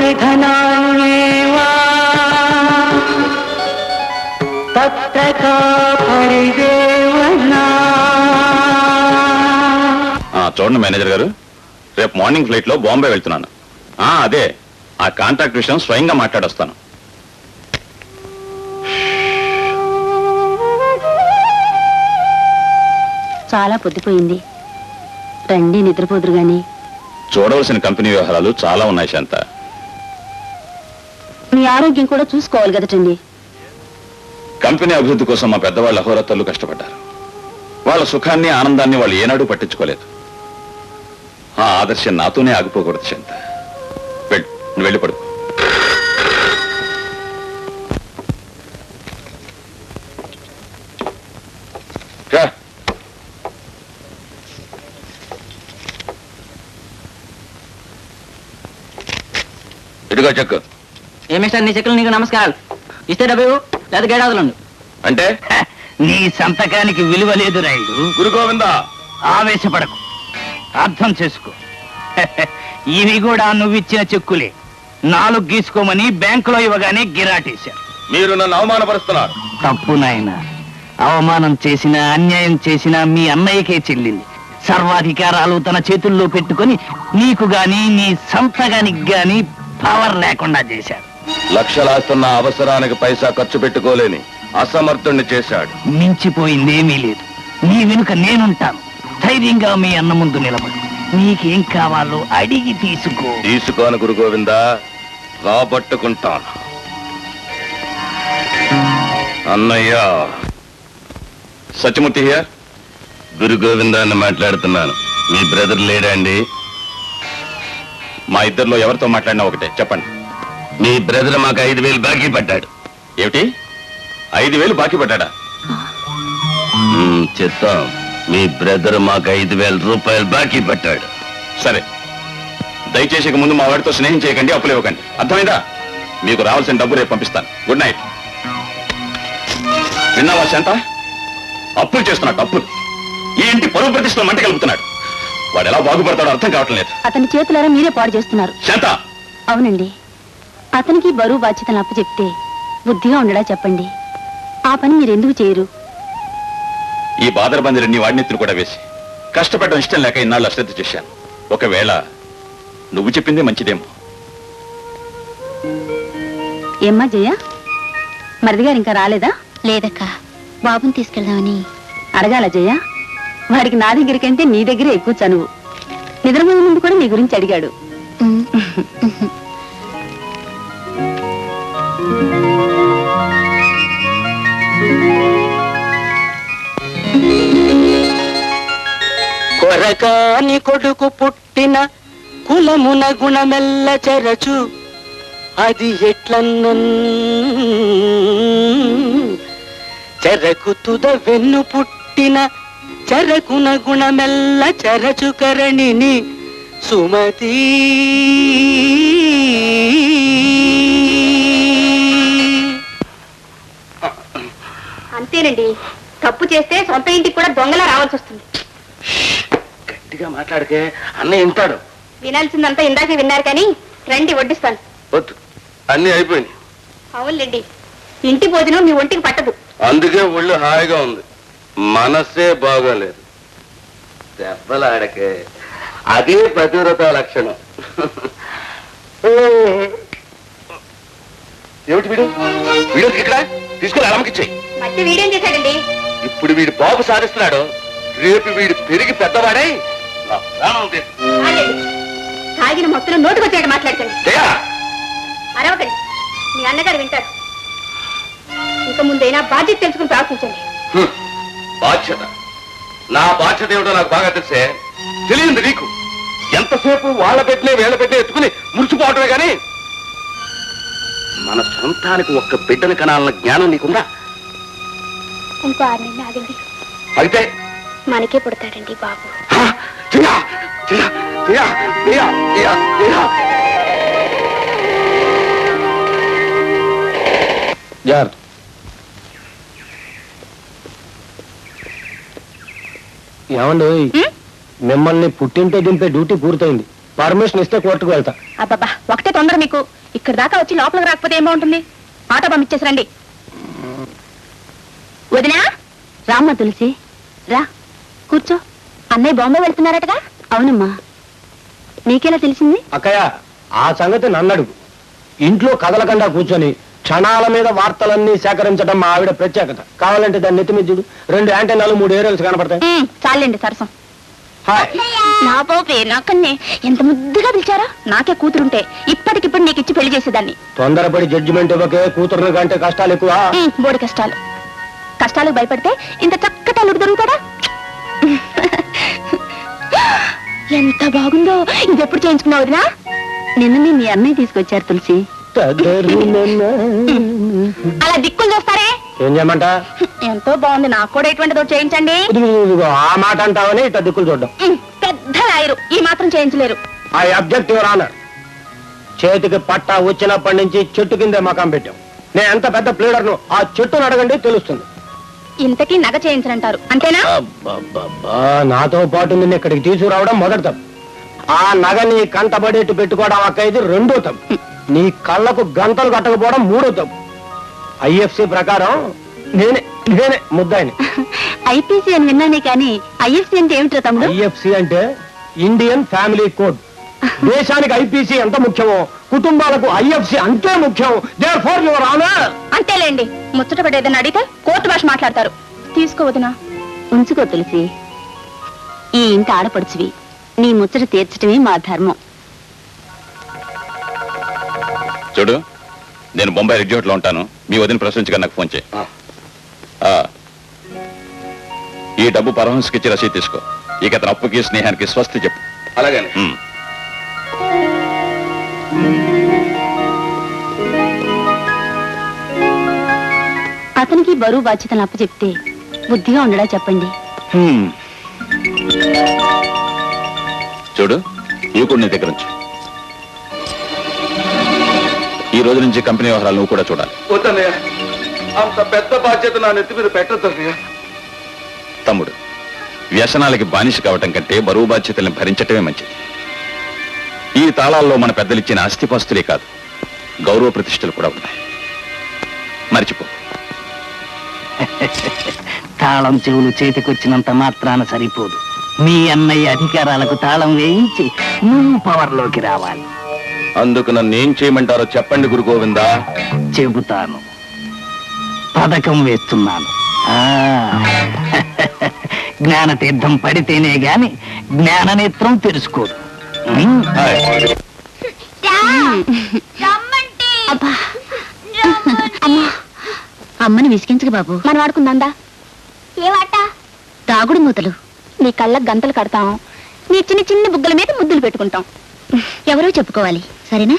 నిధనాన్యేవా తత్ర కా పరిదేవనా. చూడండి మేనేజర్ గారు, రేపు మార్నింగ్ ఫ్లైట్ లో బాంబే వెళ్తున్నాను. అదే ఆ కాంట్రాక్ట్ విషయం స్వయంగా మాట్లాడొస్తాను. చాలా పొద్దుపోయింది, రండి నిద్రపోదురు గాని. చూడవలసిన కంపెనీ వ్యవహారాలు చాలా ఉన్నాయి శాంత. మీ ఆరోగ్యం కూడా చూసుకోవాలి కదటండి. కంపెనీ అభివృద్ధి కోసం మా పెద్దవాళ్ళు అహోరాత్రులు కష్టపడ్డారు. వాళ్ళ సుఖాన్ని ఆనందాన్ని వాళ్ళు ఏనాడు పట్టించుకోలేదు. ఆ ఆదర్శం నాతోనే ఆగిపోకూడదు శాంత. నువ్వు వెళ్ళి పడుకో. ఇదిగో చెక్కు. ఏమిస్టర్, నీ చెక్కులు నీకు నమస్కారాలు. ఇస్తే డబ్బు లేదా గేడాదులండు. అంటే నీ సంతకానికి విలువ లేదు రాయుడు. గురు గోవిందా, ఆవేశపడకు, అర్థం చేసుకో. ఇవి కూడా నువ్విచ్చిన చెక్కులే. 4 గీసుకోమని బ్యాంకులో ఇవ్వగానే గిరాటేశారు. మీరు నన్ను అవమానపరుస్తున్నారు. తప్పు నాయన. అవమానం చేసినా అన్యాయం చేసినా మీ అన్నయ్యకే చెల్లింది. సర్వాధికారాలు తన చేతుల్లో పెట్టుకొని నీకు గాని నీ సంతకానికి గాని పవర్ లేకుండా చేశారు. లక్షలాస్తున్న అవసరానికి పైసా ఖర్చు పెట్టుకోలేని అసమర్థుణ్ణి చేశాడు. మించిపోయిందేమీ లేదు. నీ వెనుక నేనుంటాను. ధైర్యంగా మీ అన్న ముందు నిలబడు. నీకేం కావాలో అడిగి తీసుకోను గురు గోవిందా, రాబట్టుకుంటాను. అన్నయ్య సత్యమూర్తి హియర్. గురు గోవిందాన్ని మాట్లాడుతున్నాను. మీ బ్రదర్ లేడా అండి? మా ఇద్దరిలో ఎవరితో మాట్లాడినా ఒకటే, చెప్పండి. మీ బ్రదర్ మాకు 5,000 బాకీ పడ్డాడు. ఏమిటి, 5,000 బాకీ పడ్డాడా? చెప్తాం. మీ బ్రదర్ మాకు 5,000 రూపాయలు బాకీ పట్టాడు. సరే, దయచేసి ఇక ముందు మా వాడితో స్నేహం చేయకండి, అప్పులు ఇవ్వకండి. అర్థమైందా? మీకు రావాల్సిన డబ్బు రేపు పంపిస్తాను. Good night. విన్నావా శాంత? అప్పులు చేస్తున్నాడు, అప్పులు. ఈ ఇంటి పరువు ప్రతిష్టలు మంట కలుపుతున్నాడు. వాడు ఎలా బాగుపడతాడో అర్థం కావటం లేదు. అతని చేతులారా మీరే పాడు చేస్తున్నారు. శాంత! అవునండి, అతనికి బరువు బాధ్యతను అప్పచెప్తే బుద్ధిగా ఉండడా చెప్పండి. ఆ పని మీరెందుకు చేయరు? ఈ బాదరబందిలన్నీ వాడినెత్తులు కూడా వేసి కష్టపడడం ఇష్టం లేక ఇన్నాళ్ళు అశ్రద్ధ చేశాను. ఒకవేళ నువ్వు చెప్పిందే మంచిదేమో. ఏమ్మా జయ, మరిదిగారు ఇంకా రాలేదా? లేదక్క, బాబుని తీసుకెళ్దామని. అడగాల జయ? వాడికి నా దగ్గరికంటే నీ దగ్గరే ఎక్కువ చనువు. నిద్రపోయే ముందు కూడా నీ గురించి అడిగాడు. కొరకాని కొడుకు పుట్టిన కులమున గుణమెల్ల చెరచు, అది ఎట్లన్నన్ చెరకు తుద వెన్ను పుట్టిన చెరకున గుణమెల్ల చెరచు కరణిని సుమతి. అంతేనండి, తప్పు చేస్తే సొంత ఇంటికి కూడా దొంగలా రావాల్సి వస్తుంది. గట్టిగా మాట్లాడితే అన్నయ్య వింటాడు. వినాల్సిందంతా ఇందాకే విన్నారు కానీ రండి వడ్డిస్తాను. వద్దు, అన్ని అయిపోయింది. అవునులేండి, ఇంటి భోజనం మీ ఒంటికి పట్టదు. అందుకే ఒళ్ళు హాయిగా ఉంది, మనస్సే బాగోలేదు. దెబ్బలాడకే, అదే ప్రతివ్రత లక్షణం. ఏమిటి వీడు? వీడికి ఇక్కడ తీసుకుని అలమకిచ్చాయి. మధ్య వీడేం చేశాడండి? ఇప్పుడు వీడు బాబు సాధిస్తున్నాడు, రేపు వీడు పెరిగి పెద్దవాడై నా ప్రాణం ఆగండి. తాగిన మొత్తం నోటుకొచ్చాడు మాట్లాడకండి. అరవకండి, మీ అన్నగారు వింటారు. ఇక ముందైనా బాధ్యత తెలుసుకుని ప్రవర్తించండి. బాధ్యత? నా బాధ్యత ఏమిటో నాకు బాగా తెలిసే. తెలియంది నీకు? ఎంతసేపు వాళ్ళ పెట్టినే వీళ్ళ పెట్టినే ఎత్తుకుని మురిసిపోవటమే గాని మన సొంతానికి ఒక్క బిడ్డని కనాలన్న జ్ఞానం నీకుందా? ఇంకో 6 నెలలు ఆగండి, అయితే మనకే పుడతాడండి బాబు. ఏమండి, మిమ్మల్ని పుట్టింటో దింపే డ్యూటీ పూర్తయింది. పర్మిషన్ ఇస్తే కోర్టుకు వెళ్తా. అబ్బబ్బా, ఒకటే తొందర మీకు? ఇక్కడ దాకా వచ్చి లోపలికి రాకపోతే ఏం బాగుంటుంది? ఆటో పంపించేసి రండి. వదినా, రామ్మ తులసి, రా కూర్చో. అన్నయ్య బాంబే వెళ్తున్నారటగా? అవునమ్మా, నీకెలా తెలిసింది? అక్కయ్య, ఆ సంగతి నన్ను అడుగు. ఇంట్లో కదలకుండా కూర్చొని క్షణాల మీద వార్తలన్నీ సేకరించడం మా ఆవిడ ప్రత్యేకత. కావాలంటే దాన్ని నెత్తిమిద్దుడు 2 యాంటెనాలు 3 ఏరియల్స్ కనపడతాయి. చాలండి సరసం. హాయ్. నా పోపే నాకన్నే ఎంత ముద్దుగా పిలిచారా? నాకే కూతురుంటే ఇప్పటికిప్పుడు నీకు ఇచ్చి పెళ్లి చేసేదాన్ని. తొందరపడి జడ్జిమెంట్ ఇవ్వకే. కూతురు కంటే కష్టాలు ఎక్కువ. బోడి కష్టాలు. కష్టాలకు భయపడితే ఇంత చక్కటి అల్లుడు దొరుకుతాడా? ఎంత బాగుందో. ఇంకెప్పుడు చేయించుకున్నావు వదినా? నిన్ననే మీ అన్నయ్య తీసుకొచ్చారు తులసి. అలా దిక్కులు చూస్తారే, ఏం చేయమంట? ఎంతో బాగుంది, నాకు కూడా ఎటువంటిదో చేయించండి. ఆ మాట అంటావని ఇట్లా దిక్కులు చూడడం. పెద్ద లాయరు, ఈ మాత్రం చేయించలేరు. I object your honour. చేతికి పట్టా వచ్చినప్పటి నుంచి చెట్టు కిందే మకాం పెట్టాం. నేను ఎంత పెద్ద ప్లేడర్ను ఆ చెట్టును అడగండి, తెలుస్తుంది. ఇంతకీ నగ చేయించరంటారు అంతేనా? అబ్బబ్బబ్బా, నాతో పాటు నిన్ను ఇక్కడికి తీసుకురావడం మొదటి తప్పు. ఆ నగ నీ కంటబడేట్టు పెట్టుకోవడం అక్కయిది 2వ తప్పు. నీ కళ్ళకు గంతలు కట్టకపోవడం 3వ తప్పు. ఐఎఫ్సి ప్రకారం నేనే ముద్దాయిని. ఐపీసీ అని విన్నానే కానీ ఐఎఫ్సీ అంటే ఏమిటో తమ్ముడు? ఐఎఫ్సి అంటే ఇండియన్ ఫ్యామిలీ కోడ్. దేశానికి ఐపీసీ ఎంత ముఖ్యమో కుటుంబాలకు ఐఎఫ్సి అంతే ముఖ్యం. Therefore your honour. అంతేలేండి, ముచ్చట పడేదని అడిగితే కోర్టు భాష మాట్లాడతారు. తీసుకోవద్దునా? ఉంచుకో తులసి, ఈ ఇంటి ఆడపడుచువి. నీ ముచ్చట తీర్చడమే మా ధర్మం. చూడు, నేను బొంబాయి రెడ్యూట్ లో ఉంటాను. మీ వదిన ప్రశ్నించగా నాకు ఫోన్ చేయి. ఈ డబ్బు పరమహంసకి ఇచ్చి రసీదు తీసుకో. ఇక అతని అప్పుకి స్నేహానికి స్వస్తి చెప్పు. అలాగే. అతనికి బరువు బాధ్యతలు అప్పు చెప్తే బుద్ధిగా ఉండడా చెప్పండి. చూడు, ఇవి కూడా నీ దగ్గర నుంచి. ఈ రోజు నుంచి కంపెనీ వ్యవహారాలు నువ్వు కూడా చూడాలి. వద్దన్నయ్య, అంత పెద్ద బాధ్యత నా నెత్తి మీద పెట్టద్దన్నయ్య. తమ్ముడు, వ్యసనాలకి బానిస కావటం కంటే బరువు బాధ్యతల్ని భరించటమే మంచిది. ఈ తాళాల్లో మన పెద్దలిచ్చిన ఆస్తిపాస్తులే కాదు, గౌరవ ప్రతిష్టలు కూడా ఉన్నాయి. మర్చిపో. తాళం చెవులు చేతికొచ్చినంత మాత్రాన సరిపోదు. మీ అన్నయ్య అధికారాలకు తాళం వేయించి నువ్వు పవర్లోకి రావాలి. అందుకు నన్ను ఏం చేయమంటారో చెప్పండి గురుగోవిందా. చెబుతాను. పథకం వేస్తున్నాను. జ్ఞానతీర్థం పడితేనే గాని జ్ఞాననేత్రం తెలుసుకోదు. అమ్మని విసిగించక బాబు. మనం ఆడుకుందా? ఏవాట? తాగుడు మూతలు. నీ కళ్ళకు గంతలు కడతాం, నీ చిన్న చిన్న బుగ్గల మీద ముద్దులు పెట్టుకుంటాం. ఎవరో చెప్పుకోవాలి, సరేనా?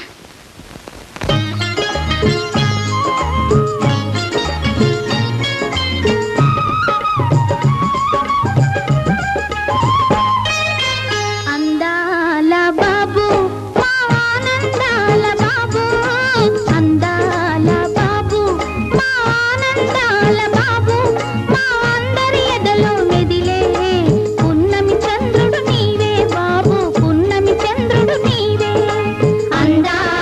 అందాల బాబు, ఆనందాల బాబు, అందాల బాబు, ఆనందాల బాబు, మా అందరి ఎదలో మెదిలే పున్నమి చంద్రుడు నీవే బాబు, పున్నమి చంద్రుడు నీవే. అందాల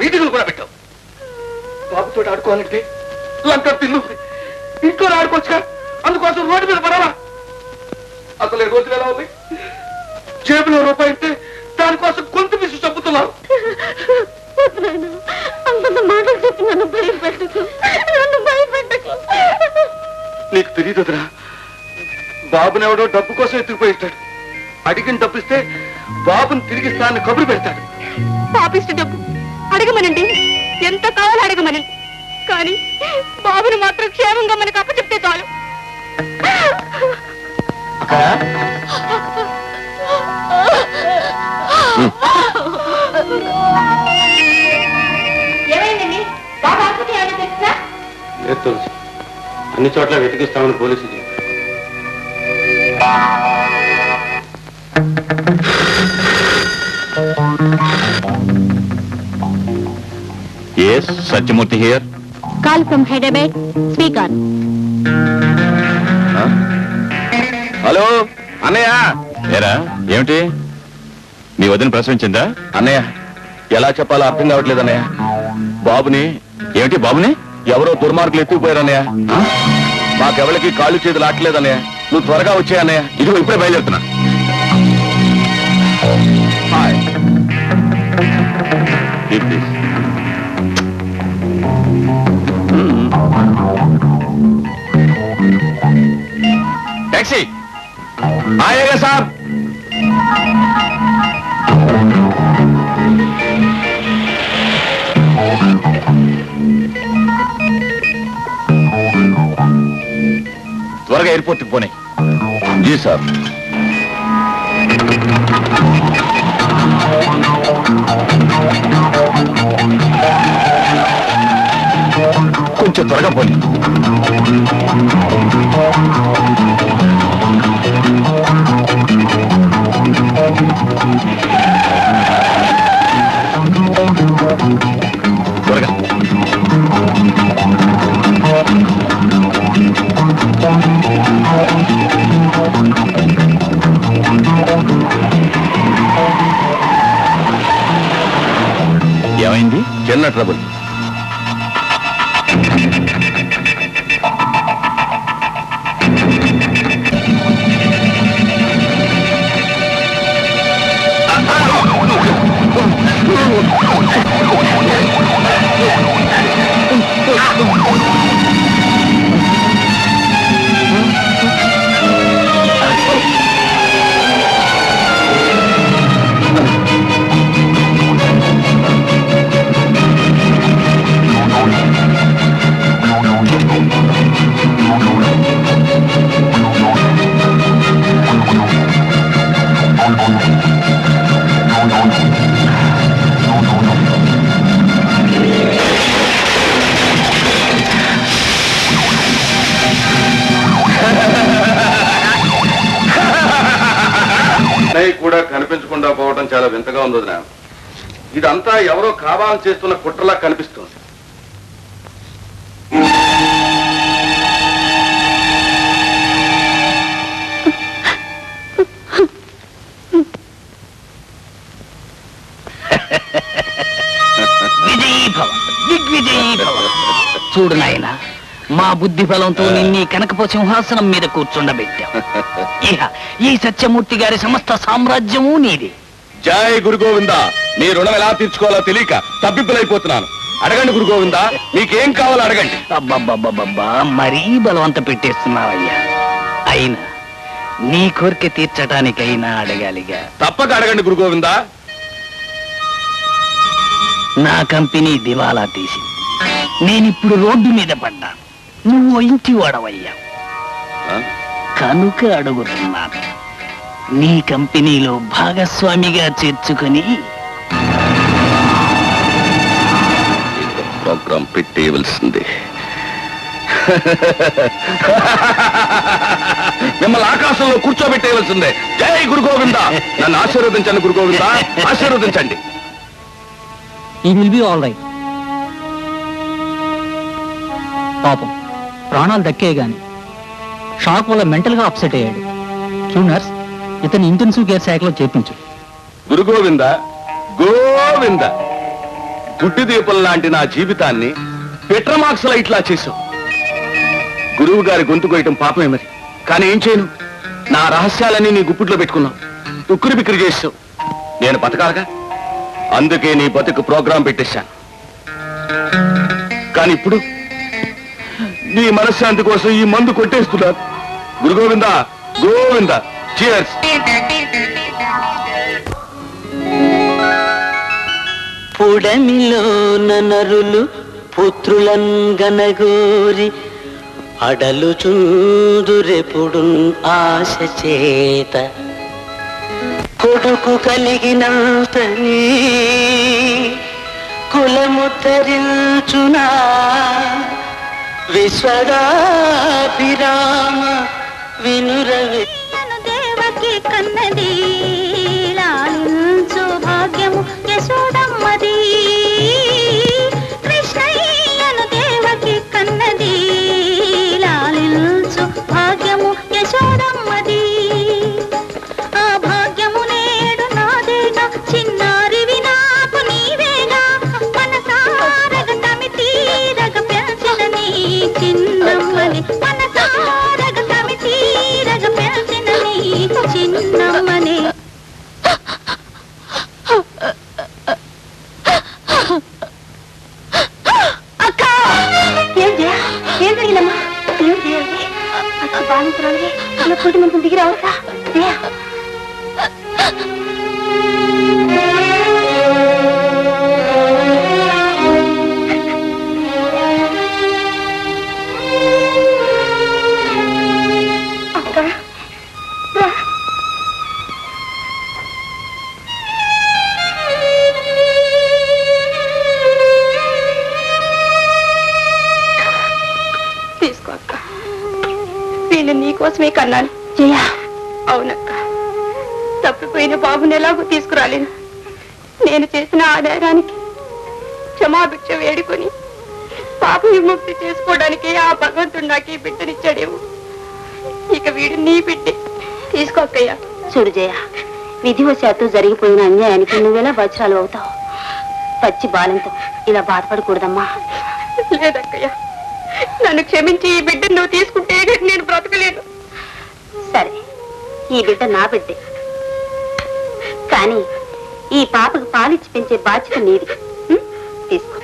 మీటింగులు కూడా పెట్టావు. బాబుతో ఆడుకోవాలంటే లంక పిల్లు ఇంట్లో ఆడుకోవచ్చుగా, అందుకోసం రోడ్డు మీద పడాలా? అసలు ఈ రోజులు ఎలా ఉంది? జేబులో రూపాయి అంటే దానికోసం కొంత పిసి చంపుతున్నారు. నీకు తెలియదురా, బాబునెవడో డబ్బు కోసం ఎత్తుకుపోయిస్తాడు. అడిగిన డబ్బిస్తే బాబుని తిరిగిస్తానని కబురు పెడతాడు. పాపిష్టి డబ్బు అడగమనండి, ఎంత కావాలో అడగమనండి, కానీ బాబుని మాత్రం క్షేమంగా మనకు అప్పచెప్తే చాలు. ఏమైందండి? బాబు ఆసుపత్రి ఏమైనా తెలుసా? లేదు తులసి, అన్ని చోట్ల వెతికిస్తామని పోలీసులు చెప్పారు. Yes, Satyamurthy here. Call from Hyderabad, speaker. Hello అన్నయ్య. ఏరా ఏమిటి, నీ వదిన ప్రసవించిందా? అన్నయ్య ఎలా చెప్పాలో అర్థం కావట్లేదు అన్నయ్య. బాబుని ఏమిటి, బాబుని ఎవరో దుర్మార్గులు ఎత్తుకుపోయారు అన్నయ్య. మాకెవరికి కాళ్ళు చేతులు ఆటలేదు అన్నయ్య. నువ్వు త్వరగా వచ్చాయి అన్నయ్య. ఇదిగో ఇప్పుడే బయలుదేరుతున్నా. హాయ్. टैक्सी आएगा साहब. त्वरगा एयरपोर्ट की पोने. जी साहब. కొంచెం త్వరగా పోనీ. త్వరగా. ఏమైంది? చిన్న ట్రబుల్. కూడా కనిపించకుండా పోవడం చాలా వింతగా ఉంది వదినా. ఇదంతా ఎవరో కావాలని చేస్తున్న కుట్రలా కనిపిస్తుంది. విజయీభవ, దిగ్విజయీభవ. చూడు నాయనా, మా బుద్ధి బలంతో నిన్నీ కనకప సింహాసనం మీద కూర్చుండబెట్టాం. ఇహ ఈ సత్యమూర్తి గారి సమస్త సామ్రాజ్యము నీది. జై గురు గోవిందా. మీ రుణం ఎలా తీర్చుకోవాలో తెలియక తప్పిప్పులైపోతున్నాను. అడగండి గురు గోవిందా, మీకేం కావాలో అడగండి. అబ్బబ్బబ్బబ్బా, మరీ బలవంత పెట్టేస్తున్నావయ్యా. అయినా నీ కోరిక తీర్చడానికైనా అడగాలిగా. తప్పక అడగండి గురు గోవిందా. నా కంపెనీ దివాలా తీసింది. నేనిప్పుడు రోడ్డు మీద పడ్డాను. నువ్వు ఇంటి వాడవయ్యావు కనుక అడుగుతున్నాను, నీ కంపెనీలో భాగస్వామిగా చేర్చుకుని ప్రోగ్రాం పెట్టేయవలసింది. మిమ్మల్ని ఆకాశంలో కూర్చోబెట్టేయవలసిందే. జై గురు గోవిందా. నన్ను ఆశీర్వదించండి గురు గోవిందా, ఆశీర్వదించండి. ఈ విల్ బి ఆల్ రైట్. పాపం ప్రాణాలు దక్కే గాని షాక్ వల్ల మెంటల్ గా అప్సెట్ అయ్యాడు. చూనర్స్, ఇతని ఇంటెన్సివ్ కేర్ శాఖలో చేర్పించు. గురు గోవింద గోవింద. గుడ్డి దీపం లాంటి నా జీవితాన్ని పెట్రమాక్స్ లైట్లా చేశావు. గురువు గారి గొంతు కొయ్యటం పాపమే మరి, కానీ ఏం చేయను? నా రహస్యాలన్నీ నీ గుప్పిట్లో పెట్టుకున్నావు, ఉక్కిరి బిక్కిరి చేసావు. నేను బతకాలగా, అందుకే నీ బతుకు ప్రోగ్రాం పెట్టేశాను. కానీ ఇప్పుడు నీ మనశ్శాంతి కోసం ఈ మందు కొట్టేస్తున్నారు. గురు గోవిందా, గోవిందా, చీర్స్. పుడమిలో నరులు పుత్రులన్ గనగోరి అడలు చుందురెపుడు ఆశ చేత కొడుకు కలిగినంతని కులముత్తరించునా విశ్వదాభిరామ వినురవి దేవకి కన్నది లాలించు భాగ్యము యశోదమ్మది. కృష్ణయ్యను దేవకి కన్నది లాలించు భాగ్యము యశోదమ్మది. ఆ భాగ్యము నేడు నాదేగా, చిన్నారివి నాకు నీవేగా. మనసారగ తమి తీరగ పెంచిన నీ చిన్నమ్మని, మనసారగ తమి తీరగ పెంచిన నీ చిన్నమ్మని. అక్క, ఏం జరిగిందమ్మా? ఏం చేయాలి? అచ్చి బాధితురాలివి, అలా పొడి మంది దిగి రావచ్చా? అక్క, రా. తీసుకో అక్క, వీళ్ళు నీకోసమే కన్నాను. జయా, అవునక్క, తప్పిపోయిన బాబుని ఎలాగో తీసుకురాలేను. నేను చేసిన ఆధారానికి క్షమాభిక్ష వేడుకొని పాప విముక్తి చేసుకోవడానికి ఆ భగవంతుడు నాకు ఈ బిడ్డనిచ్చాడేమో. ఇక వీడు నీ బిడ్డే, తీసుకోక్కయ్యా. చూడు జయ, విధివశాత్తు జరిగిపోయిన అన్యాయానికి నువ్వెలా వజ్రాలు అవుతావు? పచ్చి బాలంతో ఇలా బాధపడకూడదమ్మా. లేదక్కయ్యా, నన్ను క్షమించి ఈ బిడ్డను నువ్వు తీసుకుంటే నేను బ్రతకలేను. సరే, ఈ బిడ్డ నా బిడ్డే, కానీ ఈ పాపకు పాలిచ్చి పెంచే బాధ్యత నీది. తీసుకో.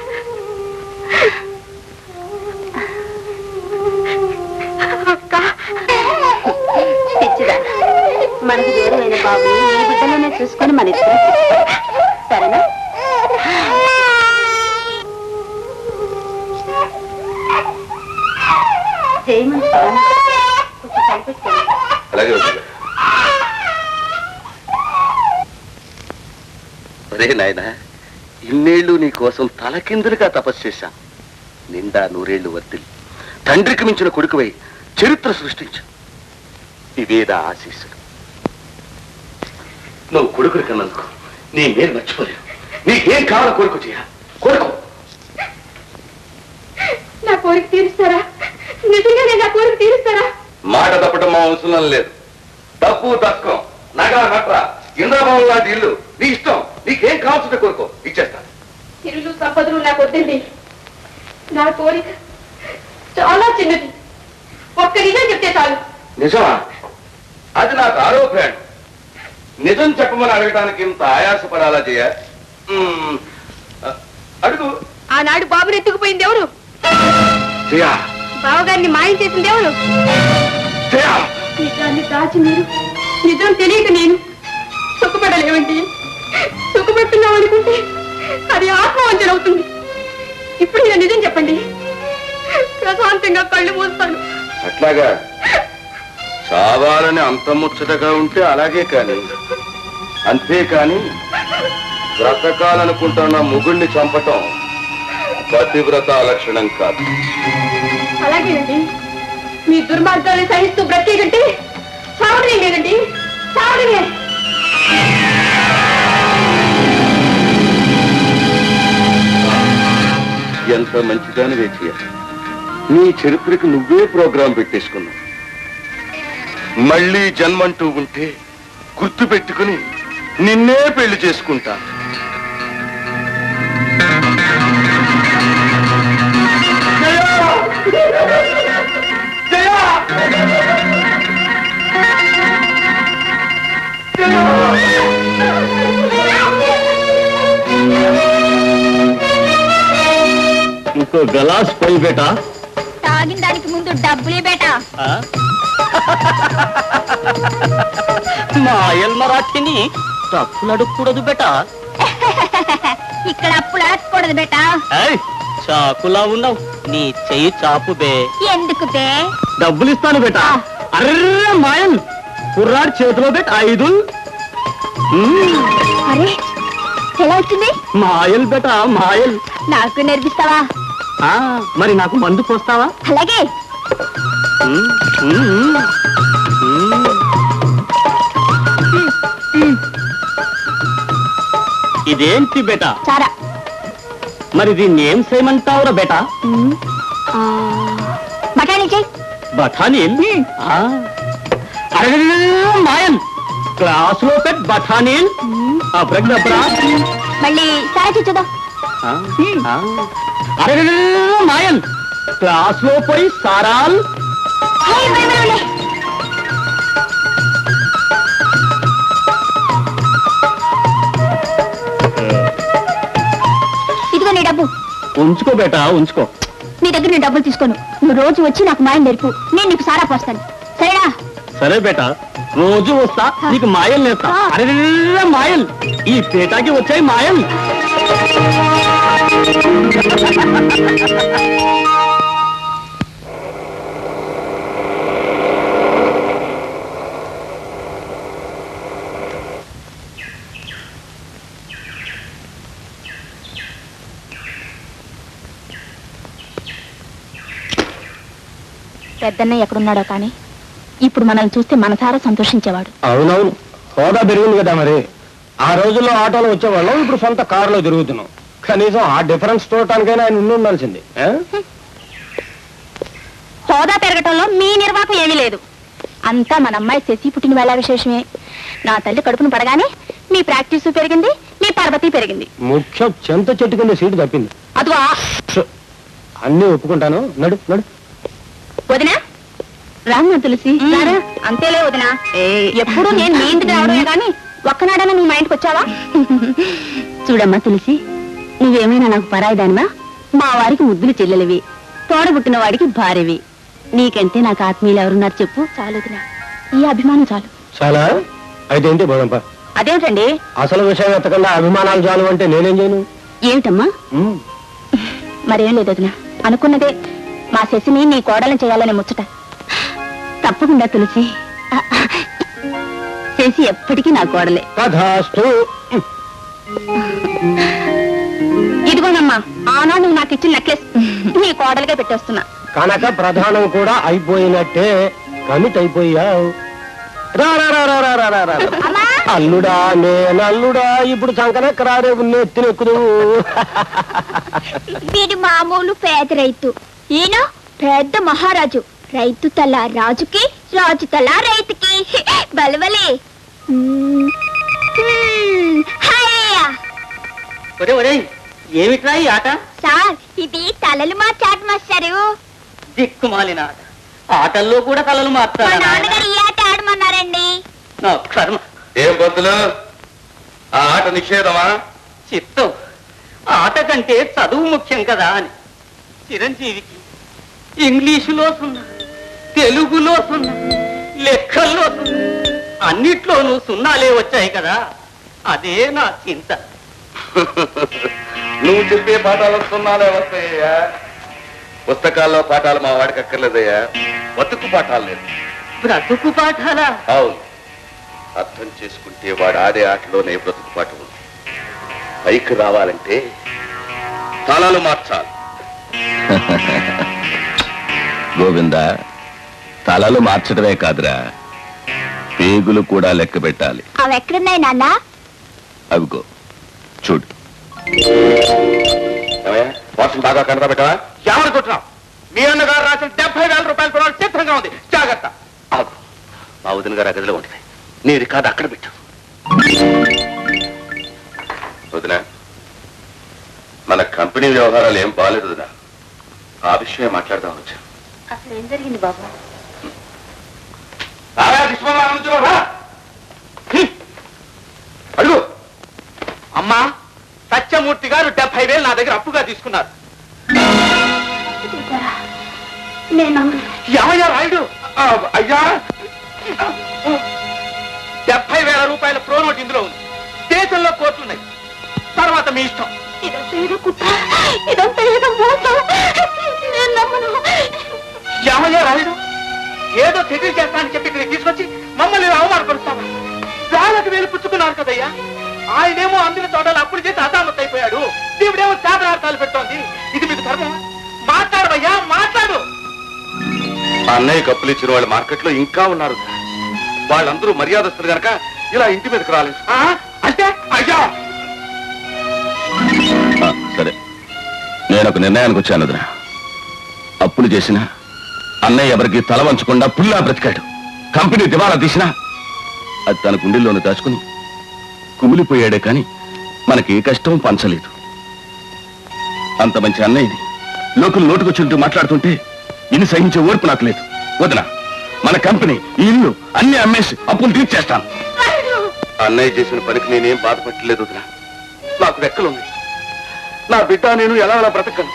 పిచ్చిదా, మనకు దూరమైన బాబుని ఈ బిడ్డలోనే చూసుకొని మన ఇద్దరు సరేనా? జయమంది అలాగే ఒరే నాయనా, ఇన్నేళ్లు నీ కోసం తలకిందులుగా తపస్సు చేశాను. నిండా నూరేళ్లు వర్తిల్లి తండ్రికి మించిన కొడుకువై చరిత్ర సృష్టించు. ఇవేద ఆశీస్సులు. నువ్వు కొడుకుని కన్నందుకు నీ మేలు మర్చిపోలేవు. నీకేం కావాలో కోరుకు చేయ, కోరుకో. నా కోరిక తీరుస్తారా? నిజంగానే నా కోరిక తీరుస్తారా? మాట తప్పటం మా వంశంలో లేదు. తప్పు తక్కువ నగా నట్ర ఇంద్రభవన్ లాంటి ఇల్లు నీ ఇష్టం. నీకేం కావాల్సిందే కోరుకో, ఇచ్చేస్తాను. ఇల్లు సంపదలు నాకు వద్దండి. నా కోరిక చాలా చిన్నది. ఒక్క నిజం చెప్తే చాలు. నిజమా? అది నాకు ఆరోపణ. నిజం చెప్పమని అడగటానికి ఇంత ఆయాసపడాలా చేయ? అడుగు. ఆనాడు బాబుని ఎత్తుకుపోయింది ఎవరు? జయా, బావగారిని మాయం చేసింది ఎవరు? జయా, నిజాన్ని దాచి మీరు, నిజం తెలియక నేను సుఖపడలేవండి. సుఖపడుతున్నాం అనుకుంటే అది ఆత్మవంచన అవుతుంది. ఇప్పుడు నేను నిజం చెప్పండి, ప్రశాంతంగా కళ్ళు మూస్తాను. అట్లాగా చావాలని అంత ముచ్చటగా ఉంటే అలాగే కానీ, అంతేకాని బ్రతకాలనుకుంటున్న ముగుణ్ణి చంపటం పతివ్రత లక్షణం కాదు. అలాగేనండి, మీ దుర్మార్గాన్ని సహిస్తూ బ్రతికంటే చావడమే లేదండి, చావడమే. ఎంత మంచిదాని వేచియ, నీ చరిత్రకు నువ్వే ప్రోగ్రాం పెట్టేసుకున్నావు. మళ్ళీ జన్మంటూ ఉంటే గుర్తు పెట్టుకుని నిన్నే పెళ్లి చేసుకుంటా. ఇంకో గలాస్ పోయి బేటా. తాగిన దానికి ముందు డబ్బులే బేటా. మాయల్ మరాఠీని తప్పులు అడుక్కూడదు బేటా. ఇక్కడ అప్పులు అడగకూడదు బేటా. చాకులా ఉన్నావు, నీ చెయ్యి చాపు బే. ఎందుకు బే? డబ్బులు ఇస్తాను బేటా. అర్రే మాయల్, కుర్రాడు చేతిలో బెట్ 5. అరే ఎలా వచ్చింది? మాయల్ బేటా మాయల్. నాకు నేర్పిస్తావా? మరి నాకు మందు పోస్తావా? అలాగే. ఇదేంటి బేటా? చారా. మరి దీన్ని ఏం చేయమంటావురా బేటా? బఠానీ చెయ్యి. బఠానీల్? అరే మాయల్, క్లాసులో పెట్ బఠానీల్. అబ్రగ్దబ్రా. మళ్ళీ సారా చూద్దాం. అరే మాయల్, క్లాసులో పోయి సారాల్. ఇదిగో నీ డబ్బు. ఉంచుకో బేటా ఉంచుకో. నీ దగ్గర నేను డబ్బులు తీసుకోను. నువ్వు రోజు వచ్చి నాకు మాయం నేర్పు, నేను నీకు సారా పోస్తాను. సరేనా? సరే బేటా, రోజు వస్తా, నీకు మాయల్ నేర్తా. అరే మాయల్, ఈ పేటాకి వచ్చాయి మాయల్. పెద్దన్నయ్య ఎక్కడున్నాడో కానీ ఇప్పుడు మనల్ని చూస్తే మనసారా సంతోషించేవాడు. అవునవును, హోదా పెరిగింది కదా మరి. ఆ రోజుల్లో ఆటోలో వచ్చేవాళ్ళం, ఇప్పుడు సొంత కారులో తిరుగుతున్నాం. కనీసం ఆ డిఫరెన్స్ చూడటానికైనా ఆయన ఉండి ఉండాల్సింది. హోదా పెరగటంలో మీ నిర్వాహకం ఏమీ లేదు. అంతా మన అమ్మాయి శశి పుట్టిన వేళ విశేషమే. నా తల్లి కడుపును పడగానే మీ ప్రాక్టీసు పెరిగింది, మీ పర్వతి పెరిగింది. ముఖ్యం చెంత చెట్టు కింద సీటు తప్పింది. అదివా అన్నీ ఒప్పుకుంటాను. నడు నడు. వదినా రామ్మ తులసి. అంతేలే వదినా, ఎప్పుడు నేను మీ ఇంటికి రావడమే కానీ ఒక్కనాడైనా నువ్వు మా ఇంటికి వచ్చావా? చూడమ్మా తులసి, నువ్వేమైనా నాకు పరాయిదానివా? మా వారికి ముద్దులు చెల్లెలివి, తోడబుట్టిన వాడికి భార్యవి. నీకంటే నాకు ఆత్మీయులు ఎవరున్నారు చెప్పు? చాలు వదినా, ఈ అభిమానం చాలు. చాలా అయితే ఏంటి బోధంప? అదేమిటండి అసలు విషయం ఎత్తకుండా అభిమానాలు చాలు అంటే నేనేం చేయను? ఏమిటమ్మా? మరేం లేదు వదినా, అనుకున్నదే. మా శశిని నీ కోడలను చేయాలని ముచ్చట. తప్పకుండా తులసి, శశి ఎప్పటికీ నా కోడలే. తథాస్తు. ఇదిగోనమ్మా, ఆనాడు నువ్వు నాకు ఇచ్చిన నెక్లెస్ నీ కోడలుగా పెట్టేస్తున్నా. కనుక ప్రధానం కూడా అయిపోయినట్టే. కమిట్ అయిపోయావు. రా రా రా రా రా రా రా. అల్లుడా నేనల్లుడా, ఇప్పుడు సంకనెక్కరారే నెత్తినెక్కుదు. వీడి మామూలు పేద రైతు, ఈయన పెద్ద మహారాజు. రైతు తల రాజుకి, రాజు తల రైతుకి. బలవలే. ఏమిట్రా ఈ ఆట? సార్, ఇది తలలు మార్చాట మాస్టారు. దిక్కుమాలిన ఆట. ఆటల్లో కూడా తలలు మా మార్చాలి. నాన్నగారు ఈ ఆట ఆడమన్నారండి. కర్మ. ఏం పంతులు, ఆ ఆట నిషేధమా? చిత్తం. ఆట కంటే చదువు ముఖ్యం కదా అని చిరంజీవికి ఇంగ్లీషులో 0, తెలుగులో 0, లెక్కల్లో 0, అన్నిట్లోనూ 0లే వచ్చాయి కదా. అదే నా చింత. నువ్వు చెప్పే పాఠాలు 0లే వస్తాయ్యా. పుస్తకాల్లో పాఠాలు మా వాడికి అక్కర్లేదయ్యా. బతుకు పాఠాలు లేదు. బ్రతుకు పాఠాలా? అవును, అర్థం చేసుకుంటే వాడు ఆడే ఆటలోనే బ్రతుకు పాఠం ఉంది. పైకి రావాలంటే తలలు మార్చాలి. గోవింద, తలలు మార్చడమే కాదురా, పేగులు కూడా లెక్క పెట్టాలి. అవి ఎక్కడున్నాయి నాన్న? అవిగో చూడు. వాటిని బాగా కనక పెట్టవా? ఏమనుకుంటున్నావు? మీ అన్నగారు రాసిన 70,000 రూపాయల కొనాలి సిద్ధంగా ఉంది. జాగ్రత్త. మా వదిన గారు ఆ గదిలో ఉంటుంది. నీ రికార్డు అక్కడ పెట్టు. వదిన, మన కంపెనీ వ్యవహారాలు ఏం బాగాలేదు వదిన. ఆ విషయమే మాట్లాడదాం వచ్చా. అసలు ఏం జరిగింది బాబు? అడుగు. అమ్మా, సత్యమూర్తి గారు 70,000 నా దగ్గర అప్పుగా తీసుకున్నారు. ఏమయ్యా రాయుడు? అయ్యా, 70,000 రూపాయల ప్రో నోట్ ఇందులో ఉంది. దేశంలో కోర్టులున్నాయి. తర్వాత మీ ఇష్టం. ఏమయ్యా రాయుడు? ఏదో సెటిల్ చేస్తానని చెప్పి ఇక్కడ తీసుకొచ్చి మమ్మల్ని అవమానపరుస్తావా? 4,000 పుచ్చుకున్నారు కదయ్యా. ఆయనేమో అందులో తోటలు అప్పులు చేసి అసామత్ అయిపోయాడు. దేవుడేమో శాతనార్థాలు పెట్టోంది. ఇది మీకు ధర్మం? మాట్లాడవయ్యా, మాట్లాడు. అన్నయ్య కప్పులు ఇచ్చిన వాళ్ళు మార్కెట్లో ఇంకా ఉన్నారు. వాళ్ళందరూ మర్యాదస్తులు గనక ఇలా ఇంటి మీదకి రాలేదు. అంటే అయ్యా, సరే, నేను ఒక నిర్ణయానికి వచ్చాను వదినా. అప్పులు చేసిన అన్నయ్య ఎవరికి తల వంచకుండా పుల్లా బ్రతికాడు. కంపెనీ దివాలా తీసినా అది తన గుండెల్లోనే దాచుకుని కుమిలిపోయాడే కానీ మనకి ఏ కష్టం పంచలేదు. అంత మంచి అన్నయ్యని లోకల్ నోటుకొచ్చుంటూ మాట్లాడుతుంటే ఇన్ని సహించే ఓర్పు నాకు లేదు. వదినా, మన కంపెనీ, ఈ ఇల్లు అన్ని అమ్మేసి అప్పులు తీర్చేస్తాను. అన్నయ్య చేసిన పనికి నేనేం బాధపట్టలేదు వదినా. నాకు రెక్కలుంది. నా బిడ్డ నేను ఎలా అలా బ్రతకను.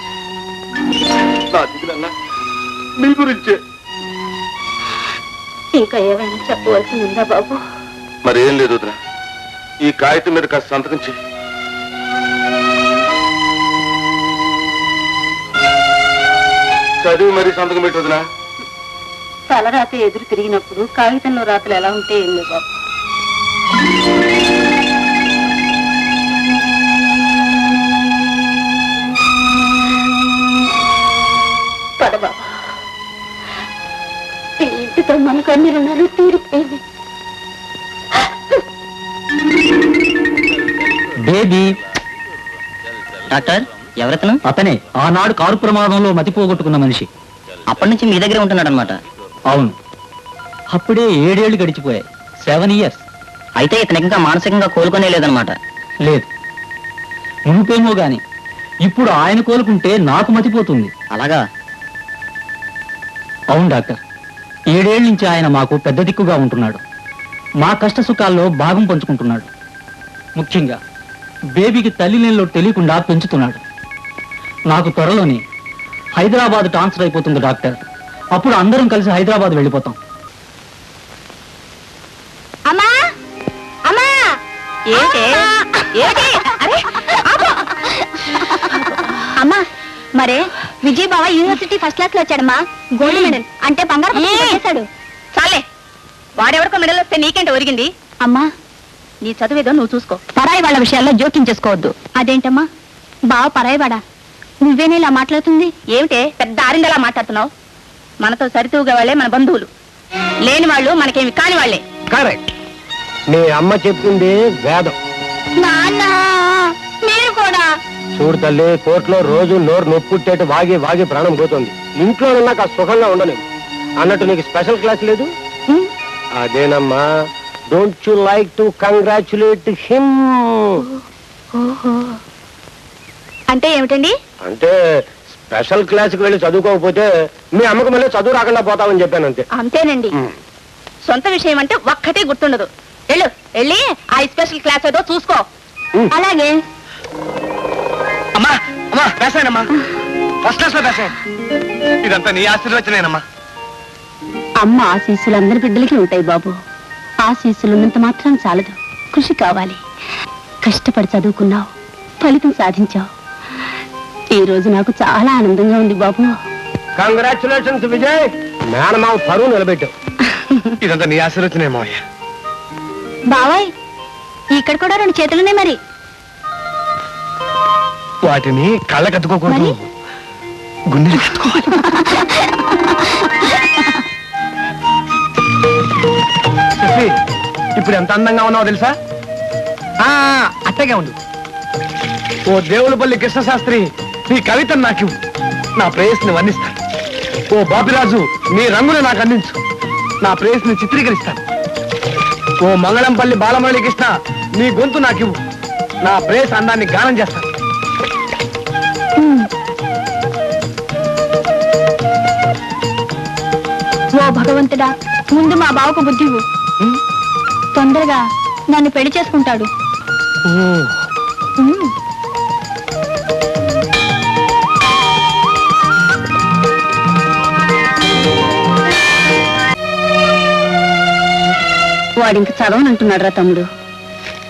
నా దిగులన్నా మీ గురించే. ఇంకా ఏమైనా చెప్పవలసి ఉందా బాబు? మరేం లేదు వదినా. ఈ కాగితం మీద కాస్త సంతకం చేయి. చదివి మరీ సంతకం పెట్టి వదినా. తలరాత ఎదురు తిరిగినప్పుడు కాగితంలో రాతలు ఎలా ఉంటే ఏం లేదు బాబు. పద బాబు, ఈ ఇంటితో మనకు అన్ని రుణాలు తీరిపోయింది. బేబీ. డాక్టర్, ఎవరతను? అతనే ఆనాడు కారు ప్రమాదంలో మతిపోగొట్టుకున్న మనిషి. అప్పటి నుంచి మీ దగ్గరే ఉంటున్నాడు అనమాట. అవును, అప్పుడే 7 ఏళ్లు గడిచిపోయాయి. 7 ఇయర్స్. అయితే ఇతనికి ఇంకా మానసికంగా కోలుకొనే లేదనమాట. లేదు, మునుపేమో గాని ఇప్పుడు ఆయన కోలుకుంటే నాకు మతిపోతుంది. అలాగా? అవును డాక్టర్, 7 ఏళ్ల నుంచి ఆయన మాకు పెద్ద దిక్కుగా ఉంటున్నాడు. మా కష్ట సుఖాల్లో భాగం పంచుకుంటున్నాడు. ముఖ్యంగా బేబీకి తల్లి నెలలో తెలియకుండా పెంచుతున్నాడు. నాకు త్వరలోనే హైదరాబాద్ ట్రాన్స్ఫర్ అయిపోతుంది డాక్టర్. అప్పుడు అందరం కలిసి హైదరాబాద్ వెళ్ళిపోతాం. అమ్మా, అమ్మా, అమ్మా, మరే విజయ్ బావ యూనివర్సిటీ ఫస్ట్ క్లాస్ లో వచ్చాడమ్మా. గోల్డ్ మెడల్ అంటే బంగారం చేశాడు. చాలే, వాడెవరికో మెడల్ వస్తే నీకేంటి ఒరిగింది? అమ్మా, నీ చదువేదో నువ్వు చూసుకో. పరాయి వాళ్ళ విషయాల్లో జోక్యం చేసుకోవద్దు. అదేంటమ్మా, బావ పరాయివాడా? నువ్వేనే ఇలా మాట్లాడుతుంది? ఏమిటే పెద్ద ఆరిందలా మాట్లాడుతున్నావు? మనతో సరితూగా వాళ్ళే మన బంధువులు. లేని వాళ్ళు మనకేమి కాని వాళ్ళే. కరెక్ట్. మీ అమ్మ చెప్పింది వేదం. నాన్న, మీరు కూడా చూడు తల్లి, కోర్టులో రోజు నోరు నొప్పుట్టేట్టు వాగి వాగి ప్రాణం పోతుంది. ఇంట్లో నాకు ఆ సుఖంగా ఉండలేదు. అన్నట్టు నీకు స్పెషల్ క్లాస్ లేదు? అదేనమ్మా, don't you like to congratulate him? అంటే ఏమిటండి? అంటే స్పెషల్ క్లాస్కి వెళ్ళి చదువుకోకపోతే మీ అమ్మకు మళ్ళీ చదువు రాకుండా పోతామని చెప్పాను అంతే. అంతేనండి. సొంత విషయం అంటే ఒక్కటే గుర్తుండదు. వెళ్ళి ఆ స్పెషల్ క్లాస్ ఏదో చూసుకో. అలాగే. అమ్మా, అమ్మా, వేసాయనమ్మా. ఫస్ట్ క్లాస్ లో వేసాయి. ఇదంతా నీ ఆశీర్వచనేనమ్మా. అమ్మ ఆశీస్సులు అందరి బిడ్డలకి ఉంటాయి బాబు. ఆశీస్సులు ఉన్నంత మాత్రం చాలదు, కృషి కావాలి. కష్టపడి చదువుకున్నావు, ఫలితం సాధించావు. ఈ రోజు నాకు చాలా ఆనందంగా ఉంది బాబు. కంగ్రాచులేషన్స్ విజయ్, మేనమావ పరువు నిలబెట్టావు. ఇదంతా నీ ఆశీర్వచనే మావయ్య. బాబాయ్, ఇక్కడ కూడా 2 చేతులున్నాయి. మరి వాటిని కళ్ళ కట్టుకోకూడదు, గుండెలు కట్టుకోవాలి. ఇప్పుడు ఎంత అందంగా ఉన్నావో తెలుసా? అట్టగే ఉండు. ఓ దేవులపల్లి కృష్ణశాస్త్రి, నీ కవితను నాకు నా ప్రేయస్ని వర్ణిస్తాను. ఓ బాపిరాజు, నీ రంగులు నాకు అందించు, నా ప్రేయస్ని చిత్రీకరిస్తాను. ఓ మంగళంపల్లి బాలమురళి కృష్ణ, నీ గొంతు నాకు ఇవ్వు, నా ప్రేయస్ అందాన్ని గానం చేస్తాను. భగవంతుడా, ముందు మా బావకు బుద్ధి ఇవ్వు. తొందరగా నన్ను పెళ్లి చేసుకుంటాడు. ఉమ్. వాడింక చదవనంటున్నాడు రా తమ్ముడు.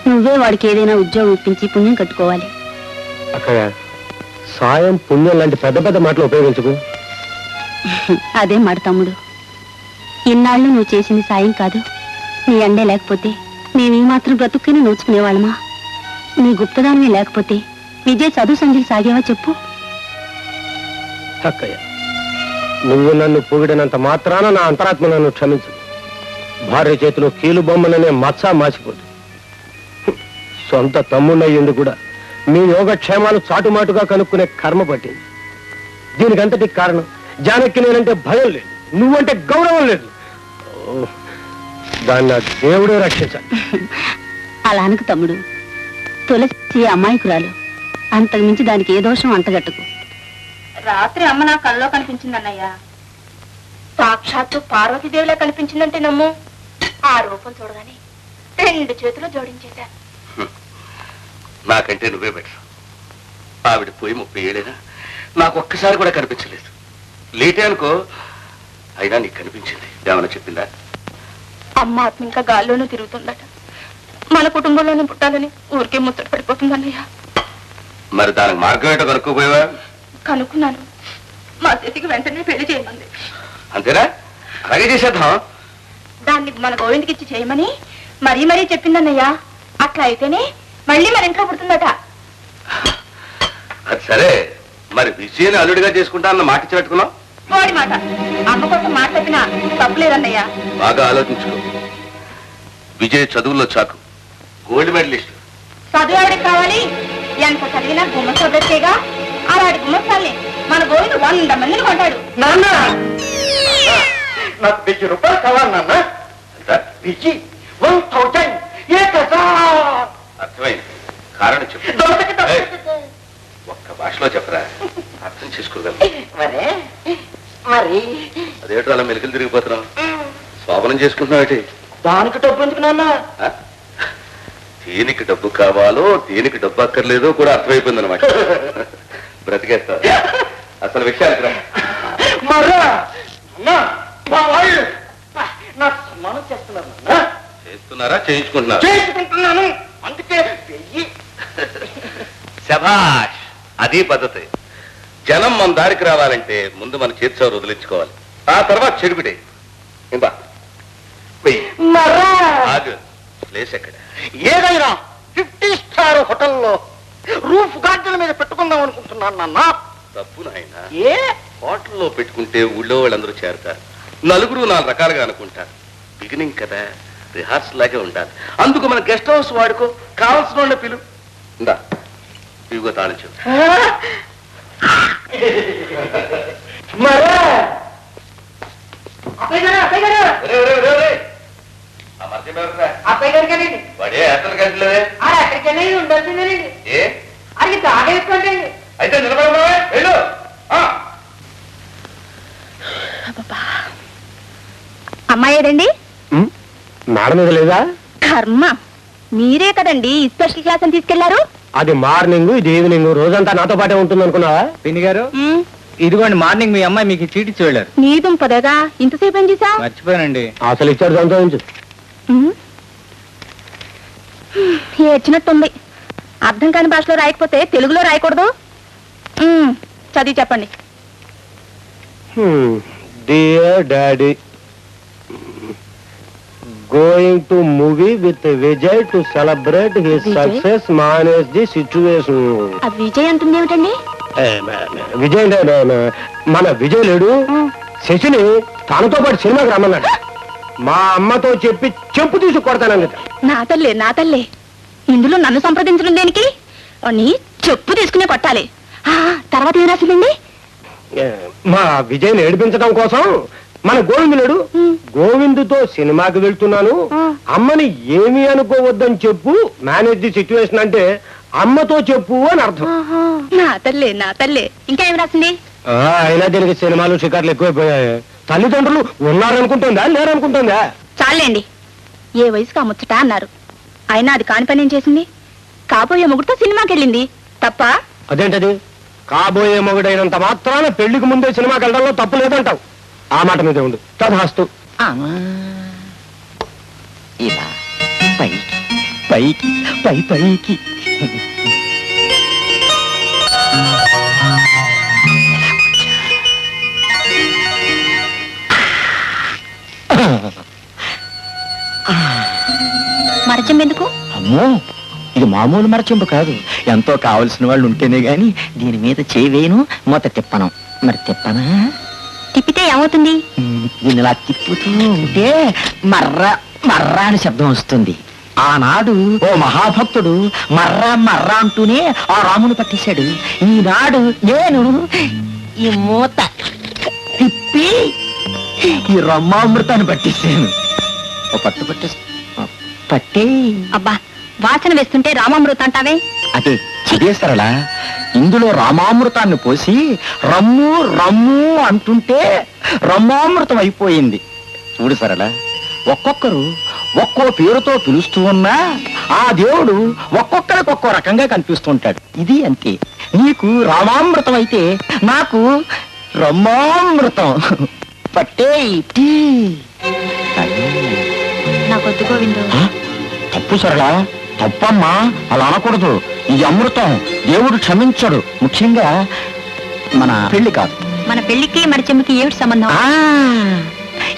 నువ్వే వాడికి ఏదైనా ఉద్యోగం ఇప్పించి పుణ్యం కట్టుకోవాలి. అక్కయ్య, సాయం పుణ్యం లాంటి పెద్ద పెద్ద మాటలు ఉపయోగించుకు. అదే మాట తమ్ముడు. ఇన్నాళ్ళు నువ్వు చేసింది సాయం కాదు. నీ అండే లేకపోతే మేము ఈ మాత్రం బ్రతుక్కుని నోచుకునేవాళ్ళమా? నీ గుప్తదానమే లేకపోతే విజయ్ చదువు సంధ్యలు సాగేవా చెప్పు. అక్కయ్య, నువ్వు నన్ను పొగిడినంత మాత్రాన నా అంతరాత్మ నన్ను క్షమించు. భార్య చేతిలో కీలు బొమ్మలనే మచ్చ మాసిపోదు. సొంత తమ్ముళ్ళయ్యింది కూడా మీ యోగక్షేమాలు చాటుమాటుగా కనుక్కునే కర్మ పట్టింది. దీనికంతటికి కారణం జానకి నేనంటే భయం లేదు, నువ్వంటే గౌరవం లేదు. దాన్ని ఆ దేవుడే రక్షించాలి. అలా అనకు తమ్ముడు. తులసి అమాయకురాలు, అంతకు మించి దానికి ఏ దోషం అంటగట్టుకు. రాత్రి అమ్మ నా కల్లో కనిపించిందన్నయ్యా. సాక్షాత్తు పార్వతీదేవిలా కనిపించిందంటే నమ్ము. ఆ రూపం చూడగానే 2 చేతులు జోడించేశా. నాకంటే నువ్వే బెటర్. ఆవిడ పోయి 30 ఏళ్ళైనా నాకు ఒక్కసారి కూడా కనిపించలేదు. లేటే అనుకో, అయినా నీకు కనిపించింది. ఏమన్నా చెప్పిందా? అమ్మ ఆత్మ ఇంకా గాల్లోనూ తిరుగుతుందట. మన కుటుంబంలోనే పుట్టాలని ఊరికే ముచ్చట పడిపోతుందన్నయ్య. మరి దానికి మార్గం ఏంటో కనుక్కోపోయావా? కనుక్కున్నాను. మా చేతికి వెంటనే పెళ్లి చేయమంది. అంతేనా? అలాగే చేసేద్దాం. దాన్ని మన గోవిందకి ఇచ్చి చేయమని మరీ మరీ చెప్పిందన్నయ్య. అట్లా అయితేనే మళ్ళీ మన ఇంట్లో పుడుతుందట. అది సరే, మరి విజయని అల్లుడిగా చేసుకుంటా అన్న మాట ఇచ్చి పెట్టుకున్నావు. కోడి మాట. అమ్మ కోసం మాట చెప్పినా తప్పులేదన్నయ్య. బాగా ఆలోచించుకో. విజయ్ చదువుల్లో చాకు, గోల్డ్ మెడలిస్ట్. చదువు ఎవరికి కావాలి? ఎంత చదివినా గుమ్మస్తా బ్రతికేగా. అలాంటి గుమ్మస్తాల్ని మన గోవింద 100 మందిని కొంటాడు. నాన్న, నాకు 1000 రూపాయలు కావాలి నాన్న. ఎంత? 1000 అర్థమైంది. కారణం చెప్పు. ఏయ్, ఒక్క భాషలో చెప్పరా, అర్థం చేసుకోగలను. మరి అదేటో అలా మెలికలు తిరిగిపోతున్నావు? శోభనం చేసుకుంటున్నావు. దానికి డబ్బు ఎందుకు నాన్న? దేనికి డబ్బు కావాలో దేనికి డబ్బు అక్కర్లేదో కూడా అర్థమైపోయింది అనమాట. బ్రతికేస్తావు. అసలు విషయానికి రా. మరా అన్నా, మా వాళ్ళు నాకు సన్మానం చేస్తున్నారు నాన్న. చేస్తున్నారా, చేయించుకుంటున్నారా? చేసుకుంటున్నాను, అందుకే 1000. శభాష్, అది పద్ధతి. జనం మన దారికి రావాలంటే ముందు మన చేతిచోరు వదిలించుకోవాలి, ఆ తర్వాత చెడుగుడే. ఇంకా మరా ఆగు. ప్లేస్ ఎక్కడ? ఏదైనా 50 స్టార్ హోటల్లో రూఫ్ గార్డెన్ మీద పెట్టుకుందాం అనుకుంటున్నాను నాన్న. తప్పు నాయన. ఏ హోటల్లో పెట్టుకుంటే ఊళ్ళో వాళ్ళందరూ చేరతారు, నలుగురు 4 రకాలుగా అనుకుంటారు. బిగినింగ్ కదా, రిహార్సల్ లాగే ఉండాలి. అందుకు మన గెస్ట్ హౌస్ వాడుకో, కావాల్సిన వాళ్ళ పిలు. ఇందా ఇవిగో తాళం చెప్పు. మరా అబ్బాయి గారు కదండి, వాడే అతను గంటలేదే. అక్కడికనే ఉండాల్సిందేనండి. ఏ అది తాగేసుకోండి. అయితే నిలబడతావే, వెళ్ళు. అమ్మాయి ఏదండి? మేడం మీద లేదా? కర్మ, మీరే కదండి ఈ స్పెషల్ క్లాస్ అని తీసుకెళ్లారు. అది మార్నింగ్, ఇది ఈవినింగ్, రోజంతా నాతో పాటే ఉంటుంది అనుకున్నావా? పిన్ని గారు, ఇదిగోండి మార్నింగ్ మీ అమ్మాయి మీకు చీటి ఇచ్చి వెళ్ళారు. నీ దుంపదేగా ఇంతసేపు ఏం చేసా? మర్చిపోయానండి. అసలు ఇచ్చాడు సంతోషించు. ఏడ్చినట్టుంది. అర్థం కాని భాషలో రాయకపోతే తెలుగులో రాయకూడదు. చదివి చెప్పండి. Dear daddy, going to movie with Vijay to celebrate his Vijay? success, manage the situation. ఆ విజయ్ అంటుంది ఏమిటండి? విజయ్ మన విజయ్ లేడు, శశిని తనతో పాటు సినిమాకి రమ్మన్నాడు. మా అమ్మతో చెప్పి చెప్పు తీసి కొడతానండి. నా తల్లే ఇందులో నన్ను సంప్రదించడం దేనికి? అని చెప్పు తీసుకునే కొట్టాలి. తర్వాత ఏం రాసిందండి? మా విజయ్ని ఏడిపించడం కోసం మన గోవిందుడు గోవిందుతో సినిమాకి వెళ్తున్నాను, అమ్మని ఏమీ అనుకోవద్దని చెప్పు, మేనేజ్ ది సిచ్యువేషన్ అంటే అమ్మతో చెప్పు అని అర్థం. నా తల్లే ఇంకా ఏం రాసింది? అయినా దీనికి సినిమాలు షికార్లు ఎక్కువైపోయాయి. తల్లిదండ్రులు ఉన్నారనుకుంటుందా లేరనుకుంటుందా? చాలండి, ఏ వయసుకు ఆ ముచ్చట అన్నారు. అయినా అది కాని పని ఏం చేసింది? కాబోయే మొగుడుతో సినిమాకి వెళ్ళింది తప్ప. అదేంటది? కాబోయే మొగుడైనంత మాత్రాన పెళ్లికి ముందే సినిమాకి వెళ్ళడంలో తప్పు లేదంటావు. ఆ మాట మీదే ఉంది. తథాస్తు. ఇలా పైకి పైకి పైకి మరచెంబెందుకు? అమ్మో, ఇది మామూలు మరచెంపు కాదు. ఎంతో కావలసిన వాళ్ళు ఉంటేనే గాని దీని మీద చేవేను, మూత తిప్పను. మరి తిప్పనా? తిప్పితే ఏమవుతుంది? దీన్ని ఇలా తిప్పుతూ ఉంటే మర్ర మర్ర అని శబ్దం వస్తుంది. ఆనాడు ఓ మహాభక్తుడు మర్ర మర్ర అంటూనే ఆ రాముని పట్టేశాడు. ఈనాడు నేను ఈ మూత తిప్పి ఈ రమ్మామృతాన్ని పట్టేశాను. ఓ పట్టు పట్టే. అబ్బా, వాసన వేస్తుంటే రామామృత అంటావే? అదే అదే సరళ, ఇందులో రామామృతాన్ని పోసి రమ్ము రమ్ము అంటుంటే రమ్మామృతం అయిపోయింది. చూడు సరళ, ఒక్కొక్కరు ఒక్కో పేరుతో పిలుస్తూ ఉన్నా ఆ దేవుడు ఒక్కొక్కరికి ఒక్కో రకంగా కనిపిస్తుంటాడు. ఇది అంతే. నీకు రామామృతం అయితే నాకు రమ్మామృతం. పట్టే నాకొద్దు గోవిందు. తప్పు సరళ, తప్పమ్మా, అలా అనకూడదు. ఇది అమృతం, దేవుడు క్షమించడు. ముఖ్యంగా మన పెళ్లి కాదు. మన పెళ్లికి మరచెంబుకి ఏమిటి సంబంధం?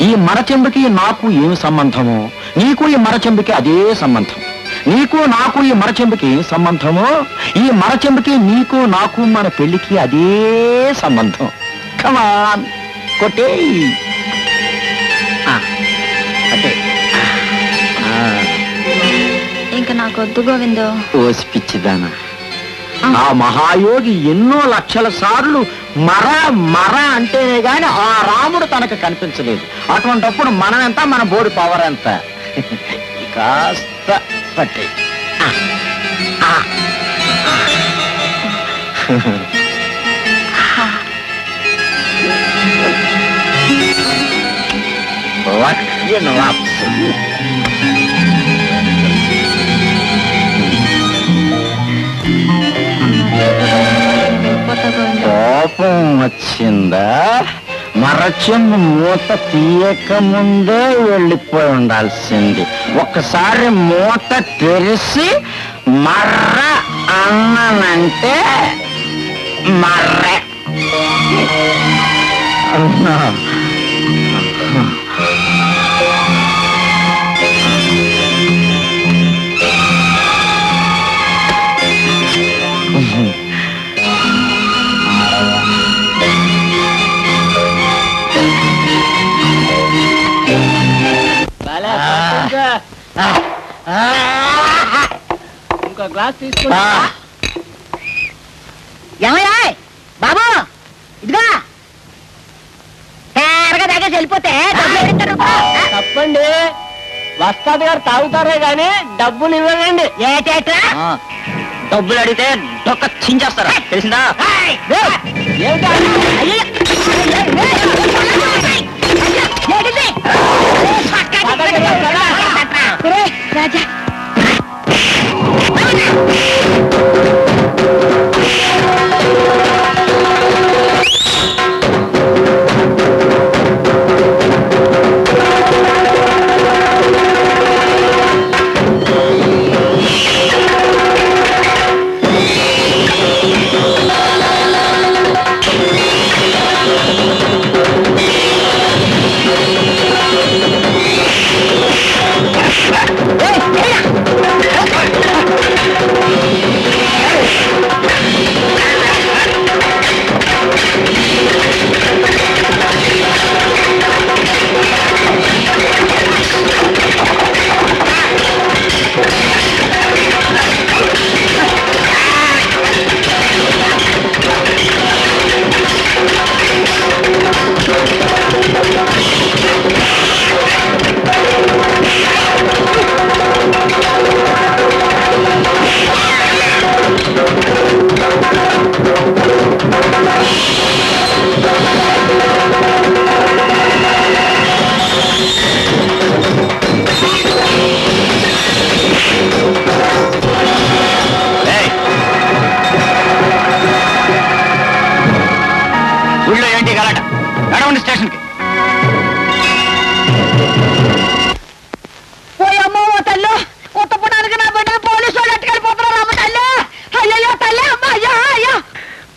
ఈ మరచెంబుకి నాకు ఏమి సంబంధమో నీకు ఈ మరచెంబుకి అదే సంబంధం. నీకు నాకు ఈ మరచెంబుకి ఏం సంబంధమో ఈ మరచెంబుకి నీకు నాకు మన పెళ్లికి అదే సంబంధం. కమాన్ కొట్టే. ఇంకా నాకొద్దు గోవిందు. ఓసి పిచ్చిదానా, ఆ మహాయోగి ఎన్నో లక్షల సార్లు మర మర అంటేనే గాని ఆ రాముడు తనకు కనిపించలేదు. అటువంటప్పుడు మనం ఎంత, మన బోడి పవర్ ఎంత? కాస్త పట్టే. కోపం వచ్చిందా? మరచెంబు మూత తీయక ముందే వెళ్ళిపోయి ఉండాల్సింది. ఒక్కసారి మూత తెరిసి మర్ర అన్నానంటే మర్రె. ఇంకో గ్లాస్ తీసుకుంటా. ఏమయ్యా బాబు, ఇదిగా తేరగా తాగేసి వెళ్ళిపోతే తప్పండి, వస్తాది గారు తాగుతారే గాని డబ్బులు ఇవ్వండి. ఏటేట్రా? డబ్బులు అడిగితే డొక్క చించేస్తారా, తెలిసిందా? రాజా,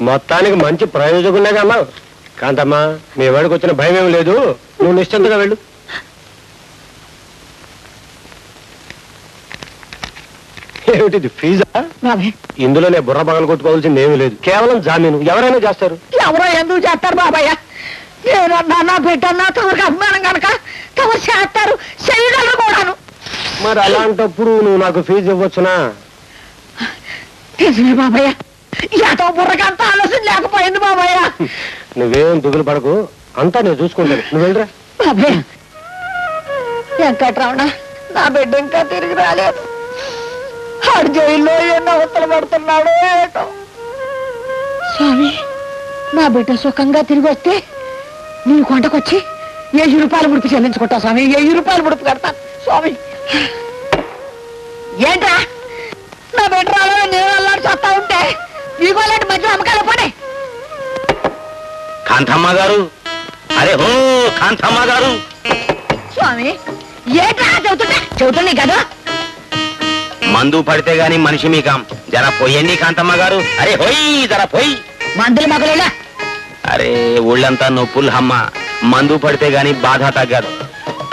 మొత్తానికి మంచి ప్రయోజకున్నాగా అన్నావు. కాంతమ్మా, మీ వాడికి వచ్చిన భయం ఏం లేదు, నువ్వు నిశ్చింతగా వెళ్ళు. ఏమిటిది, ఫీజా? ఇందులోనే బుర్ర పగలు కొట్టుకోవాల్సింది ఏమీ లేదు, కేవలం జామీను. ఎవరైనా చేస్తారు. ఎవరో ఎందుకు చేస్తారు బాబాయ్య? నేనన్నా నా బిడ్డన్నా తమరికి అభిమానం కనుక తమరు చేస్తారు, చేయగలరు కూడాను. మరి అలాంటప్పుడు నువ్వు నాకు ఫీజు ఇవ్వచ్చునా? నిజమే బాబాయ్య, ఎంతో బుర్రకంత ఆలోచన లేకపోయింది బాబాయ్య. నువ్వేం దిగులు పడకు, అంతా నేను చూసుకుంటాను. నువ్వు వెళ్ళరా. బాబాయ్య, వెంకట్రమణ, నా బిడ్డ ఇంకా తిరిగి రాలేదు. ఆడు జైల్లో ఎన్నో అవతలు పడుతున్నాడు ఏటో. స్వామి, నా బిడ్డ సుఖంగా తిరిగి వస్తే నీ కొండకొచ్చి 1000 రూపాయలు ముడుపు చెల్లించుకుంటా స్వామి. 1000 రూపాయలు ముడుపు కడతాను స్వామి. ఏంట్రా నా బిడ్డ రాలని నేను అల్లాడు చస్తా ఉంటే నీకోలాంటి మధ్య అమ్మకాలు పడే. కాంతమ్మ గారు, అరే హో కాంతమ్మ గారు. స్వామి, ఏంట్రా చెబుతుంది కదా. మందు పడితే గాని మనిషి మీకాం, జర పోయండి కాంతమ్మ గారు. అరే హోయ్, జర పోయి. మందులు మగలేలా. అరే ఊళ్ళంతా నొప్పులు హమ్మ, మందు పడితే గాని బాధ తగ్గదు.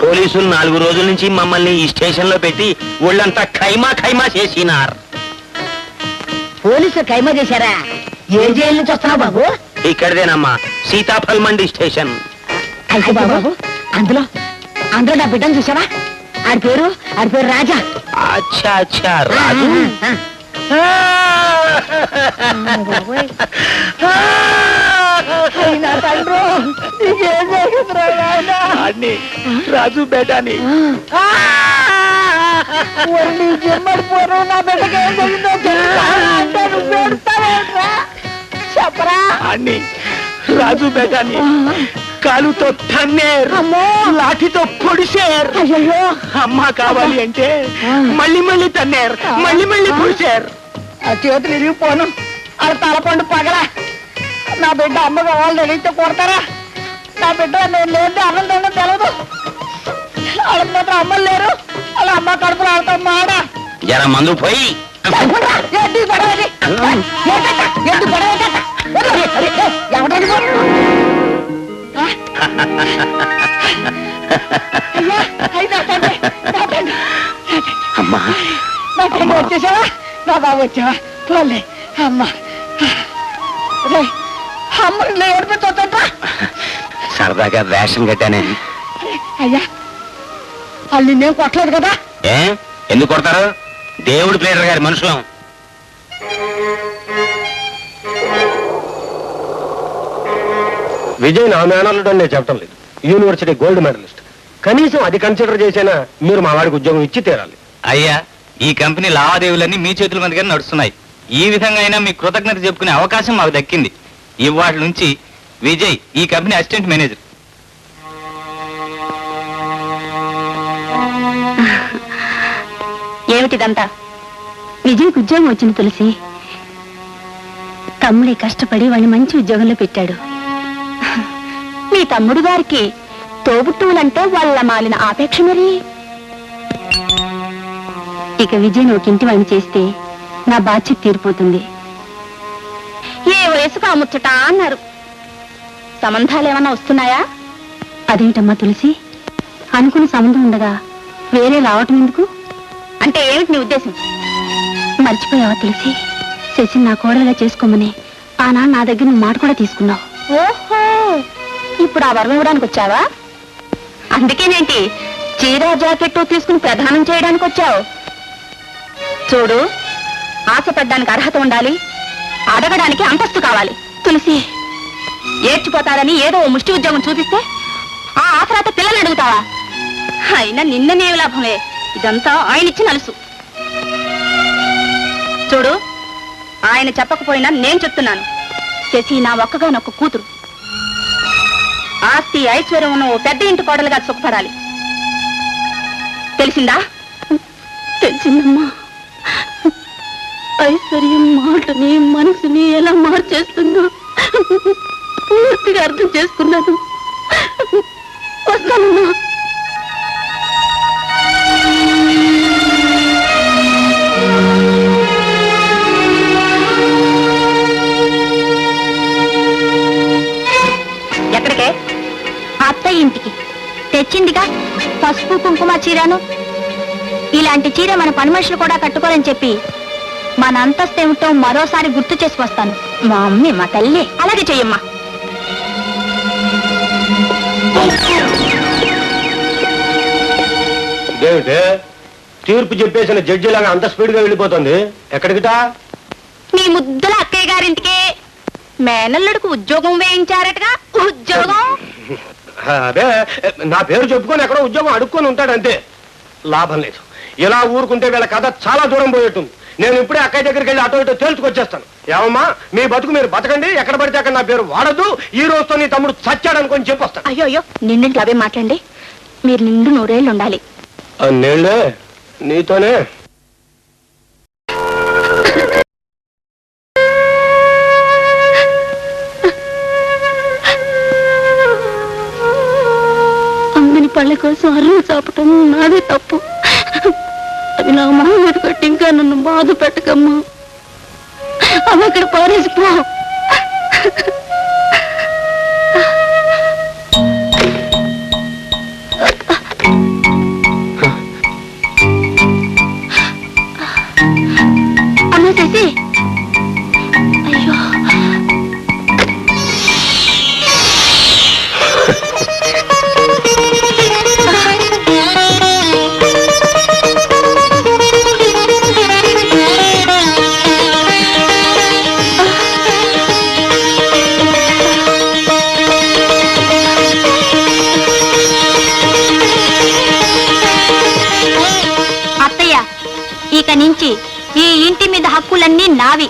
పోలీసులు 4 రోజుల నుంచి మమ్మల్ని ఈ స్టేషన్ లో పెట్టి ఊళ్ళంతా ఖైమా ఖైమా చేసినారు. పోలీసులు ఖైమా చేశారా? ఏ జైలు నుంచి వస్తున్నావు బాబు? ఇక్కడదేనమ్మా, సీతాఫల్ మండి స్టేషన్. అయితే బాబు, అందులో నా బిడ్డను చూసావా? ఆడి పేరు రాజా. అచ్చా అచ్చా, రాజు. రాజు బేటాని నా బిడ్డకి ఏం జరిగిందో చెప్పరా? అన్ని రాజు బేటాని కాలుతో తన్నేర్, లాఠీతో పొడిచేర్. అయ్యో, అమ్మ కావాలి అంటే మళ్ళీ తన్నేర్, మళ్ళీ పొడిచేర్. ఆ చేతులు ఇరిగిపోను, వాళ్ళ తలపండు పగల. నా బిడ్డ అమ్మ వాళ్ళు అడిగితే కొడతారా? నా బిడ్డ నేను లేదు అన్నం తినడం తెలదు. వాళ్ళ మాత్రం అమ్మలు లేరు, వాళ్ళ అమ్మ కడుపులు ఆడతాం మాడ. జర మందు పోయి. ఏంటి గొడవది? ఏంటి గొడవ? ఎవరు అమ్మా, వచ్చేసావా? నా బాబు వచ్చావా? పోలే అమ్మ, అమ్మ ఏడిపోతుంటా. సరదాగా వేషం కట్టానే. అయ్యా, వాళ్ళు నిన్నేం కొట్టలేదు కదా? ఏ ఎందుకు కొడతారు? దేవుడు ప్లేడర్ గారి మనుషులం. విజయ్ నా మేనల్లుడు అని నేను చెప్పడం లేదు, యూనివర్సిటీ గోల్డ్ మెడలిస్ట్. కనీసం అది కన్సిడర్ చేసినా మీరు మా వాడికి ఉద్యోగం ఇచ్చి తీరాలి. అయ్యా, ఈ కంపెనీ లావాదేవీలన్నీ మీ చేతుల మీదుగానే నడుస్తున్నాయి. ఈ విధంగా అయినా మీ కృతజ్ఞత చెప్పుకునే అవకాశం మాకు దక్కింది. ఇవాళ నుంచి విజయ్ ఈ కంపెనీ అసిస్టెంట్ మేనేజర్. ఏమిటిదంతా? విజయ్కి ఉద్యోగం వచ్చింది తులసి. తమ్ముడే కష్టపడి వాడిని మంచి ఉద్యోగంలో పెట్టాడు. మీ తమ్ముడు గారికి తోబుట్టువులంటే వాళ్ళ మాలిన ఆపేక్ష మరి. ఇక విజయ్ ఒకింటి వాడిని చేస్తే నా బాధ్యత తీరిపోతుంది. ఏ వయసుకు ఆ ముచ్చట అన్నారు. సంబంధాలు ఏమన్నా వస్తున్నాయా? అదేంటమ్మా తులసి, అనుకున్న సంబంధం ఉండగా వేరే రావటం ఎందుకు? అంటే ఏమిటి నీ ఉద్దేశం? మర్చిపోయావా తులసి? శశి నా కోడలుగా చేసుకోమని ఆనాడు నా దగ్గర నువ్వు మాట కూడా తీసుకున్నావు. ఓహో, ఇప్పుడు ఆ వరం ఇవ్వడానికి వచ్చావా? అందుకేనేంటి చీర జాకెట్ తీసుకుని ప్రదానం చేయడానికి వచ్చావు? చూడు, ఆశపడ్డానికి అర్హత ఉండాలి, అడగడానికి అంతస్తు కావాలి. తులసి, ఏడ్చిపోతాడని ఏదో ఓ ముష్టి ఉద్యోగం చూపిస్తే ఆ ఆసరాత పిల్లలు అడుగుతావా? అయినా నిన్ననేవి లాభమే, ఇదంతా ఆయన ఇచ్చిన అలుసు. చూడు, ఆయన చెప్పకపోయినా నేను చెప్తున్నాను. శశి నా ఒక్కగానొక్క కూతురు. ఆస్తి ఐశ్వర్యం ఉన్న ఓ పెద్ద ఇంటి కోడలుగా సుఖపడాలి. తెలిసిందా? తెలిసిందమ్మా. ఐశ్వర్యం మాటని మనసుని ఎలా మార్చేస్తుందో పూర్తిగా అర్థం చేసుకున్నాను. వస్తానమ్మా. పసుపు కుంకుమ చీరను ఇలాంటి చీర మన పని మనుషులు కూడా కట్టుకోరని చెప్పి మన అంతస్తు ఏమిటో మరోసారి గుర్తు చేసుకొస్తాను. మా అమ్మి మా తల్లి. అలాగే చెయ్యమ్మా. ఇదేమిటే తీర్పు చెప్పేసిన జడ్జిలాగా అంత స్పీడ్ గా వెళ్ళిపోతుంది? ఎక్కడికిటా? మీ ముద్దుల అక్కయ్య గారింటికే. మేనల్లుడికి ఉద్యోగం వేయించారటగా. ఉద్యోగం? అదే నా పేరు చెప్పుకొని ఎక్కడో ఉద్యోగం అడుక్కొని ఉంటాడు అంతే. లాభం లేదు. ఇలా ఊరుకుంటే వీళ్ళ కథ చాలా దూరం పోయేట్టుంది. నేను ఇప్పుడే అక్కయ్య దగ్గరికి వెళ్ళి అటో ఇటో తేల్చుకొచ్చేస్తాను. ఏమమ్మా, మీ బతుకు మీరు బతకండి, ఎక్కడ పడితే అక్కడ నా పేరు వాడద్దు. ఈ రోజుతో నీ తమ్ముడు చచ్చాడనుకొని చెప్పొస్తాను. అయ్యో అయ్యో, నిండింటి అవే మాట్లాడండి. మీరు నిండు 100 ఏళ్ళు ఉండాలి. నేళ్ళే నీతోనే. అమ్మని పళ్ళ కోసం అరువు చాపటం నాదే తప్పు. అది నా మొహం మీద కట్టి ఇంకా నన్ను బాధ పెట్టకమ్మా. అవి అక్కడ పారేసిపో. అమ్మ శశి, అయ్యో ఇక నుంచి ఈ ఇంటి మీద హక్కులన్నీ నావి.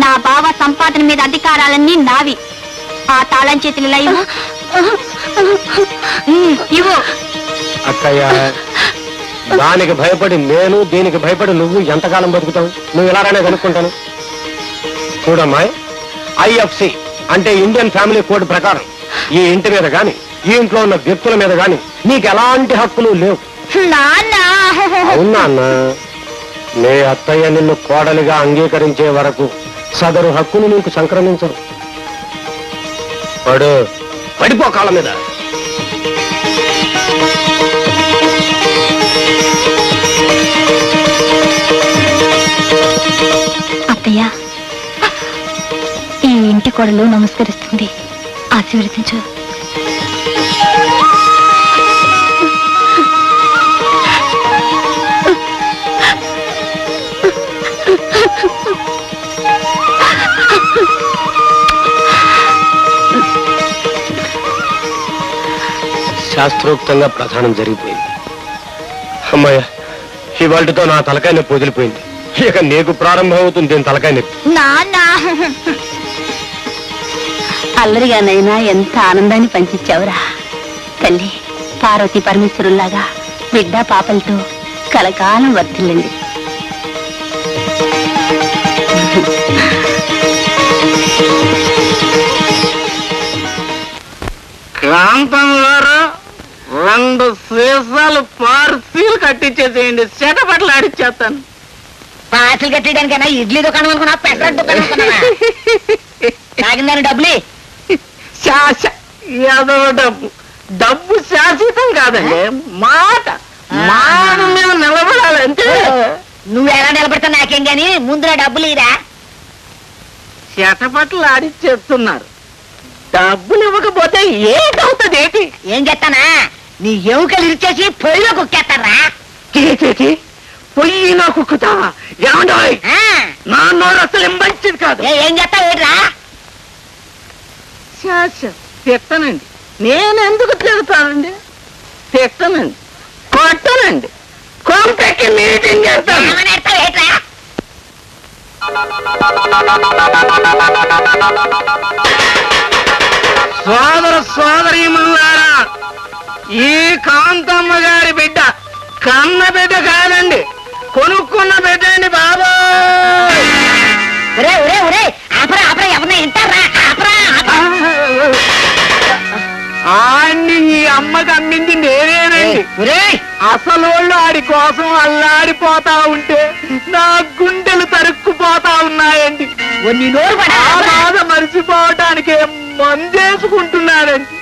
నా బావ సంపాదన మీద అధికారాలన్నీ నావి. ఆ తాళం చేతులు ఇవ్వు. అక్కయ్య, దానికి భయపడి నేను, దీనికి భయపడి నువ్వు ఎంతకాలం బతుకుతావు? నువ్వు ఇలానే కనుక్కుంటాను. చూడమ్మాయి, IFC అంటే ఇండియన్ ఫ్యామిలీ కోడ్ ప్రకారం ఈ ఇంటి మీద గాని, ఈ ఇంట్లో ఉన్న వ్యక్తుల మీద గాని నీకు ఎలాంటి హక్కులు లేవు. అవునా అన్న? నీ అత్తయ్య నిన్ను కోడలిగా అంగీకరించే వరకు సదరు హక్కును నీకు సంక్రమించదు. పడిపో కాళ్ళ మీద. అత్తయ్య, ఈ ఇంటి కోడలు నమస్కరిస్తుంది. ఆశీర్వదించు. శాస్త్రోక్తంగా ప్రధానం జరిగిపోయింది. అమ్మాయ, ఇవాళతో నా తలకాయ నొప్పి వదిలిపోయింది. ఇక నీకు ప్రారంభం అవుతుంది దీని తలకాయ నొప్పి. అల్లరిగానైనా ఎంత ఆనందాన్ని పంచిచ్చావురా తల్లి. పార్వతీ పరమేశ్వరుల్లాగా బిడ్డ పాపలతో కలకాలం వర్తిల్లండి. కాంతం గారు 2 సీసాలు పార్సీలు కట్టించేసేయండి. చెటపట్లు ఆడిచ్చేస్తాను. పార్సీలు కట్టడానికైనా ఇడ్లీ దుకాణం అనుకున్నా, పెద్ద దుకాణం అనుకున్నా. తాగిందని డబ్బులు ఏదో డబ్బు శాశ్వతం కాదండి. మాట మేము నిలబడాలంటే. నువ్వు ఎలా నిలబడతా నాకేం గాని ముందు డబ్బులు ఇరా. చెటపట్లు ఆడిచ్చేస్తున్నారు. డబ్బులు ఇవ్వకపోతే ఏంటవుతుంది? ఏంటి ఏం చేస్తానా? నీ ఎముకలు ఇరిచేసి పొయ్యిలో కుక్కేస్తారా? పొయ్యిలో కుక్కుతావా? ఏమంటాయి? నా నోరు అసలు మంచిది కాదు. ఏం చేస్తావు? ఏడ్రా తిట్టనండి. నేనెందుకు తిడతానండి? తిట్టనండి, కొట్టనండి. కొంపెక్కి మీటింగ్ చేస్తాను. ఏడ్రా సోదర సోదరీమణులారా, ఈ కాంతమ్మ గారి బిడ్డ కన్న బిడ్డ కాదండి, కొనుక్కున్న బిడ్డ అండి బాబా. ఒరే ఒరే ఒరే, ఆపరా ఆపరా, ఎవరిని వింటారా? ఆపరా. ఆడిని ఈ అమ్మకి అమ్మింది నేనేనండి. అసలోళ్ళు ఆడి కోసం అల్లాడిపోతా ఉంటే నా గుండెలు తరుక్కుపోతా ఉన్నాయండి. నోరు ఆ బాధ మరిచిపోవటానికి మందేసుకుంటున్నాడండి.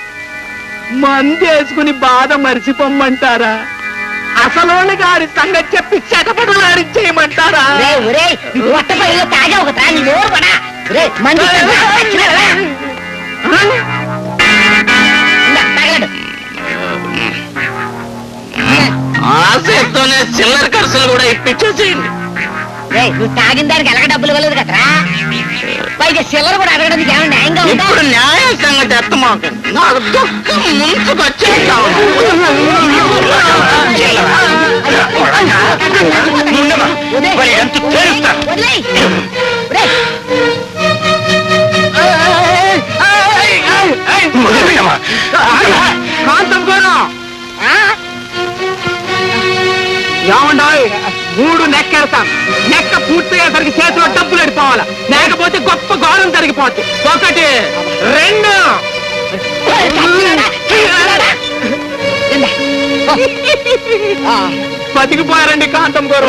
మందేసుకుని బాధ మరిచిపోమ్మంటారా అసలోని గారి సంగతి చెప్పి చెటపటలాడించేయమంటారా ఆశతోనే చిల్లర ఖర్చులు కూడా ఇప్పించేసేయండి. నువ్వు తాగిన దానికి ఎలాగ డబ్బులు ఇవ్వలేదు కదరా, పైగా చిల్లర కూడా అడగడానికి ఏమైనా న్యాయంగా ఉందా? ఇప్పుడు న్యాయ సంగతి ఎత్తమాకండి, నాకు దుఃఖం ముంచుకొచ్చేస్తాం. వదిలేయ్. కాంతం కోను ఏమండాయి, 3 నెక్కెడతాం. నెక్క పూర్తయ్యేసరికి చేతిలో డబ్బులు ఎడిపోవాలి, లేకపోతే గొప్ప ఘోరం జరిగిపోద్ది. 1 2 బతికిపోయారండి కాంతం గారు.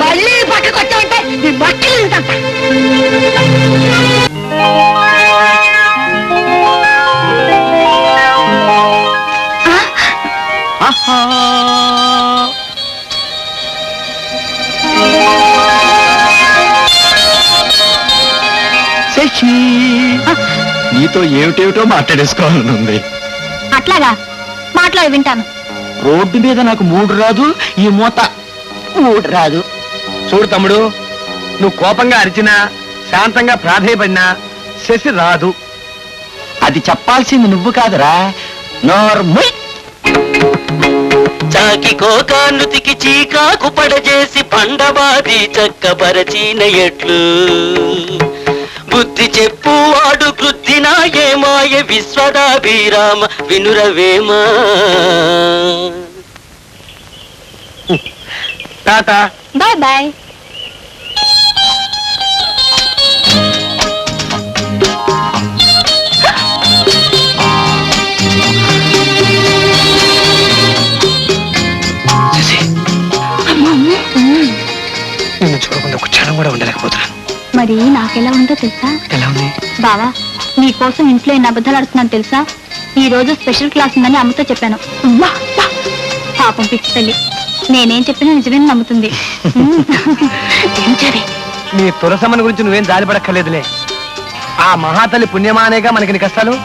మళ్ళీ పక్కకు వచ్చావంటే నీ బట్టలు తింటా. శశి, నీతో ఏమిటేమిటో మాట్లాడేసుకోవాలనుంది. అట్లాగా మాట్లాడి వింటాను. రోడ్డు మీద నాకు 3 రాదు, ఈ మూత 3 రాదు. చూడు తమ్ముడు, నువ్వు కోపంగా అరిచినా శాంతంగా ప్రాధేయపడినా శశి రాదు. అది చెప్పాల్సింది నువ్వు కాదురా, నోర్ముయ్. చాకి కోకానుతికి చీకాకు పడజేసి పండబాది చక్కబరచిన ఎట్లు బుద్ధి చెప్పు వాడు కృద్దినా ఏమాయ విశ్వదాభిరామ వినురవేమా. Tata, bye bye. నిన్ను చూడకుండా ఒక క్షణం కూడా ఉండలేకపోతున్నాను. మరి నాకెలా ఉందో తెలుసా? ఎలా ఉంది బావా, నీ కోసం ఇంట్లో ఎన్ని అబద్ధాలు ఆడుతున్నాను తెలుసా? ఈ రోజు స్పెషల్ క్లాస్ ఉందని అమ్మతో చెప్పాను. పాపం పిచ్చి తల్లి, నేనేం చెప్పినా నిజమే నమ్ముతుంది. నీ తులసమ్మని గురించి నువ్వేం జాలిపడక్కర్లేదులే. ఆ మహాతల్లి పుణ్యమానేగా మనకి కష్టాలు.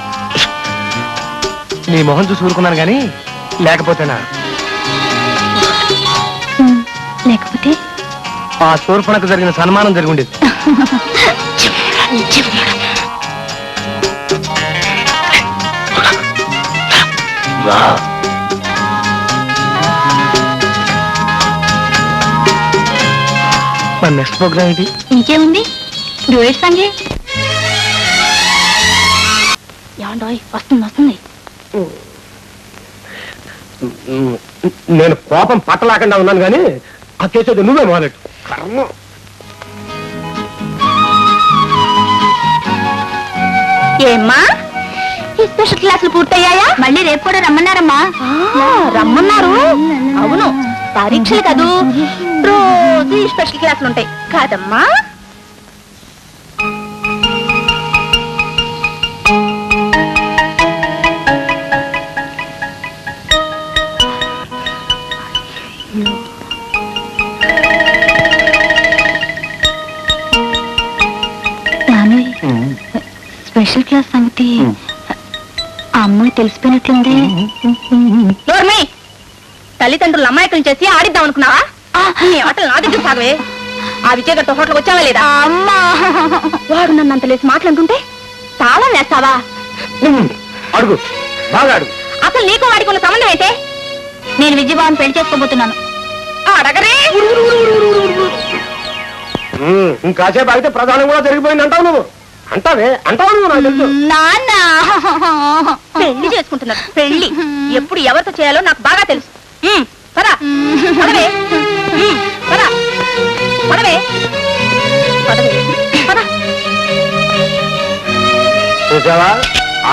నీ మొహం చూసి ఊరుకున్నాను గాని లేకపోతేనా లేకపోతే ఆ శూర్పణకు జరిగిన సన్మానం జరిగిండేది. మన నెక్స్ట్ ప్రోగ్రామ్ ఏంటి? ఇంకేముంది, డ్యూయట్ సాంగే. ఏమండోయ్, వస్తుంది. నేను కోపం పట్టలేకుండా ఉన్నాను కానీ ఆ కేసు నువ్వే మొదలెట్టు. కర్మ. ఏమ్మా, ఈ స్పెషల్ క్లాసులు పూర్తయ్యాయా? మళ్ళీ రేపు కూడా రమ్మన్నారమ్మా. రమ్మన్నారు? అవును, పరీక్షలు కదూ, రోజు ఈ స్పెషల్ క్లాసులు ఉంటాయి కాదమ్మా. స్పెషల్ క్లాస్ సంగతి ఆ అమ్మాయి తెలిసిపోయినట్లుంది. తల్లిదండ్రులు అమ్మాయికులు చేసి ఆడిద్దాం అనుకున్నావా? నీ ఆటలు నా దగ్గర సాగవే. ఆ విజయగట్ట హోటల్కి వచ్చావా లేదా? అమ్మా, వాడు నన్ను అంత లేసి మాట్లాడుతుంటే తాళం వేస్తావా? అడుగు, బాగా అడుగు. అసలు నీకు వాడికి ఉన్న సంబంధం అయితే? నేను విజయబాబుని పెళ్లి చేసుకోబోతున్నాను. అడగరే. ఇంకాసేపు అయితే ప్రధానం కూడా జరిగిపోయింది అంటావు నువ్వు. అంటావు నువ్వు, నాకు తెలుసు. నాన్న పెళ్లి చేసుకుంటున్నాను. పెళ్లి ఎప్పుడు ఎవరితో చేయాలో నాకు బాగా తెలుసు. పదా పదవే, పదా పదవే, పదవే, పద. చూసావా,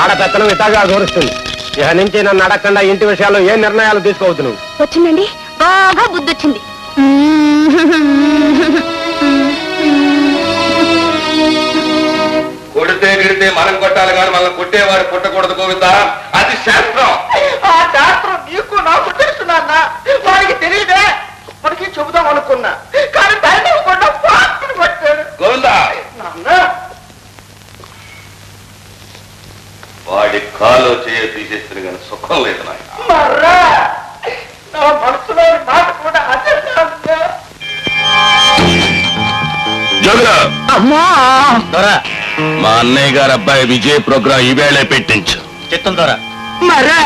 ఆడపెత్తనం ఇటాగా గౌరవిస్తుంది. ఇక నుంచి నన్ను అడగకుండా ఇంటి విషయాల్లో ఏ నిర్ణయాలు తీసుకోవద్దు నువ్వు. వచ్చిందండి, బాగా బుద్ధి వచ్చింది. కొడితే గిడితే మనం కొట్టాలి కానీ మనం కొట్టేవాడు కొట్టకూడదు గోవిందా, అది శాస్త్రం. ఉన్నా కానీ దయచేయకుండా పాత్ర పట్టాడు. గోవిందా, నాన్న వాడి కాలు చేయ తీసేస్తే కానీ సుఖం లేదు నాయన. మర్రా నా మనసులో మాట కూడా అదే కాదురా. జోగురా, అమ్మా దొరా మా అన్నయ్య గారు అబ్బాయి విజయ్ ప్రోగ్రాం ఈవేళే పెట్టించు. చిత్తం దొరా. మరే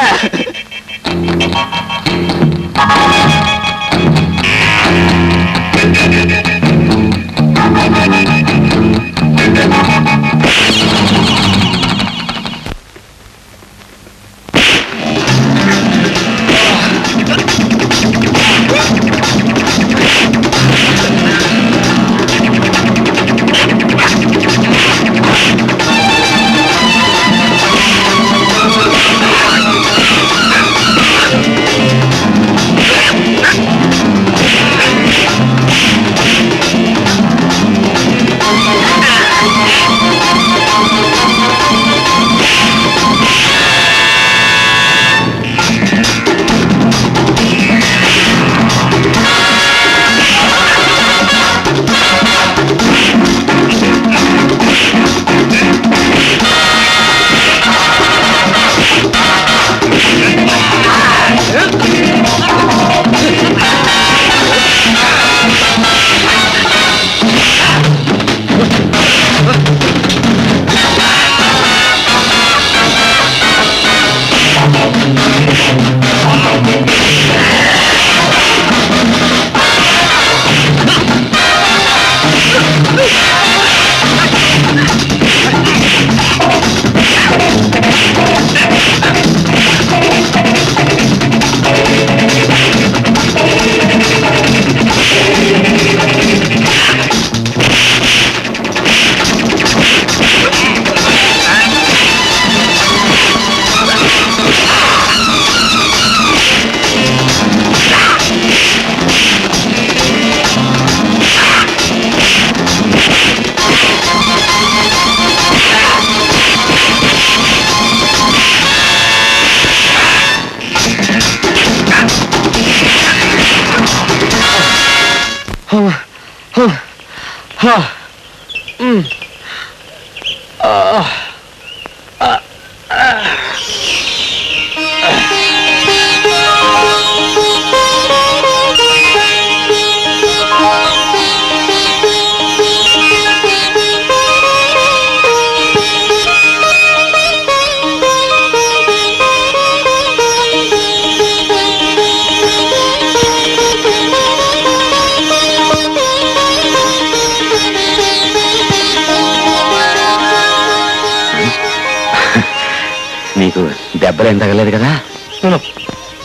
నీకు దెబ్బలేం తగలేదు కదా?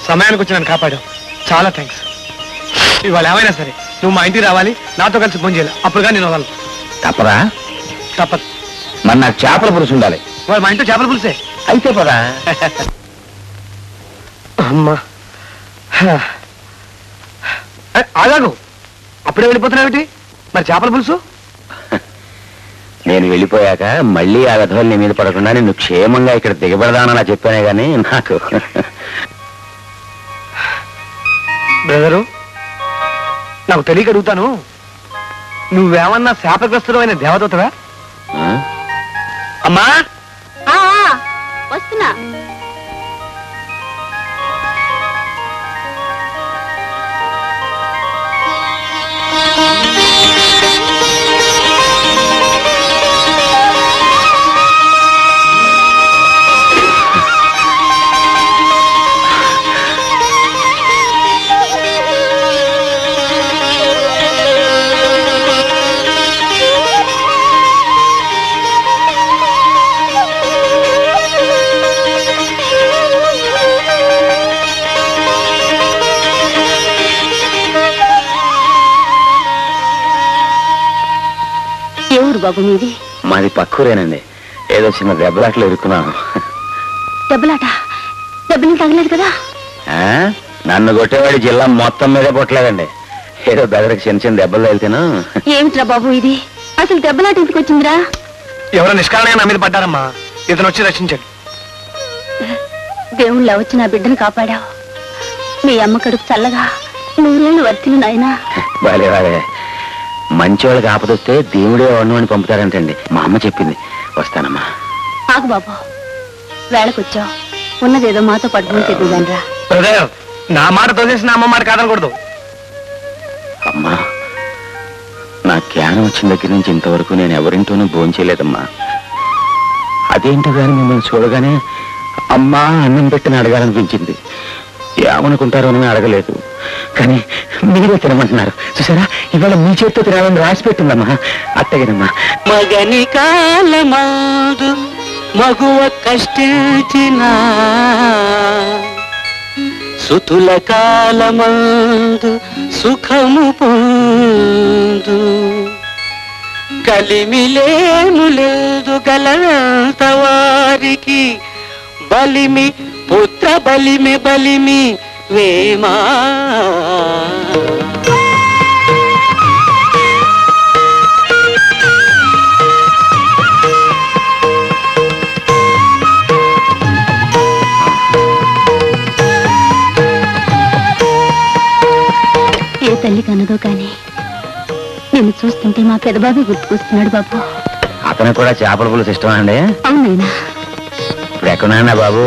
సమయానికి వచ్చి నన్ను కాపాడావు, చాలా థ్యాంక్స్. ఇవాళ ఏమైనా సరే నువ్వు మా ఇంటికి రావాలి, నాతో కలిసి ఫోన్ చేయాలి, అప్పుడుగా నేను వదలను. తప్పరా? తప్పదు. మరి నాకు చేపల పులుసు ఉండాలి. వాడు మా ఇంట్లో చేపల పులుసే. అయితే పదా. అమ్మా ఆగాగు, అప్పుడే వెళ్ళిపోతున్నావేటి? మరి చేపల పులుసు? నేను వెళ్ళిపోయాక మళ్ళీ ఆ విధవలు నీ మీద పడకుండా నిన్ను క్షేమంగా ఇక్కడ దిగబడదానని చెప్పానే గాని నాకు. బ్రదరు, నాకు తెలియక అడుగుతాను, నువ్వేమన్నా శాపగ్రస్తుడు అయిన దేవదూతవా? ఆ? అమ్మా వస్తున్నా. బాబు మీది? మాది పక్కూరేనండి. ఏదో చిన్న దెబ్బలాట్లు ఇరుక్కున్నాను. దెబ్బలాట? దెబ్బలు తగలేదు కదా? నన్ను కొట్టేవాడి జిల్లా మొత్తం మీదే పుట్టలేదండి. ఏదో బెదరికి చిన్న చిన్న దెబ్బలు వెళ్తాను. ఏమిట్రా బాబు ఇది? అసలు దెబ్బలాట ఎందుకు వచ్చిందిరా? ఎవరో నిష్కారణంగా నా మీద పడ్డారమ్మా, ఇతను వచ్చి రక్షించండి. దేవుళ్ళ వచ్చి నా బిడ్డను కాపాడావు. మీ అమ్మ కడుపు చల్లగా నూరేళ్ళు వర్తిలు నాయనా. బాలే బాలే, మంచి వాళ్ళకి ఆపదొస్తే దేవుడే వండమని పంపుతారంటండి, మా అమ్మ చెప్పింది. వస్తానమ్మా. ఆగు బాబు, వేళకొచ్చావు, ఉన్నదేదో మాతో పట్టుకుని చెప్పుదాన్రా. నా మాట తోసేసి నా అమ్మ మాట కాదనకూడదు. అమ్మా, నా జ్ఞానం వచ్చిన దగ్గర నుంచి ఇంతవరకు నేను ఎవరింటోనూ భోంచేయలేదమ్మా. అదేంటో గాని మిమ్మల్ని చూడగానే అమ్మా అన్నం పెట్టిన అడగాలనిపించింది. ఏమనుకుంటారోనని అడగలేదు, కానీ మీరే తినమంటున్నారు చూసారా. ఇవాళ మీ చేతితో తినాలని రాసి పెట్టిందమ్మా. అత్తగినమ్మా. మగని కాలమాదు మగువ కష్టించిన సుతుల కాలమందు సుఖము పొందు కలిమిలేము లేదు గలంత వారికి బలిమి పుత్ర బలిమి బలిమి వేమా. ఏ తల్లి కన్నదో కానీ నిన్ను చూస్తుంటే మా పెదబాబే గుర్తుకొస్తున్నాడు బాబు. అతను కూడా చేపల పులుసు ఇష్టమా అండి? అవునైనా. ఇప్పుడు ఎక్కడున్నా బాబు?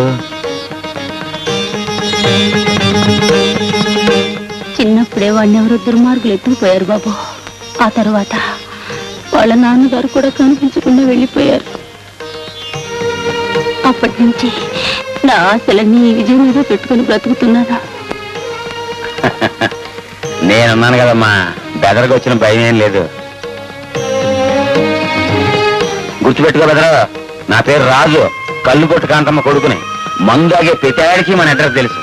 చిన్నప్పుడే వాడిని ఎవరో దుర్మార్గులు ఎత్తుకుపోయారు బాబు. ఆ తర్వాత వాళ్ళ నాన్నగారు కూడా కనిపించకుండా వెళ్ళిపోయారు. అప్పటి నుంచి నా ఆశలన్నీ విజయం మీద పెట్టుకుని బ్రతుకుతున్నాను. నేనున్నాను కదమ్మా, బెదరకు వచ్చిన భయం ఏం లేదు. గుర్తుపెట్టుకో బెదరు, నా పేరు రాజు, కళ్ళు కొట్టు కాంతమ్మ కొడుకుని. మందాగే ప్రతివాడికి మన అడ్రస్ తెలుసు.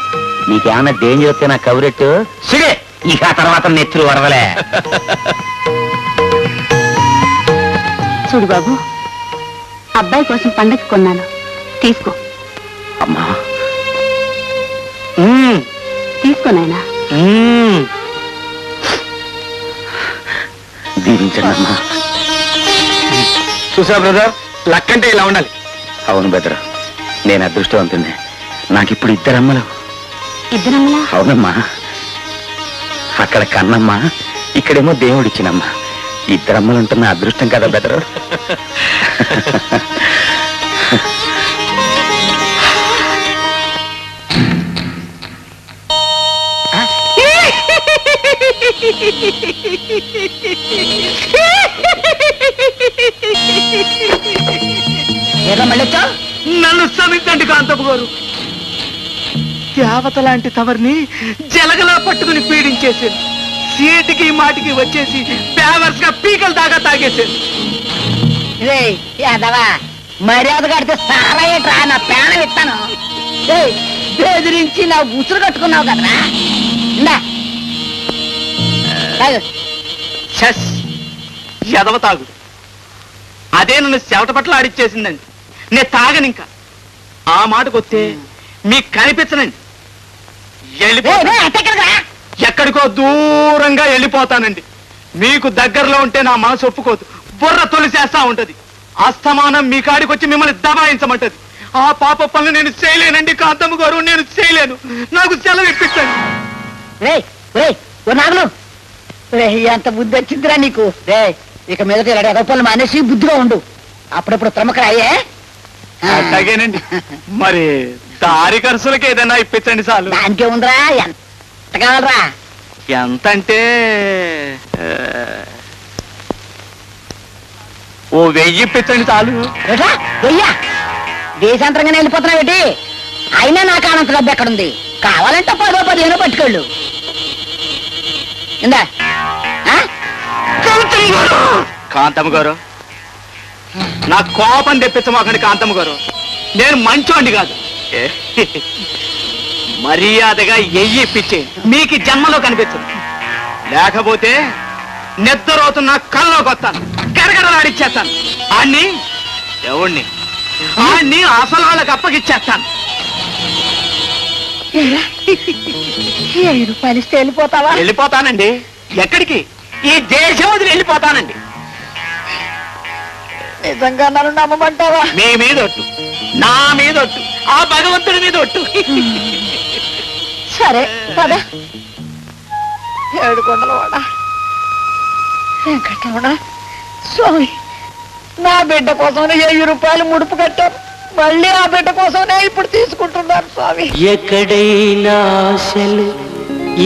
నీకేమన్నా డేంజర్ వస్తే నా కవరెట్టు సిడే, ఇక ఆ తర్వాత నెత్తులు వరదలే. చూడు బాబు, అబ్బాయి కోసం పండగ కొన్నాను, తీసుకో. అమ్మా తీసుకో నాయనా. దీవించండి అమ్మా. చూసా బ్రదర్, లక్కంటే ఇలా ఉండాలి. అవును బెదరు, నేను అదృష్టవంతుణ్ణి. నాకిప్పుడు ఇద్దరమ్మలు. ఇద్దరమ్మలా? అవునమ్మా, అక్కడ కన్నమ్మా, ఇక్కడేమో దేవుడిచ్చినమ్మా. ఇద్దరమ్మలు ఉంటున్న అదృష్టం కదా బెదరు. ఏదో మళ్ళీ నన్ను క్షమించండి కాంతపు గారు. దేవత లాంటి తవరిని జలగలా పట్టుకుని పీడించేసాను. సీటికి మాటికి వచ్చేసి పేవర్స్ గా పీకలు దాకా తాగేసాను. యాదవా, మర్యాద కడితే సారాయట్రా, నా ప్రాణం ఇస్తాను. బెదిరించి నా ఉసురు కట్టుకున్నావు కదరా. ఇందా షస్, ఎదవ తాగు. అదే నన్ను చెవట పట్ల ఆడిచ్చేసిందండి. నేను తాగనింకా. ఆ మాటకొస్తే మీకు కనిపించనండి. ఎక్కడికో దూరంగా వెళ్ళిపోతానండి. మీకు దగ్గరలో ఉంటే నా మనసు ఒప్పుకోదు, బుర్ర తొలిసేస్తా ఉంటది. అస్తమానం మీ కాడికి వచ్చి మిమ్మల్ని దబాయించమంటది. ఆ పాప పనులు నేను చేయలేనండి కాంతమ్మ గారు, నేను చేయలేను. నాకు సెలవు ఇప్పించండి. ఎంత బుద్ధి వచ్చిందిరా నీకు. ఇక మీద ఇలాంటి రూపాయలు మానేసి బుద్ధిగా ఉండు. అప్పుడప్పుడు త్రమకరాయే. అట్లాగేనండి. మరి దారి ఖర్చులకి ఏదైనా ఇప్పించండి చాలు. దానికే ఉందిరా, ఎంత కావాలరా? ఎంత అంటే 1000 ఇప్పించండి చాలు. వెయ్యా? దేశాంతరంగానే వెళ్ళిపోతున్నావు ఏంటి? అయినా నాకు అనంత డబ్బు ఎక్కడుంది? కావాలంటే 10-15 పట్టుకోళ్ళు. ఇందా కాంతమ్మ గారు, నా కోపం తెప్పించమాకండి కాంతమ్మ గారు. నేను మంచోండి కాదు. మర్యాదగా ఇప్పించే మీకు జన్మలో కనిపించదు. లేకపోతే నిద్రపోతు నా కల్లోకి వస్తాను, గడగడలాడిచ్చేస్తాను. ఆడిని ఎవడిని ఆడిని అసలు వాళ్ళకి అప్పగిచ్చేస్తాను. 1000 రూపాయలు ఇస్తే వెళ్ళిపోతావా? వెళ్ళిపోతానండి. ఎక్కడికి? ఈ దేశం వదిలి వెళ్ళిపోతానండి. నిజంగా నన్ను నమ్మమంటావా? మీ మీద ఒట్టు, నా మీద ఒట్టు, ఆ భగవంతుడి మీద ఒట్టు. సరే పద. ఏడుకొండలవాడ వెంకటరమణ స్వామి, నా బిడ్డ కోసమే 1000 రూపాయలు ముడుపు కట్టాను. మళ్ళీ ఆ బిడ్డ కోసమే ఇప్పుడు తీసుకుంటున్నాను స్వామి. ఎక్కడైనా ఆశలు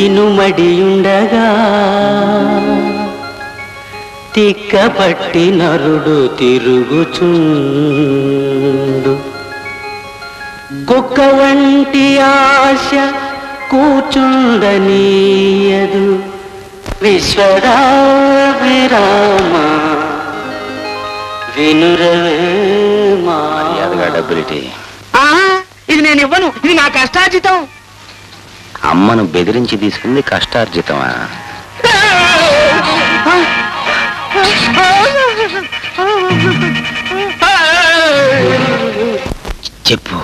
ఇనుమడి ఉండగా తిక్కపట్టి నరుడు తిరుగుచుండు. కుక్క వంటి ఆశ కూచుండనీయదు. విశ్వరామ వినురవేమా. డబ్బులిటి ఇది నేను ఇవ్వను, ఇది నా కష్టార్జితం. అమ్మను బెదిరించి తీసుకుంది కష్టార్జితమా? చెప్పు,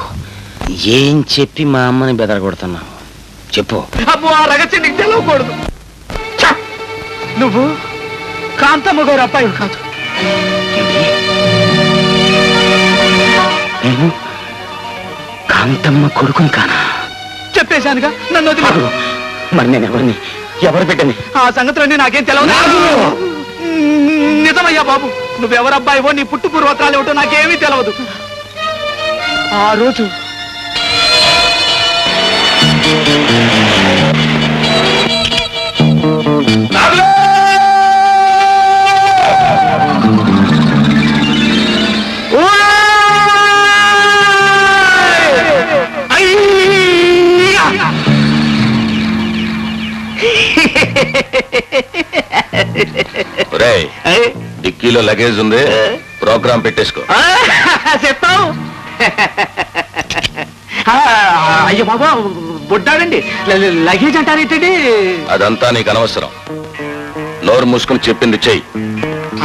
ఏం చెప్పి మా అమ్మని బెదరగొడుతున్నావు? చెప్పు. అమ్మో, ఆ రహస్యం నీకు తెలవకూడదు. ఛ! నువ్వు కాంతమ్మ గారు అబ్బాయి కాదు. నేను కాంతమ్మ కొడుకుని కానా? చెప్పేశానుగా, నన్ను వదిలేదు. మరి నేను ఎవరిని, ఎవరు బిడ్డని? ఆ సంగతులన్నీ నాకేం తెలవదు. నిజమయ్యా బాబు, నువ్వెవరబ్బాయివో, నీ పుట్టు పూర్వకాలు ఏమిటో నాకేమీ తెలవదు. ఆ రోజు డిక్కీలో లగేజ్ ఉంది, ప్రోగ్రామ్ పెట్టేసుకో. చెప్తావు. అయ్యో బాబా, బొడ్డాడండి, లగేజ్ అంటారేంటండి? అదంతా నీకు అనవసరం. నోరు మూసుకుని చెప్పింది చెయ్యి.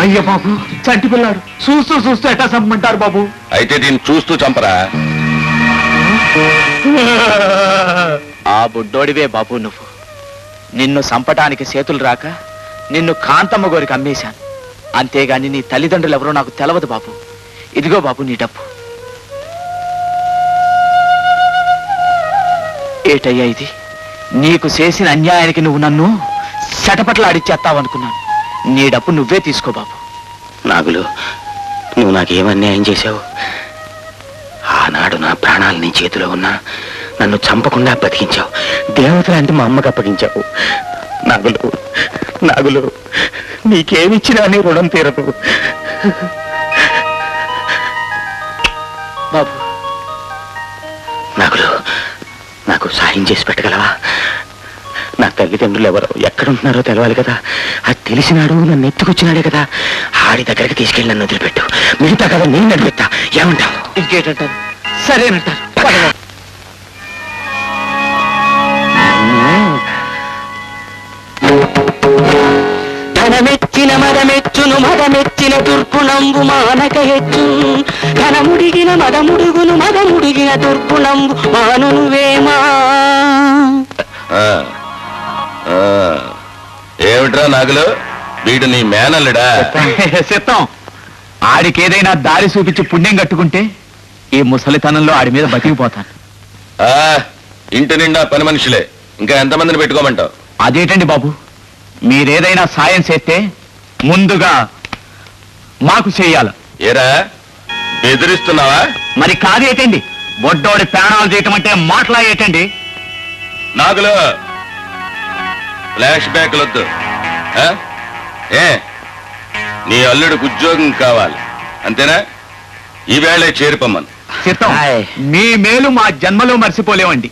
అయ్యో బాబు, చంటి పిల్లాడు, చూస్తూ చూస్తూ ఎట్టా చంపమంటారు బాబు? అయితే దీన్ని చూస్తూ చంపరా. ఆ బుడ్డోడివే బాబు నువ్వు. నిన్ను చంపటానికి చేతులు రాక నిన్ను కాంతమ్మ గోరికి అమ్మేశాను. అంతేగాని నీ తల్లిదండ్రులు ఎవరో నాకు తెలవదు బాబు. ఇదిగో బాబు నీ డబ్బు. ఏటయ్యా ఇది? నీకు చేసిన అన్యాయానికి నువ్వు నన్ను చటపట్లాడిచ్చేస్తావనుకున్నాను. నీ డబ్బు నువ్వే తీసుకో బాబు. నాగులు, నువ్వు నాకేం అన్యాయం చేశావు? ఆనాడు నా ప్రాణాలు నీ చేతిలో ఉన్నా నన్ను చంపకుండా బతికించావు. దేవతలాంటి మా అమ్మకు అప్పగించావు. నాగులు, నాగులు, నీకేమిచ్చినా నీ రుణం తీరదు. బాబు నాగులు, నాకు సాయం చేసి పెట్టగలవా? నా తల్లిదండ్రులు ఎవరో ఎక్కడుంటున్నారో తెలవాలి కదా. అది తెలిసినాడు, నన్ను ఎత్తుకొచ్చినాడే కదా. ఆడి దగ్గరికి తీసుకెళ్ళి నన్ను వదిలిపెట్టు. మిగతా కదా నేను నడిపెత్తా. ఏమంటావు? ఇంకేటంటారు? సరేనంటారు. ధనమెచ్చిన మదమెచ్చును, మదమెచ్చిన తుర్పునంబు మానక హెచ్చు. ధనముడిగిన మదముడుగును, మదముడిగిన తుర్పునంబు మానువేమా. ఏమిట్రా నాగులు, వీడు నీ మేనల్లుడా? సిద్ధం. ఆడికేదైనా దారి చూపించి పుణ్యం కట్టుకుంటే ఈ ముసలితనంలో ఆడి మీద బతికిపోతాను. ఇంటి నిండా పని మనుషులే, ఇంకా ఎంతమందిని పెట్టుకోమంటావు? అదేటండి బాబు, మీరేదైనా సాయం చేస్తే ముందుగా మాకు చెయ్యాలి. ఏరా, బెదిరిస్తున్నావా? మరి కాదేటండి, బొడ్డోడి ప్రాణాలు చేయటం అంటే మాట్లాడేటండి. నాగులు, ఫ్లాష్ బ్యాక్ వద్దు. ఏ, నీ అల్లుడికి ఉద్యోగం కావాలి అంతేనా? ఈవేళే చేరిపోమ్మను. చిత్తం, మీ మేలు మా జన్మలో మర్చిపోలేమండి.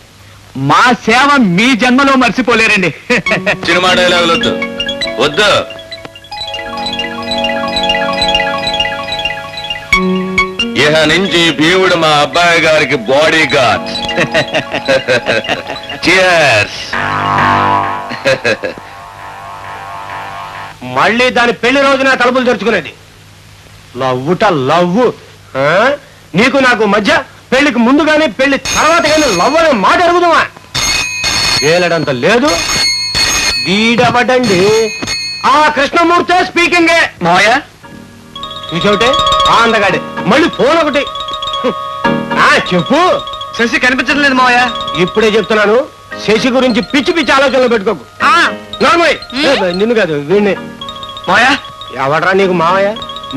మా సేవ మీ జన్మలో మర్చిపోలేరండి. సినిమా డైలాగులు వద్దు, వద్దు. ఇహ నుంచి భీముడు మా అబ్బాయి గారికి బాడీ గార్డ్. Cheers. మళ్ళీ దాని పెళ్లి రోజున తలుపులు తెరుచుకునేది. లవ్వుట లవ్వు. నీకు నాకు మధ్య పెళ్లికి ముందు గానీ పెళ్లి తర్వాత కానీ లవ్ అనే మాట అడుగుదామా? వేలడంత లేదు. వీడవడండి ఆ కృష్ణమూర్తే స్పీకింగే. మావయ్య చూసావుటే ఆ అందగాడే. మళ్ళీ ఫోన్ ఒకటి. చెప్పు. శశి కనిపించడం లేదు మావయ్య. ఇప్పుడే చెప్తున్నాను, శశి గురించి పిచ్చి పిచ్చి ఆలోచనలు పెట్టుకోకు. నోర్మోయ్ నిన్ను కాదు వీణ్ణి. మాయా ఎవడరా నీకు మావయ్య?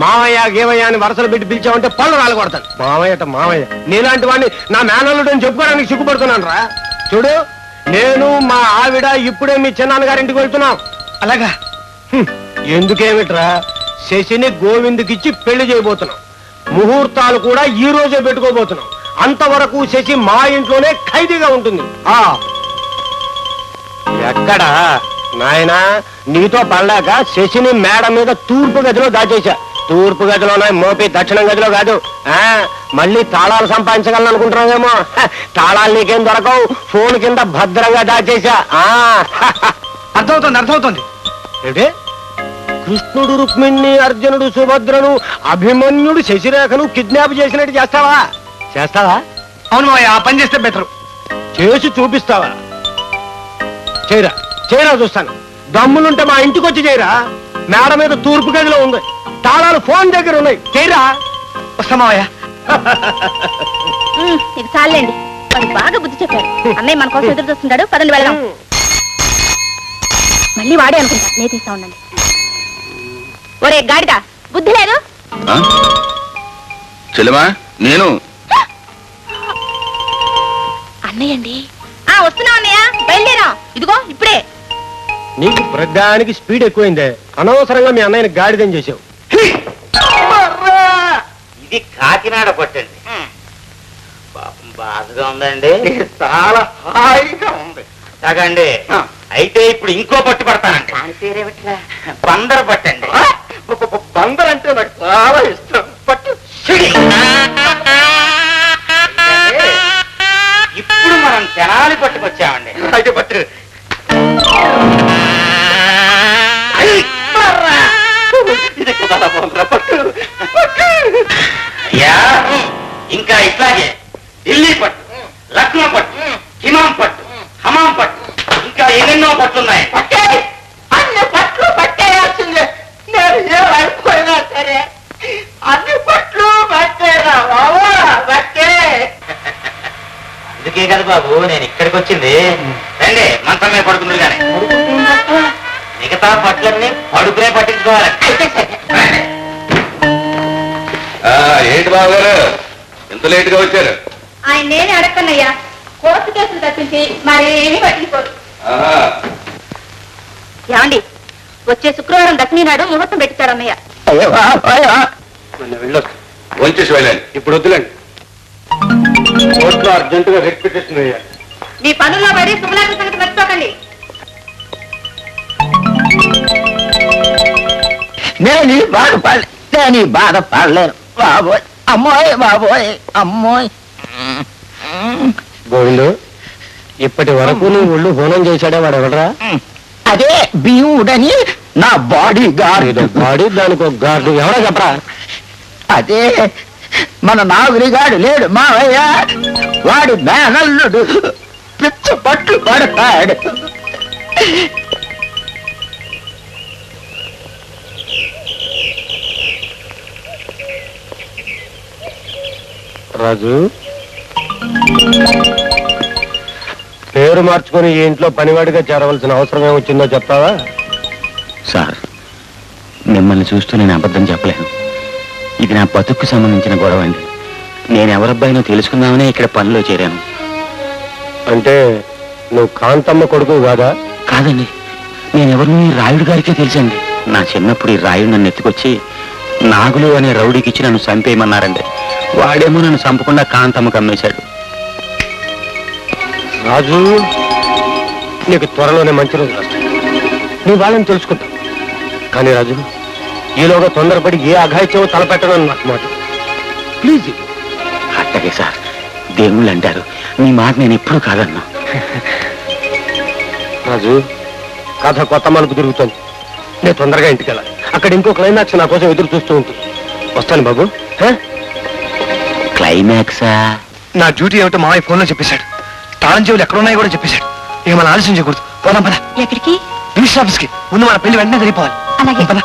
మావయ్య గేవయ్య అని వరసలు పెట్టి పిలిచావంటే పళ్ళు రాళ్ళు కొడతాను. మావయ్యట మావయ్య. నీలాంటి వాడిని నా మేనల్లుడు అని చెప్పుకోవడానికి సిగ్గుపడుతున్నాను రా. చూడు, నేను మా ఆవిడ ఇప్పుడే మీ చిన్నాన్నగారింటికి వెళ్తున్నాం. అలాగా? ఎందుకేమిట్రా, శశిని గోవిందుకిచ్చి పెళ్లి చేయబోతున్నాం. ముహూర్తాలు కూడా ఈ రోజే పెట్టుకోబోతున్నాం. అంతవరకు శశి మా ఇంట్లోనే ఖైదీగా ఉంటుంది. ఎక్కడా నాయనా, నీతో పడలేక శశిని మేడ మీద తూర్పు గదిలో దాచేశా. తూర్పు గదిలోనే మోపి దక్షిణం గదిలో కాదు. మళ్ళీ తాళాలు సంపాదించగలను అనుకుంటున్నావేమో. తాళాలు నీకేం దొరకవు, ఫోన్ కింద భద్రంగా దాచేశా. అర్థమవుతోంది. ఏంటి? కృష్ణుడు రుక్మిణి, అర్జునుడు సుభద్రను, అభిమన్యుడు శశిరేఖను కిడ్నాప్ చేసినట్టు చేస్తావా? అవును మావయ్య, ఆ పని చేస్తే బెటర్. చేసి చూపిస్తావా? చేయరా చూస్తాను. దమ్ములుంటే మా ఇంటికి వచ్చి చేయరా. మేడ మీద తూర్పు గదిలో ఉంది, తాళాలు ఫోన్ దగ్గర ఉన్నాయి. చేయరా. వస్తా మావయ్య. ఇది చాలండి, వాడు బాగా బుద్ధి చెప్పాడు. అన్నయ్య మన కోసం ఎదురు చూస్తున్నాడు, పదండి వెళ్దాం. మళ్ళీ వాడే అనుకుంటా, నేను తీస్తా ఉండండి. ఒరే గాడిదా, బుద్ధి లేదు? చెల్లెమా నేను అన్నయ్య అండి. వస్తున్నా అన్నయ్య, బయలుదేరా. ఇదిగో ఇప్పుడే. నీకు ప్రధానికి స్పీడ్ ఎక్కువైందే. అనవసరంగా మీ అన్నయ్యని గాడిదని చేసావు. ఇది కాకినాడ పట్టండి. పాపం బాధగా ఉందండి. చాలా హాయిగా ఉంది. తాగండి. అయితే ఇప్పుడు ఇంకో పట్టు పడతానండి. బందర పట్టండి. బందర్ అంటే నాకు చాలా ఇష్టం. పట్టు. ఇప్పుడు మనం తెనాలి పట్టుకొచ్చామండి. అయితే పట్టు. ఇది కదా బందర పట్టు. అయ్యా, ఇంకా ఇట్లాగే ఢిల్లీ పట్టు, లక్నో పట్టు, హిమాం పట్టు, హమాం పట్టు, ఇంకా ఎన్నెన్నో పట్టున్నాయి. అన్ని పట్లు పట్టేయాల్సిందే. నేను ఏమైపోయినా సరే అన్ని పట్లు పట్టేరా బాబా, పట్టే. అందుకే కదా బాబు నేను ఇక్కడికి వచ్చింది. రండి, మంచం మీద పడుతుంది కానీ మిగతా పట్లన్నీ పడుకునే పట్టించుకోవాలి. ఏంటి బాబు గారు ఎంత లేట్ గా వచ్చారు? ఆయన నేనే అడగన్నయ్యా, కోర్టు కేసులు తప్పించి మరేమీ పట్టించుకోరు. ఏమండి, వచ్చే శుక్రవారం దక్షిణీ నాడు ముహూర్తం పెట్టించారు అన్నయ్య. వెళ్ళొస్తా. వంచేసి వెళ్ళండి. ఇప్పుడు వద్దులేండి, కోర్టులో అర్జెంటుగా రిట్ పిటిషన్ వేయాలి. మీ పనుల్లో పడి శుభలాగ్న సంగతి మర్చిపోకండి. నేను బాధపడలేను బాబోయ్. బాబోయ్ అమ్మోయ్. గోవిందు, ఇప్పటి వరకు నువ్వు ఒళ్ళు హోనం చేశాడే వాడు ఎవడరా? అదే భీముడని నా బాడీ గార్డ్. వాడి దానికి ఒక గార్డు ఎవడో చెప్పరా? అదే మన నాగురిగాడు లేడు మావయ్య, వాడి మేనల్లుడు పిచ్చ పట్లు పడతాడు. రాజు, పేరు మార్చుకుని ఈ ఇంట్లో పనివాడిగా చేరవలసిన అవసరం ఏమొచ్చిందో చెప్తావా? సార్, మిమ్మల్ని చూస్తూ నేను అబద్ధం చెప్పలేను. ఇది నా బతుక్కు సంబంధించిన గొడవ అండి. నేను ఎవరబ్బాయినో తెలుసుకుందామనే ఇక్కడ పనిలో చేరాను. అంటే నువ్వు కాంతమ్మ కొడుకు కాదా? కాదండి, నేనెవరిని రాయుడు గారికే తెలుసండి. నా చిన్నప్పుడు ఈ రాయుడు నన్ను ఎత్తుకొచ్చి నాగులు అనే రౌడీకి ఇచ్చి నన్ను చంపేయమన్నారండి. వాడేమో నన్ను చంపకుండా కాంతమ్మకు అమ్మేశాడు. రాజు, నీకు త్వరలోనే మంచి రోజులు వస్తాయి. నువ్వు వాళ్ళని తెలుసుకుంటావు. కానీ రాజు, ఈలోగా తొందరపడి ఏ అఘాయిత్యమో తలపెట్టనని నాకు మాట. ప్లీజ్. అట్టగే సార్, దేవుళ్ళు అంటారు, మీ మాట నేను ఎప్పుడు కాదన్నా. రాజు, కథ కొత్త మలుపు తిరుగుతుంది. నేను తొందరగా ఇంటికి వెళ్ళాలి. అక్కడ ఇంకో క్లైమాక్స్ నా కోసం ఎదురు చూస్తూ ఉంటుంది. వస్తాను బాబు. క్లైమాక్సా? నా డ్యూటీ ఏమిటో మావయ్య ఫోన్ లో చెప్పేశాడు. తాళం చెవులు ఎక్కడున్నాయో కూడా చెప్పేశాడు. ఇక మనం ఆలస్యం చేయకూడదు. పోదాం పద. ఎక్కడికి? రిజిస్టర్ ఆఫీస్ కి. ముందు మన పెళ్లి వెంటనే జరిగిపోవాలి. అలాగే. పద.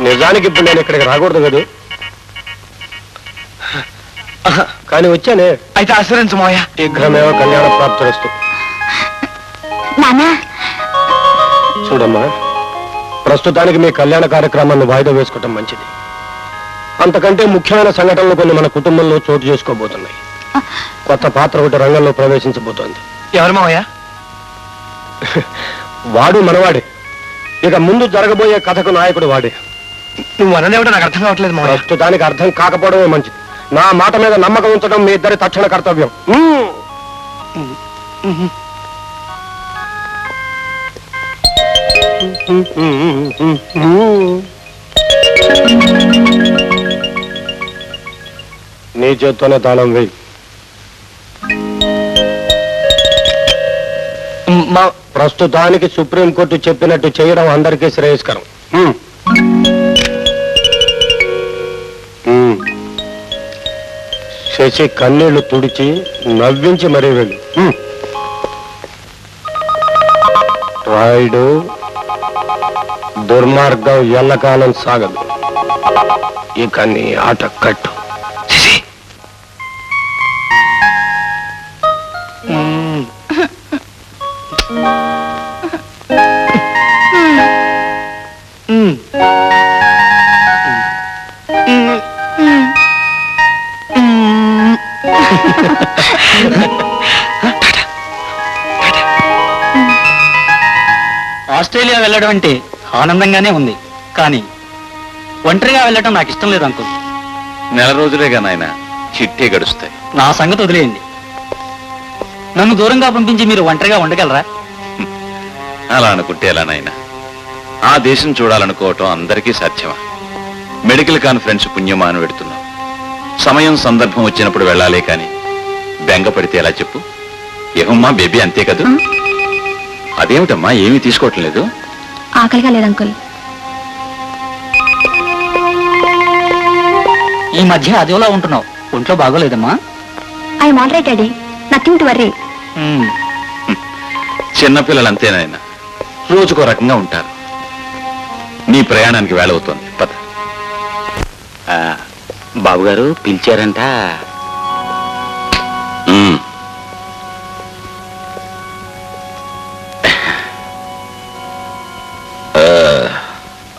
నిజానికి ఇప్పుడు నేను ఇక్కడికి రాకూడదు కదా. కానీ వచ్చానే. అయితే ఆశ్రయించు మావయ్య. శీఘ్రమేవ కళ్యాణ ప్రాప్తిరస్తు. నానా చూడమ్మా, ప్రస్తుతానికి మీ కళ్యాణ కార్యక్రమాన్ని వాయిదా వేసుకోవటం మంచిది. అంతకంటే ముఖ్యమైన సంఘటనలు కొన్ని మన కుటుంబంలో చోటు చేసుకోబోతున్నాయి. కొత్త పాత్ర ఒకటి రంగంలో ప్రవేశించబోతోంది. ఎవరు మావయ్య? వాడు మనవాడే. ఇక ముందు జరగబోయే కథకు నాయకుడు వాడే. నువ్వు అన్నదేమిటో నాకు అర్థం కావట్లేదు మావయ్య. ప్రస్తుతానికి అర్థం కాకపోవడమే మంచిది. నా మాట మీద నమ్మకం ఉంచడం మీ ఇద్దరి తక్షణ కర్తవ్యం. నీ చేత్తోనే తాళం వేయి. ప్రస్తుతానికి సుప్రీంకోర్టు చెప్పినట్టు చేయడం అందరికీ శ్రేయస్కరం. శశి కన్నీళ్లు తుడిచి నవ్వించి మరీ వెళ్ళు. రాయుడు, దుర్మార్గం ఎల్లకాలం సాగదు. ఇక నీ ఆట కట్టు. ఆస్ట్రేలియా వెళ్ళడం అంటే ఆనందంగానే ఉంది, కానీ ఒంటరిగా వెళ్ళటం నాకు ఇష్టం లేదు అంకుల్. నెల రోజులేగా నాయన, చిట్టే గడుస్తాయి. నా సంగతి వదిలేయండి. నన్ను దూరంగా పంపించి మీరు ఒంటరిగా ఉండగలరా? అలా అనుకుంటే ఎలా నాయన? ఆ దేశం చూడాలనుకోవటం అందరికీ సాధ్యమా? మెడికల్ కాన్ఫరెన్స్ పుణ్యమా అని పెడుతున్నాం. సమయం సందర్భం వచ్చినప్పుడు వెళ్ళాలే కానీ బెంగ పడితే ఎలా చెప్పు? ఏమమ్మా బేబీ, అంతే కదూ? అదేమిటమ్మా ఏమీ తీసుకోవటం లేదు? ఆకలిగా లేదు అంకుల్. ఈ మధ్య అదోలా ఉంటున్నావు. ఒంట్లో బాగోలేదమ్మా? I alright daddy, nothing to worry. చిన్నపిల్లలంతేనాయన, రోజుకో రకంగా ఉంటారు. నీ ప్రయాణానికి వేళ అవుతోంది, పద. బాబుగారు పిలిచారంట.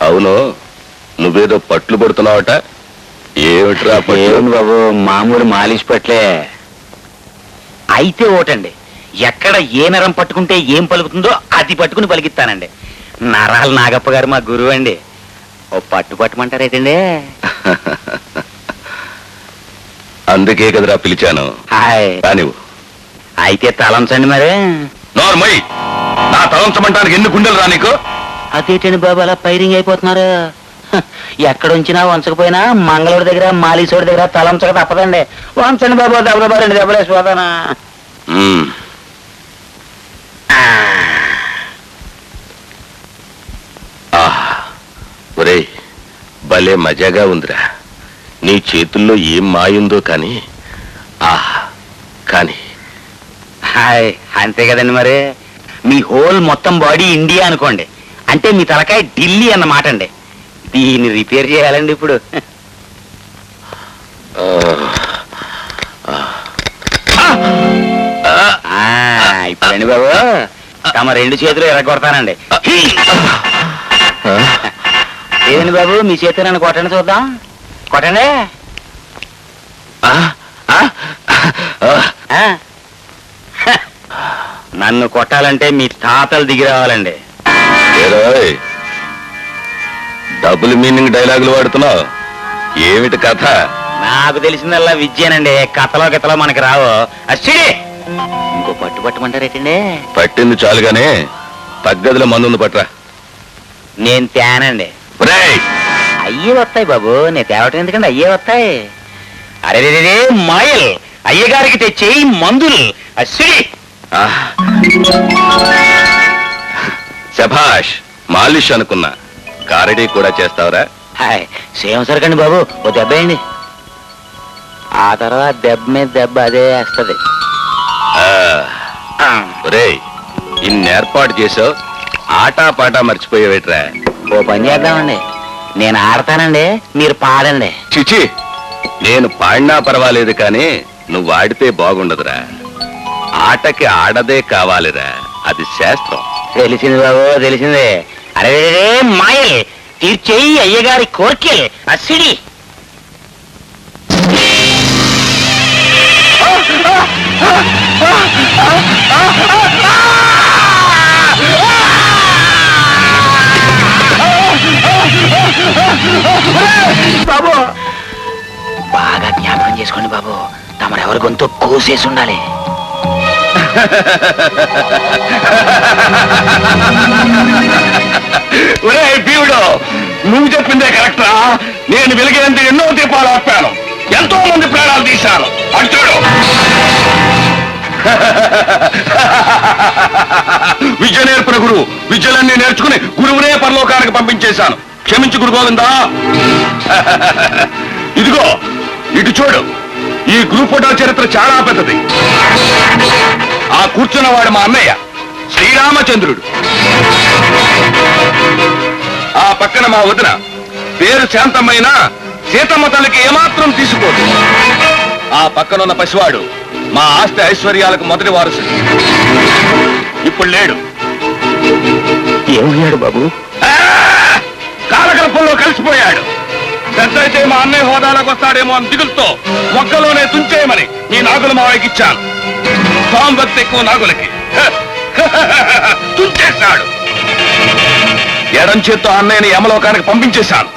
అవును, నువ్వేదో పట్లు పడుతున్నావట. ఏమిట్రా? ఏం బాబు, మామూలు మాలిష్ పట్లే. అయితే ఓటండి, ఎక్కడ ఏ నరం పట్టుకుంటే ఏం పలుకుతుందో అది పట్టుకుని పలికిస్తానండి. నరాలు నాగప్ప గారు మా గురువు అండి. ఓ పట్టు పట్టమంటారైతండి. అందుకే కదరా పిలిచాను. హాయ్. కానివ్వు. అయితే తలంచండి మరి. నోర్మై, నా తలంచమంటానికి ఎన్ని గుండెలు రా నీకు? అదేటండి బాబు అలా పైరింగ్ అయిపోతున్నారు? ఎక్కడుంచినా వంచకపోయినా మంగళూరు దగ్గర మాలీసోడి దగ్గర తలంచక తప్పదండి. వంచండి బాబు, దెబ్బ రెండు దెబ్బలేసిపోతానా. ఒరేయ్, భలే మజాగా ఉందిరా. నీ చేతుల్లో ఏం మాయుందో కానీ కానీ హాయ్, అంతే కదండి మరి. మీ హోల్ మొత్తం బాడీ ఇండియా అనుకోండి, అంటే మీ తలకాయ ఢిల్లీ అన్నమాట అండి. దీన్ని రిపేర్ చేయాలండి ఇప్పుడు. ఇప్పుడండి బాబు, తమ రెండు చేతులు ఎరగొడతానండి. ఏదండి బాబు, మీ చేతులు నన్ను కొట్టండి చూద్దాం. కొట్టండి. నన్ను కొట్టాలంటే మీ తాతలు దిగి రావాలండి. డబుల్ మీనింగ్ డైలాగులు వాడుతున్నావు, ఏమిటి కథ? నాకు తెలిసిందల్లా విద్యేనండి. కథలో గితలో మనకి రావు. అచ్చిడి, ఇంకో పట్టు పట్టమంటారేటండి? పట్టింది చాలుగానే, తగ్గదిలో మందు పట్రా. నేను తేనండి. అయ్యే వస్తాయి బాబు, నేను తేవటం ఎందుకండి, అయ్యే వస్తాయి. అరే మాయల్, అయ్యగారికి తెచ్చేయి మందులు. అచ్చిడి. శభాష్, మాలిష్ అనుకున్నా. గారడీ కూడా చేస్తావరా? హాయ్, సేమ్ సరికండి బాబు, ఓ దెబ్బ వేయండి. ఆ తర్వాత దెబ్బ మీద దెబ్బ అదే వేస్తుంది. ఒరేయ్, ఇన్ని ఏర్పాటు చేసావు, ఆటా పాటా మర్చిపోయేవేట్రా? ఓ పని చేద్దామండి, నేను ఆడతానండి, మీరు పాడండి. చిచి, నేను పాడినా పర్వాలేదు కానీ నువ్వు ఆడితే బాగుండదురా. ఆటకి ఆడదే కావాలిరా, అది శాస్త్రం. తెలిసింది బాబు, తెలిసిందే. అరే మాయల్ తీర్చేయి అయ్యగారి కోర్కె అసిడి. బాబు బాగా జ్ఞాపకం చేసుకోండి బాబు, తమరెవరి గొంతు కోసేసి ఉండాలి. ఒరే భీముడు, నువ్వు చెప్పిందే కరెక్టా. నేను వెలిగినంత ఎన్నో దీపాలు ఆపాను, ఎంతో మంది ప్రాణాలు తీశాను. అంటాడు విద్య నేర్పిన గురువు, విద్యలన్నీ నేర్చుకుని గురువునే పరలోకానికి పంపించేశాను. క్షమించు గురు గోవిందా. ఇదిగో ఇటు చూడు, ఈ గ్రూప్ ఫోటో చరిత్ర చాలా పెద్దది. ఆ కూర్చున్నవాడు మా అన్నయ్య శ్రీరామచంద్రుడు. ఆ పక్కన మా వదిన, పేరు శాంతమ్మైన, సీతమ్మ తల్లికి ఏమాత్రం తీసుకోదు. ఆ పక్కనున్న పసివాడు మా ఆస్తి ఐశ్వర్యాలకు మొదటి వారసుడు. ఇప్పుడు లేడు. ఏమయ్యాడు బాబు? కాలకల్పంలో కలిసిపోయాడు. పెద్ద అయితే మా అన్నయ్య హోదాలోకి వస్తాడేమో అని దిగులతో మొక్కలోనే తుంచేయమని నీ నాగుల మావయ్యకి ఇచ్చాను. స్వామి భక్తి ఎక్కువ నాగులకి. తుంచేశాడు. ఎడం చేత్తో అన్నయ్యని యమలోకానికి పంపించేశాను.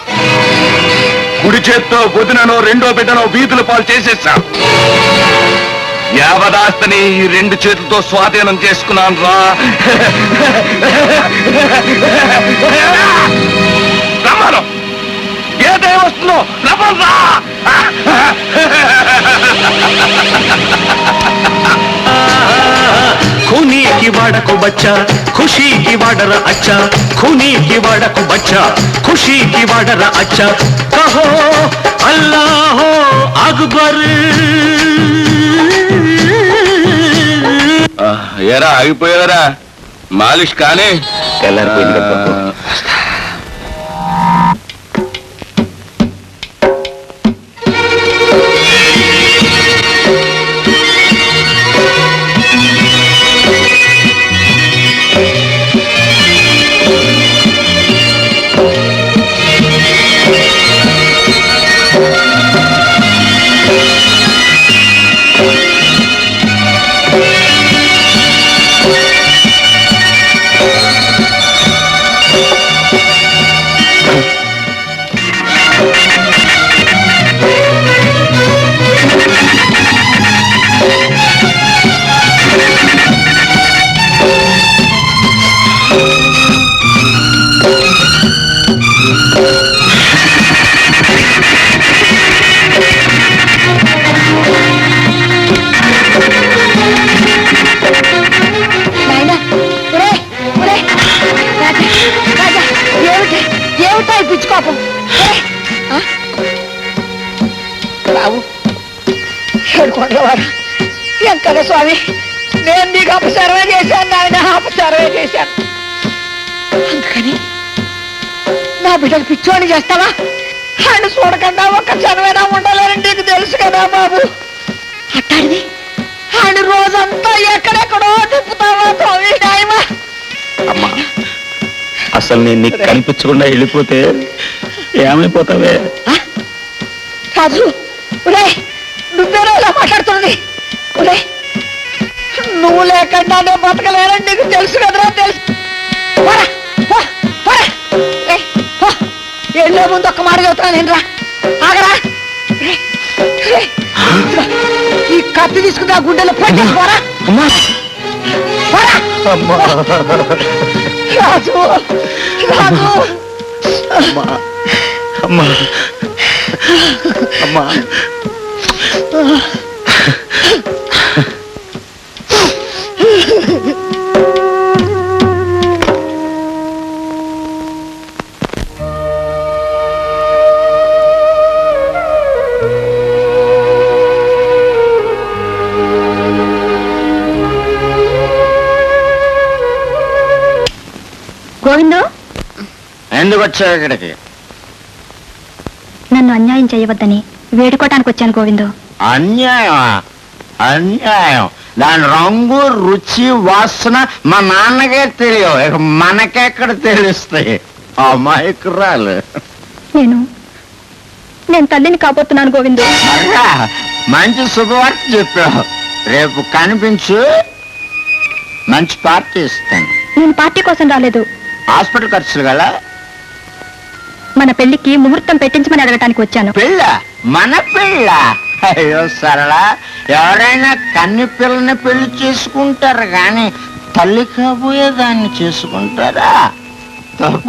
కుడి చేత్తో వదిననో రెండో బిడ్డనో వీధుల పాలు చేసేశాను. యావదాస్తిని ఈ రెండు చేతులతో స్వాధీనం చేసుకున్నాను రా. రమ్మను, ఏదే వస్తుందో రమ్మను రా. खूनी की वाड़ा को बच्चा खुशी की वाडरा अच्छा, खूनी की वाड़ा को बच्चा खुशी की वाडरा अच्छा, कहो अल्लाह अकबर. ఎరా ఆగిపోయారా? మాలిష్ కానీ తెల్లారిపోయింది కదా బాబు. పిచ్చుకోపం బాబు ఏడుకోండివారు ఎంకన్న స్వామి, నేను నీకు అపచారమే చేశాను నాయన, అపచారమే చేశాను. అందుకని నా బిడ్డకు పిచ్చోని చేస్తావా? ఆయన చూడకుండా ఒక్క క్షణమైనా ఉండలేరని నీకు తెలుసు కదా బాబు. అట్టాడిది ఆయన రోజంతా ఎక్కడెక్కడో తిప్పుతావా స్వామి నాయమా. అమ్మా, అసలు నేను నీకు కనిపించకుండా వెళ్ళిపోతే ఏమైపోతావే? రాజు, నువ్వేనా ఇలా మాట్లాడుతుంది? నువ్వు లేకుండా నేను బతకలేనని నీకు తెలుసు కదరా, తెలుసు. వెళ్ళే ముందు ఒక్క మాట చెబుతాను నేను, రా ఆగరా. ఈ కత్తి తీసుకుందా గుండెలో పట్టేసుకోరా. రాజు, రాజు. అమ్మా అమ్మా అమ్మా. గోవిందు, ఎందుకు వచ్చావు ఇక్కడికి? నన్ను అన్యాయం చేయవద్దని వేడుకోవటానికి వచ్చాను గోవిందు. అన్యాయమా? అన్యాయం. దాని రంగు, రుచి, వాసన మా నాన్నకే తెలియవు, ఇక మనకెక్కడ తెలుస్తాయి? అమాయకురాలు. నేను తల్లిని కాబోతున్నాను గోవిందు. మరగా మంచి శుభవార్త చెప్పావు. రేపు కనిపించు, మంచి పార్టీ ఇస్తాను. నేను పార్టీ కోసం రాలేదు. హాస్పిటల్ ఖర్చులు గల మన పెళ్లికి ముహూర్తం పెట్టించమని అడగటానికి వచ్చాను. పెళ్ళ? మన పెళ్ళ? అయ్యో సరళ, ఎవరైనా కన్ని పిల్లని పెళ్లి చేసుకుంటారు కానీ తల్లి కాబోయే దాన్ని చేసుకుంటారా?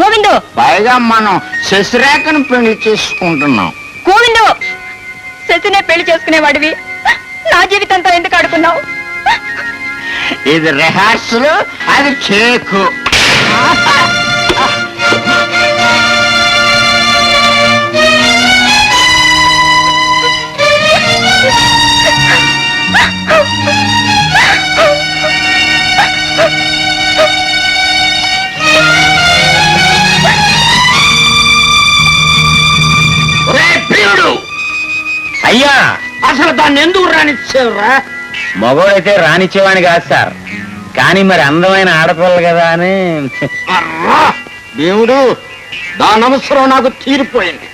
గోవిందు, పైగా మనం శశిరేఖను పెళ్లి చేసుకుంటున్నాం. గోవిందు, శశినే పెళ్లి చేసుకునేవాడివి నా జీవితంతో ఎందుకు ఆడుకున్నావు? ఇది రిహార్సల్, అది కేకు. అయ్యా, అసలు దాన్ని ఎందుకు రానిచ్చేవరా? మగోడైతే రానిచ్చేవాణి కాదు సార్, కానీ మరి అందమైన ఆడపిల్ల కదా అని. దేవుడు, దాని అవసరం నాకు తీరిపోయింది.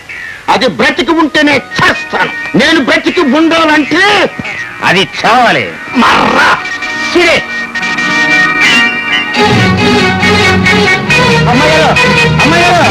అది బ్రతికి ఉంటేనే చేస్తాను. నేను బ్రతికి ఉండాలంటే అది చావాలి. మర్రా సిరే. అమ్మగారు, అమ్మగారు,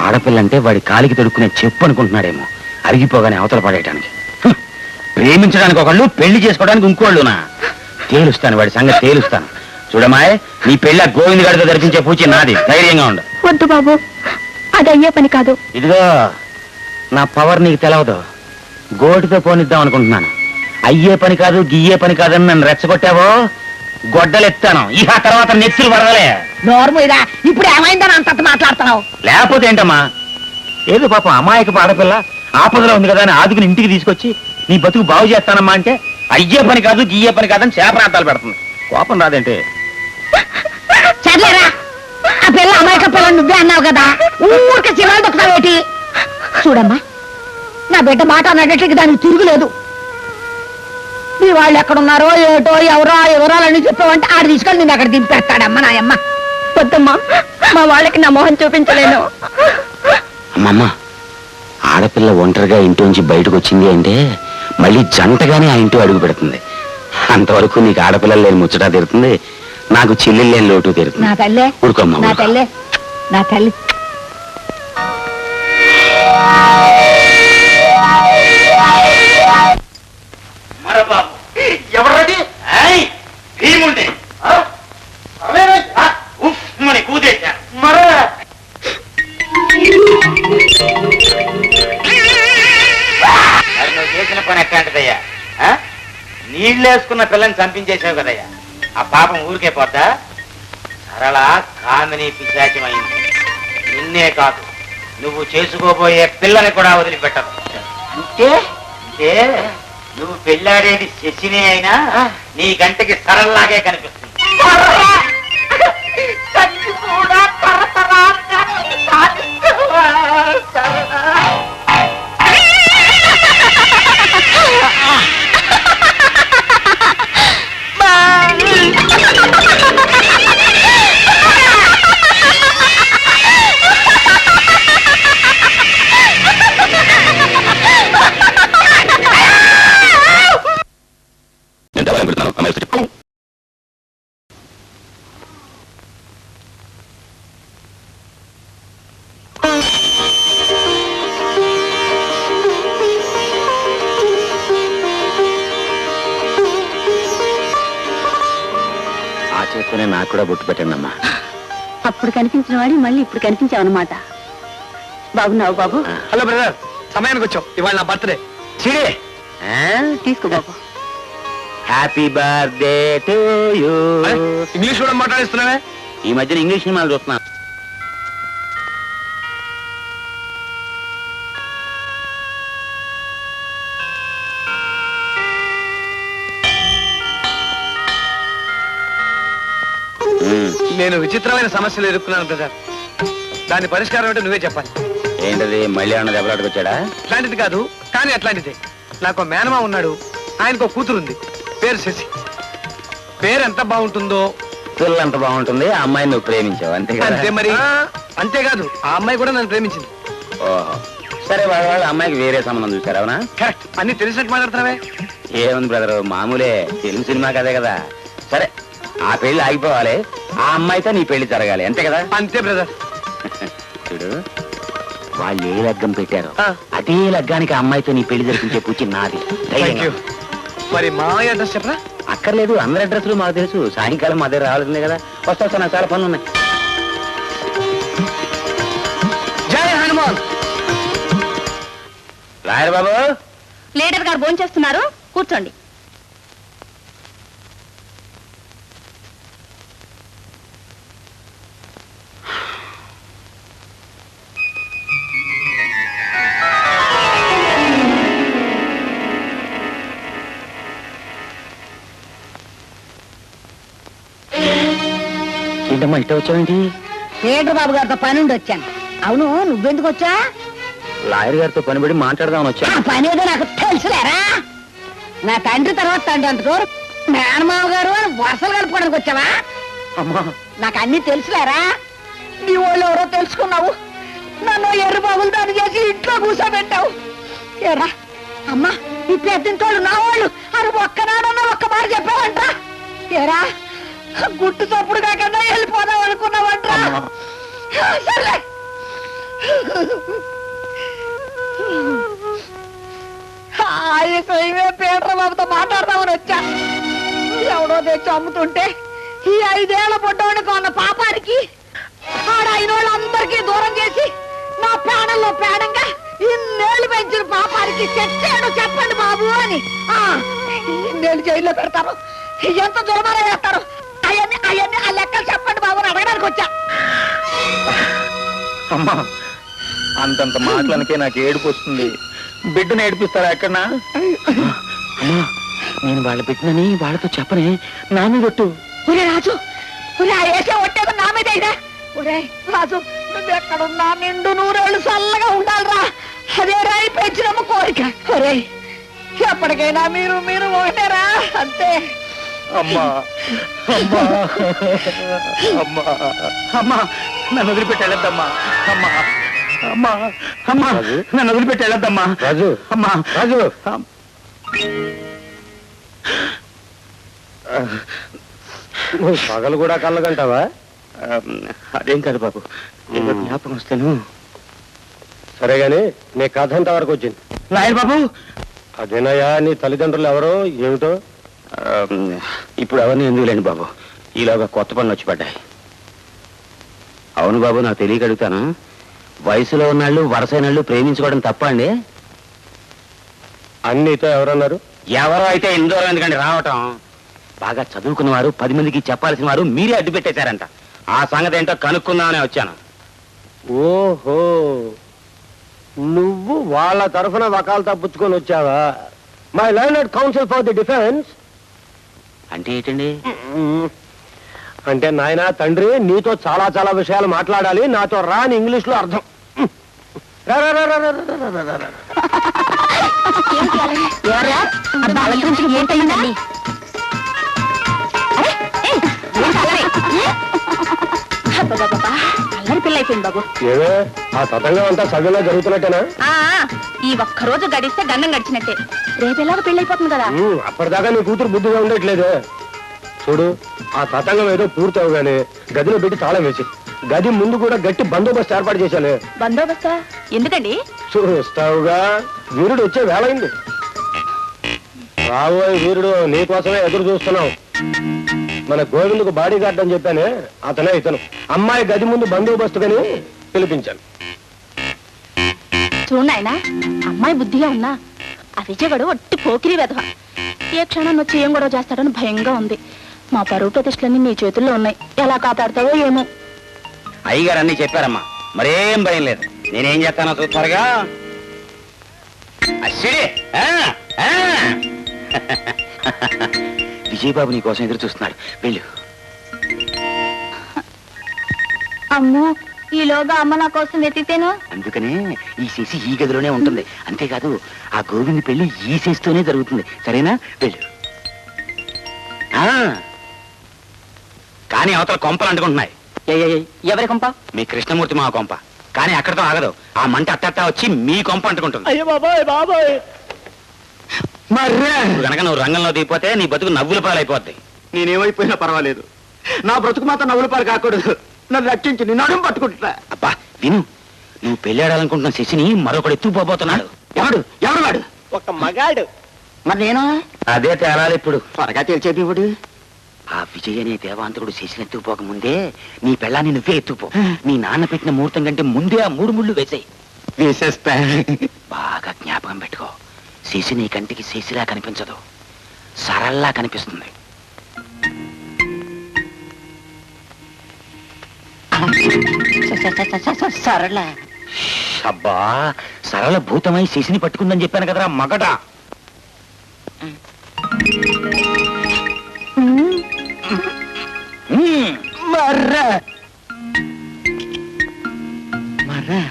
ఆడపిల్లంటే వాడి కాలికి తొడుక్కునే చెప్పు అనుకుంటున్నాడేమో, అరిగిపోగానే అవతల పడేయటానికి. ప్రేమించడానికి ఒకళ్ళు, పెళ్లి చేసుకోవడానికి ఇంకోళ్ళునా? తేలుస్తాను వాడి సంగతి, తేలుస్తాను. చూడమాయ్, నీ పెళ్ళ గోవింద్ గారితో జరిపించే పూచి నాది. ధైర్యంగా ఉండు. వద్దు బాబు, అది అయ్యే పని కాదు. ఇదిగో, నా పవర్ నీకు తెలవదు. గోటితో పోనిద్దాం అనుకుంటున్నాను. అయ్యే పని కాదు, గియ్యే పని కాదని నన్ను రెచ్చగొట్టావో గొడ్డలెత్తాను. ఇక తర్వాత నెత్తులు పడవలే. నోర్ముయిరా, ఇప్పుడు ఏమైందని అంత మాట్లాడుతున్నావు? లేకపోతే ఏంటమ్మా, ఏదో పాపం అమాయకపు ఆడపిల్ల ఆపదలో ఉంది కదా అని ఆదుకుని ఇంటికి తీసుకొచ్చి నీ బతుకు బాగు చేస్తానమ్మా అంటే అయ్యే పని కాదు, గియ్యే పని కాదని చేపరాంతాలు పెడుతుంది. కోపం రాదేంటి? చదిలేరా, ఆ పిల్ల అమాయక పిల్ల నువ్వే అన్నావు కదా, ఊరికే చివరి దొక్కుతావేటి? చూడమ్మా, నా బిడ్డ మాట అన్నట్టు దానికి తిరుగులేదు. మీ వాళ్ళు ఎక్కడున్నారో ఏటో, ఎవరో ఆ వివరాలన్నీ చెప్పావంటే ఆడు తీసుకొని నేను అక్కడ దింపేస్తాడమ్మా నాయమ్మ. వద్దమ్మా, మా వాళ్ళకి నా మొహం చూపించలేను. అమ్మమ్మ, ఆడపిల్ల ఒంటరిగా ఇంటి నుంచి బయటకు వచ్చింది అంటే మళ్ళీ జంటగానే ఆ ఇంటి అడుగు పెడుతుంది. అంతవరకు నీకు ఆడపిల్లలు లేని ముచ్చటా తీరుతుంది, నాకు చెల్లెలు లేని లోటు తీరుతుంది. నా తల్లే, ఊరుకోమ్మా, నా తల్లే, నా తల్లి. మరబాబు ఎవరది? భీముండే ఉఫ్మని కూదేశా. నువ్వు చేసిన పని ఎట్లాంటిదయ్యా? నీళ్ళేసుకున్న పిల్లని చంపించేసావు కదయ్యా, ఆ పాపం ఊరికే పోతా? సరళ కామిని పిశాచమైంది. నిన్నే కాదు, నువ్వు చేసుకోబోయే పిల్లని కూడా వదిలిపెట్టదు. అంటే నువ్వు పెళ్ళాడేది శశినే అయినా నీ గంటకి సరళలాగే కనిపిస్తుంది. నాకు కూడా బొట్టు పెట్టండి అమ్మా. అప్పుడు కనిపించిన వాడి మళ్ళీ ఇప్పుడు కనిపించావన్నమాట. బాగున్నావు బాబు? హలో బ్రదర్, సమయానికి వచ్చావు. ఇవాళ నా బర్త్డే. చిడే తీసుకో బాబు. Happy birthday to you. English కూడా మాట్లాడిస్తున్నావే. ఈ మధ్యన ఇంగ్లీష్ సినిమాలు చూస్తున్నా. నేను విచిత్రమైన సమస్యలు ఎదుర్కొన్నాను బ్రదర్. దాని పరిష్కారం ఏంటో నువ్వే చెప్పాలి. ఏంటది, మళ్ళీ అన్న దెబ్బలాడుకొచ్చాడా? అట్లాంటిది కాదు, కానీ అట్లాంటిదే. నాకు మేనమా ఉన్నాడు, ఆయనకు కూతురు ఉంది, పేరు శశి. పేరు ఎంత బాగుంటుందో. పిల్ల ఎంత బాగుంటుంది. ఆ అమ్మాయిని నువ్వు ప్రేమించావు అంతే కదా? అంతే మరి. అంతేకాదు, ఆ అమ్మాయి కూడా నన్ను ప్రేమించింది. ఓహో, సరే. వాళ్ళ అమ్మాయికి వేరే సంబంధం చూసారు, అవునా? కరెక్ట్. అన్ని తెలిసినట్టు మాట్లాడుతున్నావే. ఏముంది బ్రదర్, మామూలే. తెలుగు సినిమా కదే కదా. సరే, ఆ పెళ్లి ఆగిపోవాలి, ఆ అమ్మాయితో నీ పెళ్లి జరగాలి, అంతే కదా? అంతే బ్రదర్. చూడు, వాళ్ళు ఏ లగ్గం పెట్టారో అదే లగ్గానికి ఆ అమ్మాయితో నీ పెళ్లి జరిపించే పూచి నాది. మరి మామయ్య అడ్రస్ చెప్పరా? అక్కర్లేదు, అందరి అడ్రస్లు మాకు తెలుసు. సాయంకాలం మా దగ్గర రావాల్సిందే కదా. వస్తా, నాకు చాలా పనులు ఉన్నాయి. జై హనుమాన్. రాయరు బాబు. లీడర్ గారు భోంచేస్తున్నారు, కూర్చోండి. ఏంటమ్మా ఇట్ట వచ్చావేంటి? లీడర్ బాబు గారితో పని ఉండి వచ్చాను. అవును, నువ్వెందుకు వచ్చా? లాయర్ గారితో పనిపడి మాట్లాడదామని వచ్చా. పని ఏదో నాకు తెలుసులేరా. నా తండ్రి తర్వాత తండ్రి అంత దూరం మేనమావ గారు అని వరుసలు కలుపుకోవడానికి వచ్చావా? అమ్మా, నాకు అన్ని తెలుసులేరా. నీ వాళ్ళు ఎవరో తెలుసుకున్నావు, నన్ను ఎర్ర బాబులు దాన్ని చేసి ఇంట్లో కూర్చోబెట్టావు. ఏరా అమ్మా, ఈ పెద్దంటోళ్ళు నా వాళ్ళు అని ఒక్కనాడన్నా ఒక్క మాట చెప్పావంట్రా. ఏరా, గుట్టు చప్పుడు కాకుండా వెళ్ళిపోదాం అనుకున్నావంట్రా. సరే, పీటర్ బాబుతో మాట్లాడదామని వచ్చా. ఎవడో తెచ్చి అమ్ముతుంటే ఈ 5 ఏళ్ల పొట్టోని కొన్న పాపానికి ఆడ అయినోళ్ళందరికీ దూరం చేసి నా ప్రాణంలో ప్రాణంగా ఇన్నేళ్లు పెంచిన పాపానికి తెచ్చాడు చెప్పండి బాబు అని. ఇన్నేళ్ళు జైల్లో పెడతారు, ఎంత దుర్మానం వేస్తారు, అవన్నీ ఆ లెక్కలు చెప్పండి బాబు అని అడగడానికి వచ్చా. అమ్మా, అంతంత మాటలనికే నాకు ఏడుపు వస్తుంది. బిడ్డను ఏడిపిస్తారా ఎక్కడన్నా? అమ్మా, నేను వాళ్ళ బిడ్డనని వాళ్ళతో చెప్పనే, నా మీద ఒట్టు. ఒరే రాజు, ఒరే ఆ వేసే ఒట్టేదో నా మీద అయినా. ఒరే రాజు, నువ్వెక్కడున్నా నిండు 100 ఏళ్ళు చల్లగా ఉండాలిరా. అదే రాయి పెంచినమ్మ కోరిక. ఒరే, ఎప్పటికైనా మీరు ఒకటేరా, అంతే. అమ్మా, అమ్మా, అమ్మా, అమ్మా, నన్ను వదిలిపెట్టి వెళ్ళొద్దమ్మా. అమ్మా, అమ్మా, అమ్మా, నన్ను వదిలిపెట్టి వెళ్ళొద్దమ్మా. రాజు, అమ్మా, రాజు, నువ్వు పగలు కూడా కళ్ళగంటావా? అదేం కాదు బాబు, ఏదో జ్ఞాపకం వస్తాను. సరే గాని నీ కథ ఎంత వరకు వచ్చింది? లాయర్ బాబు, అదేనయ్యా, నీ తల్లిదండ్రులు ఎవరో ఏమిటో? ఇప్పుడు ఎవరిని ఎందుకు లేండి బాబు, ఈలోగా కొత్త పనులు వచ్చి పడ్డాయి. అవును బాబు, నాకు తెలియక అడుగుతాను, వయసులో ఉన్నాళ్ళు వరసైనాళ్ళు ప్రేమించుకోవడం తప్ప అండి? అన్నీతో ఎవరన్నారు? ఎవరో అయితే ఎన్ని దూరం ఎందుకండి రావటం. బాగా చదువుకున్న వారు, 10 మందికి చెప్పాల్సిన వారు మీరే అడ్డు పెట్టేశారంట. ఆ సంగతి ఏంటో కనుక్కుందామని వచ్చాను. ఓహో, నువ్వు వాళ్ళ తరఫున వకాలు తప్పుచ్చుకొని వచ్చావా? My learned council for the defence. అంటే ఏంటండి? అంటే నాయనా తండ్రి, నీతో చాలా చాలా విషయాలు మాట్లాడాలి, నాతో రా అని ఇంగ్లీష్ లో అర్థం. ఏంటండి? అల్లరి పిల్ల అయిపోయింది బాబు. ఏవే, ఆ తతంగం అంతా సవ్యంగా జరుగుతున్నట్టేనా? ఈ ఒక్కరోజు గడిస్తే గండం గడిచినట్టే. రేపు ఎలాగో పెళ్లి అయిపోతుంది కదా. అప్పటిదాకా నీ కూతురు బుద్ధిగా ఉండట్లేదే. చూడు, ఆ తతంగం ఏదో పూర్తి అవగానే గదిలో పెట్టి తాళం వేసి, గది ముందు కూడా గట్టి బందోబస్తు ఏర్పాటు చేశాను. బందోబస్తా? ఎందుకండి? చూస్తావుగా, వీరుడు వచ్చే వేళైంది. రాబోయే వీరుడు నీకోసమే ఎదురు చూస్తున్నావు. మన గోవిందుకు బాడీ గార్డ్ అని చెప్పానే, అతనే ఇతను. అమ్మాయి గది ముందు బందోబస్తు కని పిలిపించాను. చూడాయనా అమ్మాయి బుద్ధిగా ఉన్నా ఆ విజయగడు ఒట్టి పోకిరి వెధవ. ఏ క్షణాన్ని వచ్చి ఏం గొడవ చేస్తాడని భయంగా ఉంది. మా పరువు ప్రతిష్టలన్నీ నీ చేతుల్లో ఉన్నాయి. ఎలా కాపాడతావో ఏమో. అయ్యగారు అన్ని చెప్పారమ్మా, మరేం భయం లేదు. నేనేం చేస్తానో చూస్తారుగా. అశ్విని, విజయబాబు నీ కోసం ఎదురు చూస్తున్నాడు, వెళ్ళు. అమ్మో, ఈలోగా అమ్మ నా కోసం వెతికితేను. అందుకనే ఈ శశి ఈ గదిలోనే ఉంటుంది. అంతేకాదు ఆ గోవింద్ పెళ్లి ఈ శశితోనే జరుగుతుంది. సరేనా, వెళ్ళు. కానీ అవతల కొంపలు అంటుకుంటున్నాయి. ఎవరి కొంప? మీ కృష్ణమూర్తి మా కొంప. కానీ అక్కడతో ఆగదు. ఆ మంట అట్టట్టా వచ్చి మీ కొంప అంటుకుంటుంది. అయ్యో బాబాయ్ బాబాయ్, ఇప్పుడు కనుక నువ్వు రంగంలో దిగిపోతే నీ బతుకు నవ్వుల పాలైపోద్ది. నేనేమైపోయినా పర్వాలేదు, నా బ్రతుకు మాత్రం నవ్వుల పాలు కాకూడదు. నన్ను రక్షించి నీ నడుము పట్టుకుంటున్నా. అబ్బా విను, నువ్వు పెళ్ళాడాలనుకుంటున్న శశిని మరొకడు ఎత్తుకుపోతున్నాడు. ఎవడు ఎవడు వాడు? ఒక మగాడు. మరి నేను అదే తేలాలి ఇప్పుడు. త్వరగా తెలిసేది ఇప్పుడు. ఆ విజయ్ అనే దేవాంతకుడు శశిని ఎత్తుకుపోక ముందే నీ పెళ్ళాన్ని నువ్వే ఎత్తుకుపో. నీ నాన్న పెట్టిన ముహూర్తం కంటే ముందే ఆ 3 ముళ్ళు వేసాయి. వేసేస్తా. బాగా జ్ఞాపకం పెట్టుకో, శశి నీ కంటికి శశిలా కనిపించదు, సరళలా కనిపిస్తుంది. సరళ అబ్బా, సరళ భూతమై శశిని పట్టుకుందని చెప్పాను కదరా మగట. మర్రా మర్రా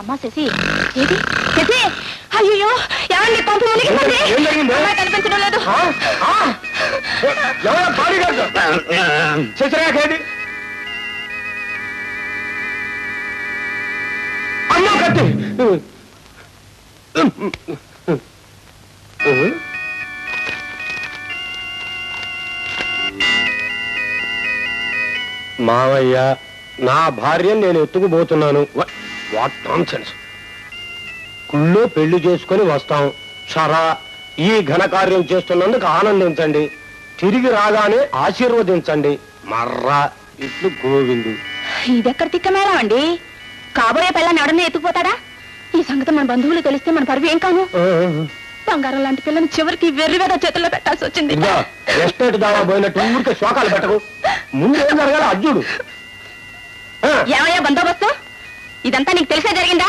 అమ్మా శశి, ఏది శశి? అయ్యో, ఏమండి పంపు మునిగిపోయింది. ఏం జరిగింది? అమ్మాయి కనిపించడం లేదు. ఎవరో బాడీగార్డ్ శశిరేఖేది? అమ్మో కత్తి. మావయ్య, నా భార్యను నేను ఎత్తుకుపోతున్నాను. What non sense. గుళ్ళో పెళ్లి చేసుకుని వస్తాం, షరా ఈ ఘనకార్యం చేస్తున్నందుకు ఆనందించండి, తిరిగి రాగానే ఆశీర్వదించండి. మర్రా ఇట్లు గోవిందు. ఇదెక్కడ తిక్కమేళం అండి? కాబోయే పిల్లని ఎవడన్నా ఎత్తుకుపోతాడా? ఈ సంగతి మన బంధువులు తెలిస్తే మన పరువు ఏం కాను. బంగారం లాంటి పిల్లని చివరికి వెర్రివేద చేతుల్లో పెట్టాల్సి వచ్చింది. ఇదిగో ఎస్టేట్ దావా పోయినట్టు ఊరికే శోకాలు పెట్టకు. ముందు ఏం జరగాలి అర్జుడు. ఏమయ్యా బందోబస్తు? ఇదంతా నీకు తెలిసే జరిగిందా?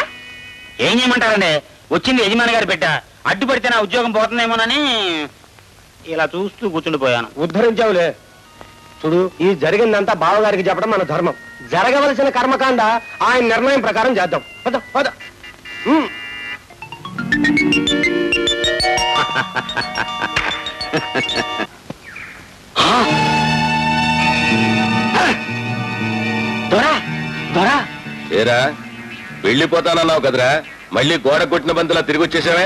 ఏం చేయమంటారండి, వచ్చింది యజమాని గారి బిడ్డ, అడ్డుపడితే నా ఉద్యోగం పోతుందేమోనని ఇలా చూస్తూ కూర్చుండిపోయాను. ఉద్ధరించావులే. చూడు, ఈ జరిగిందంతా బావగారికి చెప్పడం మన ధర్మం. జరగవలసిన కర్మకాండ ఆయన నిర్ణయం ప్రకారం చేద్దాం. పద పద. దొరా దొరా, ఏరా వెళ్ళిపోతానన్నావు కదరా, మళ్ళీ గోడ కొట్టిన బంతులా తిరిగి వచ్చేసావే?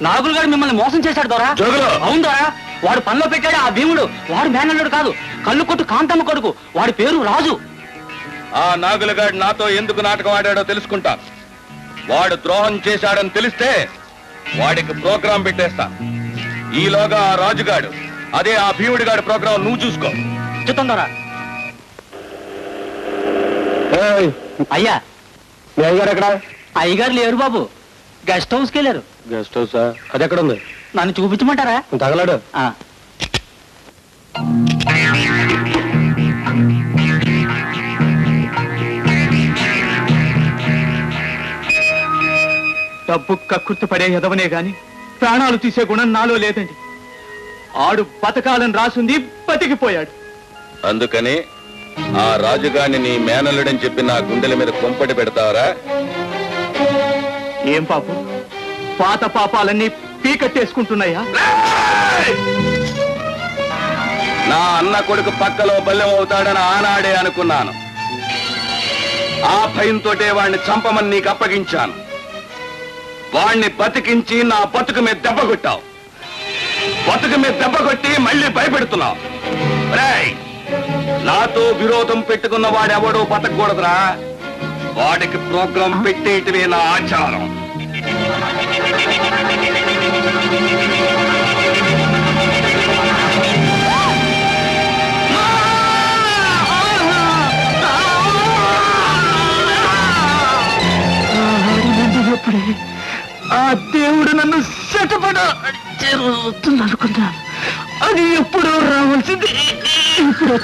నాగులు గారు మిమ్మల్ని మోసం చేశాడు దొరా. జోగులు. అవును దొరా, వాడు పనిలో పెట్టాడు ఆ భీముడు. వాడు మేనల్లుడు కాదు, కళ్ళు కొట్టు కాంతమ్మ కొడుకు. వాడి పేరు రాజు. ఆ నాగులగాడు నాతో ఎందుకు నాటకం ఆడాడో తెలుసుకుంటా. వాడు ద్రోహం చేశాడని తెలిస్తే వాడికి ప్రోగ్రాం పెట్టేస్తా. ఈలోగా ఆ రాజుగాడు, అదే ఆ భీముడిగాడు ప్రోగ్రాం నువ్వు చూసుకో. చిత్తం దొరా. ఏయ్, అయ్యా, మీ అయ్యగారు ఎక్కడ? అయ్యగారు లేరు బాబు, గెస్ట్ హౌస్కి వెళ్ళారు. గెస్ట్ హౌసా? అది ఎక్కడ ఉంది? నన్ను చూపించమంటారా? తగలడు. ఆ. డబ్బు కక్కుర్తి పడే ఎదవనే గాని ప్రాణాలు తీసే గుణం నాలో లేదండి. ఆడు బతకాలని రాసుంది, బతికిపోయాడు. అందుకని ఆ రాజుగాడిని నీ మేనల్లుడని చెప్పి నా గుండెల మీద కొంపటి పెడతావరా? ఏం పాపం, పాత పాపాలన్నీ పీకట్టేసుకుంటున్నాయా? నా అన్న కొడుకు పక్కలో బల్లెం అవుతాడని ఆనాడే అనుకున్నాను. ఆ భయంతోటే వాణ్ణి చంపమని నీకు అప్పగించాను. వాణ్ణి బతికించి నా బతుకు మీద దెబ్బ కొట్టావు. బతుకు మీద దెబ్బ కొట్టి మళ్ళీ భయపెడుతున్నావు. నాతో విరోధం పెట్టుకున్న వాడెవడో బతకూడదురా. వాడికి ప్రోగ్రాం పెట్టేయటమే నా ఆచారం. ఆ దేవుడు నన్ను శటపడ అనుకున్నాను. అది ఎప్పుడు రావాల్సింది ఇప్పుడు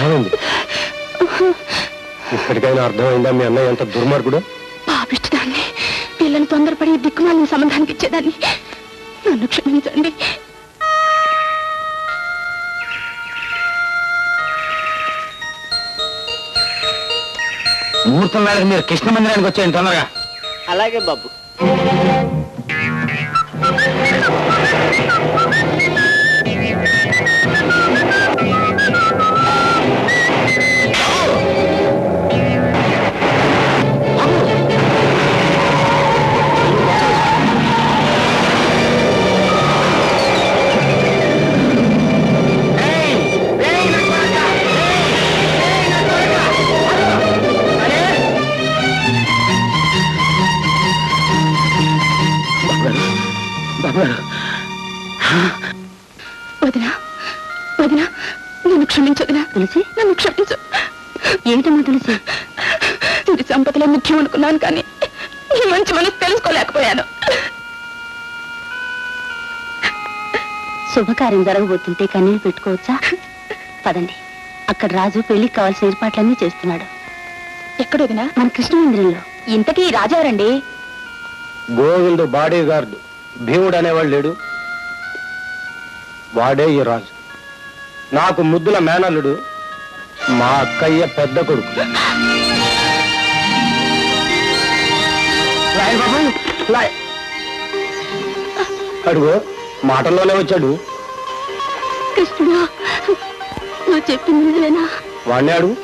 ఏమైంది? ఇప్పటికైనా అర్థమైందా మీ అన్నయ్య ఎంత దుర్మార్గుడు? పాపిష్టదాన్ని, పిల్లలు తొందరపడి దిక్కుమాలిన సంబంధానికి ఇచ్చేదాన్ని. నన్ను క్షమించండి. ముహూర్తం వేళకి మీరు కృష్ణ మందిరానికి వచ్చేయండి తొందరగా. అలాగే బాబు. వదినా, వదినా, నన్ను క్షమించు వదినా. తులసి, నన్ను క్షమించు. ఏమిటమ్మా తులసి? ఇది సంపదలో ముఖ్యం అనుకున్నాను, కానీ ఈ మంచి మనసు తెలుసుకోలేకపోయాను. శుభకార్యం జరగబోతుంటే కన్నీళ్ళు పెట్టుకోవచ్చా? పదండి, అక్కడ రాజు పెళ్లికి కావాల్సిన ఏర్పాట్లన్నీ చేస్తున్నాడు. ఎక్కడ వదినా? మన కృష్ణ మందిరంలో. ఇంతకీ రాజావరండి? గోవిందు బాడీ గార్డు భీముడు అనేవాడు లేడు, వాడే ఈ రాజు. నాకు ముద్దుల మేనల్లుడు, మా అక్కయ్య పెద్ద కొడుకు. అడుగు, మాటల్లోనే వచ్చాడు. కృష్ణుడు, నువ్వు చెప్పింది నిజమేనా? వాడినే అడుగు.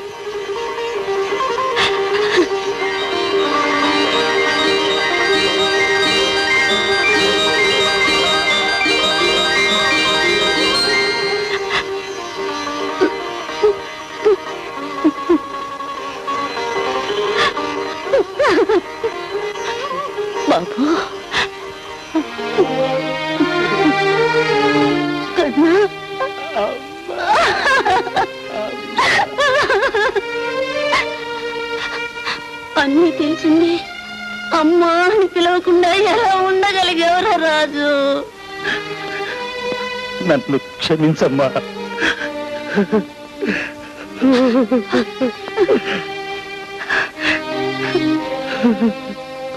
బాబు, కన్నా, అన్నీ తెలిసింది. అమ్మా అని పిలవకుండా ఎలా ఉండగలిగేవరా రాజు? నన్ను క్షమించమ్మా.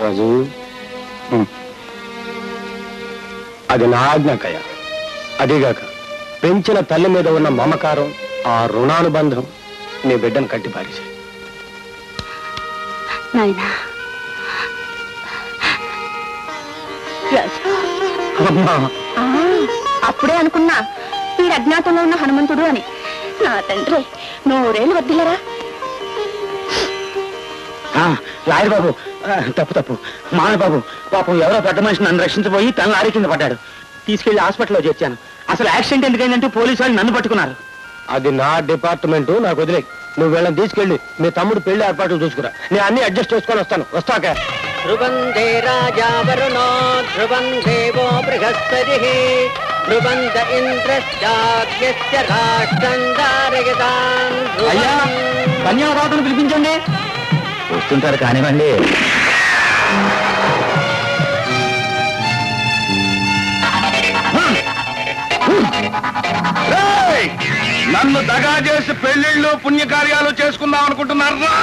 రాజు, అది నా ఆజ్ఞాకయ్య. అదిగాక పెంచిన తల్లి మీద ఉన్న మమకారం, ఆ రుణానుబంధం నీ బిడ్డను కట్టి పారేశాయి. నాయనా రాజు, అప్పుడే అనుకున్నా వీడు అజ్ఞాతంలో ఉన్న హనుమంతుడు అని. నా తండ్రి, నూరేళ్ళు వద్దిలరా. లాయర్ బాబు, తప్పు తప్పు. మాన బాబు, పాపం ఎవరో పెద్ద మనిషి నన్ను రక్షించబోయి తన లారీ కింద పడ్డాడు. తీసుకెళ్లి హాస్పిటల్లో చేర్చాను. అసలు యాక్సిడెంట్ ఎందుకైందంటే పోలీసు వాళ్ళు నన్ను పట్టుకున్నారు. అది నా డిపార్ట్మెంట్, నాకు వదిలే. నువ్వు వీళ్ళని తీసుకెళ్ళి మీ తమ్ముడు పెళ్లి ఏర్పాట్లు చూసుకురా. నేను అన్ని అడ్జస్ట్ చేసుకొని వస్తాను. వస్తాక ధ్రువందే రాజా వరుణో ధ్రువం దేవో బృహస్పతిః ధ్రువంత ఇంద్రశ్చాద్యస్య రాష్ట్రం ధారయతాం. అయ్యా, కన్యాదాతను పిలిపించండి. వస్తుంటారు కానివ్వండి. నన్ను దగా చేసి పెళ్లిళ్ళు పుణ్యకార్యాలు చేసుకుందాం అనుకుంటున్నారా?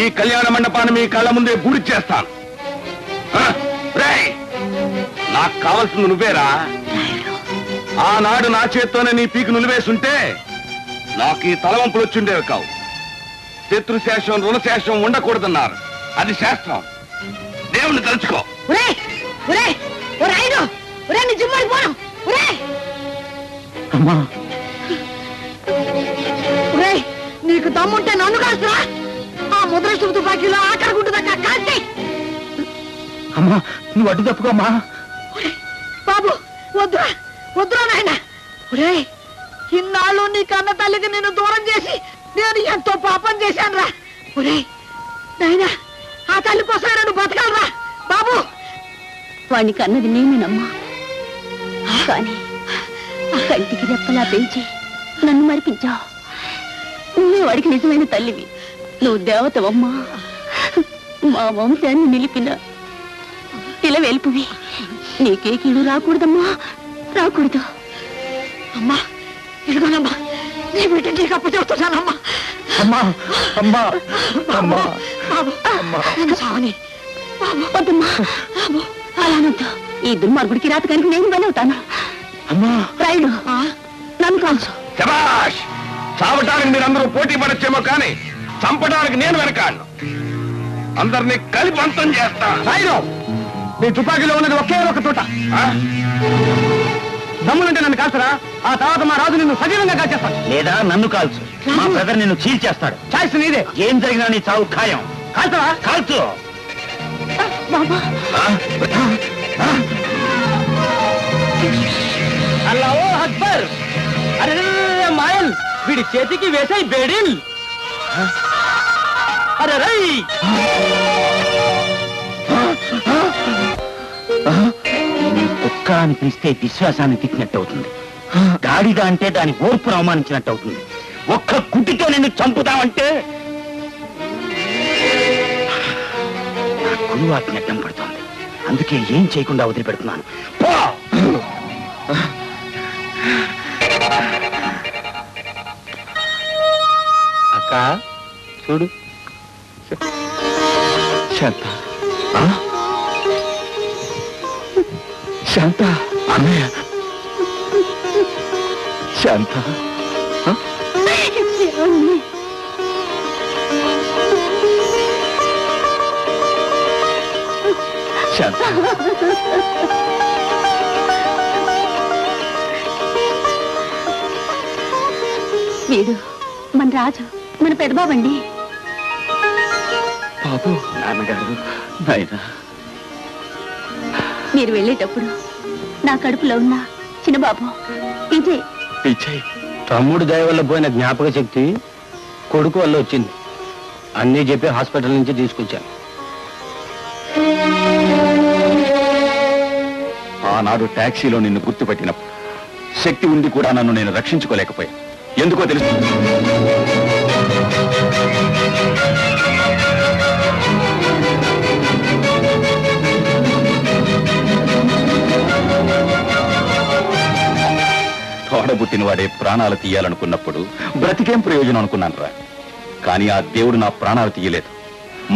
ఈ కళ్యాణ మండపాన్ని మీ కళ్ళ ముందే గుడి చేస్తాను. నాకు కావాల్సింది నువ్వేరా. ఆనాడు నా చేత్తోనే నీ పీకు నులివేసుంటే నాకు ఈ తలవంపులు వచ్చిండేవి కావు. శత్రుశేషం రుణశేషం ఉండకూడదన్నారు. అది శాస్త్రం. దేవుణ్ణి తలుచుకో. అమ్మా, నీకు దమ్ముంటే నన్ను కాల్చరా? ఆ ముద్రష్టు తుపాకీలో ఆఖరి గుడ్డు దాకా కాల్చి. అమ్మా నువ్వు అడ్డు తప్పుకోమ్మా. బాబు వద్దురా వద్దురా నాయన. ఒరే ఇన్నాళ్ళు నీ కన్న తల్లికి నిన్ను దూరం చేసి నేను ఎంతో పాపం చేశాను రా. ఒరే నాయన ఆ తల్లి కోసం నువ్వు బతకాలరా బాబు. వాడికి అన్నది నేనేనమ్మా, కానీ కంటికి రెప్పలా పెంచి నన్ను మరిపించావు. నువ్వే వాడికి నిజమైన తల్లివి. నువ్వు దేవతవమ్మా, మా వంశాన్ని నిలిపిన ఇలా వెలుపువి. నీకే కీడు రాకూడదమ్మా, రాకూడదు. అమ్మా ఇదిగోనమ్మా నీ బిడ్డ నీకు అప్పు చెబుతున్నానమ్మా. అమ్మా అమ్మా అమ్మా బాబు నన్ను సావని బాబు. వద్దమ్మా, అలానొద్దు. ఈ దుర్మార్గుడికి రాతకానికి నేను బలవుతాను. అమ్మా రాయుడు నన్ను కాల్చు. శభాష్! చావటానికి మీరందరూ పోటీ పడచ్చేమో కానీ చంపడానికి నేను వెనకాడను. అందరినీ కలిపి అంతం చేస్తా. రాయుడు నీ తుపాకీలో ఉన్నది ఒకే ఒక తోట. దమ్ములుంటే నన్ను కాల్చరా, ఆ తర్వాత మా రాజు నిన్ను సజీవంగా కాల్చేస్తాడు. లేదా నన్ను కాల్చు, మా బ్రదర్ నిన్ను చీల్చేస్తాడు. చాయిస్ నీదే. ఏం జరిగినా నీ చావు ఖాయం. కాల్చరా. కాల్చు. బాబా అల్లాహో అక్బర్. అరే మాయల్, వీడి చేతికి వేసాయి బేడిల్. అరే రై కుక్క అని పిలిస్తే విశ్వాసాన్ని తిట్టినట్టు అవుతుంది. గాడిద అంటే దాని ఓర్పును అవమానించినట్టు అవుతుంది. ఒక్క గుడ్డితో నిన్ను చంపుతామంటే నా గురువు ఆజ్ఞ అడ్డం పడుతోంది. అందుకే ఏం చేయకుండా వదిలిపెడుతున్నాను. పో! అక్క చూడు. శాంత శాంత అన్నయ్య శాంత. శాంత వీడు మన రాజు, మన పెద్దబాబండి. బాబు నాన్నగారు నాయనా. మీరు వెళ్ళేటప్పుడు నా కడుపులో ఉన్న చిన్నబాబు విజయ్. పిచ్చాయి తమ్ముడు దయ వల్ల పోయిన జ్ఞాపక శక్తి కొడుకు వల్ల వచ్చింది. అన్నీ చెప్పి హాస్పిటల్ నుంచి తీసుకొచ్చాను. ఆనాడు టాక్సీలో నిన్ను గుర్తుపెట్టినప్పుడు శక్తి ఉండి కూడా నన్ను నేను రక్షించుకోలేకపోయాను. ఎందుకో తెలుసు. తోడబుట్టిన వాడే ప్రాణాలు తీయాలనుకున్నప్పుడు బ్రతికేం ప్రయోజనం అనుకున్నాను రా. కానీ ఆ దేవుడు నా ప్రాణాలు తీయలేదు,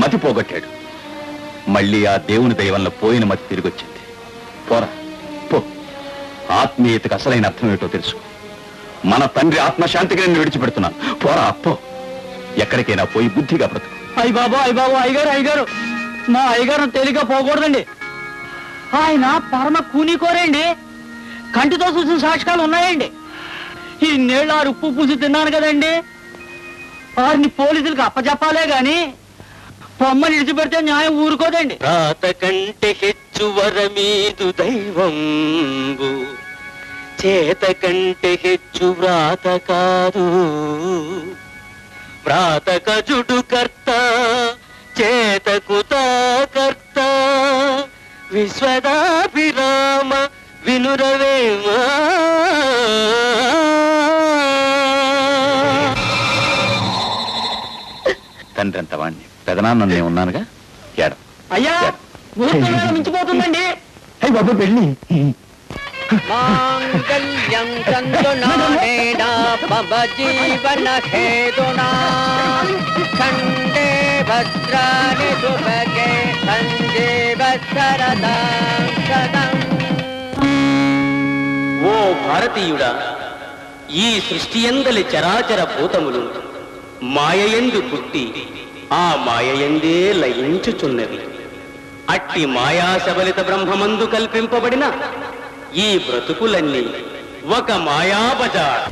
మతి పోగొట్టాడు. మళ్ళీ ఆ దేవుని దయ వల్ల పోయిన మతి తిరిగి వచ్చింది. పోరా పో. ఆత్మీయతకు అసలైన అర్థం ఏమిటో తెలుసు. మన తండ్రి ఆత్మశాంతికి నేను విడిచిపెడుతున్నాను. పోరా పో. ఎక్కడికైనా పోయి బుద్ధిగా బ్రతుకు. అయ్య బాబు అయ్యగారు అయ్యగారు, మా అయ్యగారు తేలిగ్గా పోకూడదండి. ఆయన పరమ కూనీకోరండి. కంటితో చూసిన సాక్ష్యాలు ఉన్నాయండి. ఈ నీళ్ళు ఆ ఉప్పు పూసి తిన్నాను కదండి. వారిని పోలీసులకు అప్పచెప్పాలే గాని పొమ్మని విడిచిపెడితే న్యాయం ఊరుకోదండి. రాత కంటే హెచ్చు వరమీదు దైవంబు, చేత కంటే హెచ్చు వ్రాత కాదు. వ్రాతక జుడు కర్త, చేతకుత కర్త. విశ్వదాభిరామ వినురవేమా. తండ్రి అంత వాణ్ణి, పెదనాన్న నేను ఉన్నానుగా. ఏడ అయ్యా ముహూర్తం మించిపోతుందండి. అయ్యి బాబు పెళ్ళి. మాంగళ్యం చందునానేనా మమ జీవన హేతునా ఖండే భద్రాని శుభగే సంజీవ శరదాం శతం. ఓ భారతీయుడా, ఈ సృష్టి ఎందలి చరాచర భూతములు మాయయందు పుట్టి ఆ మాయయందే లయించుచున్నవి. అట్టి మాయా సబలిత బ్రహ్మమందు కల్పింపబడిన ఈ బ్రతుకులన్నీ ఒక మాయాబజార్.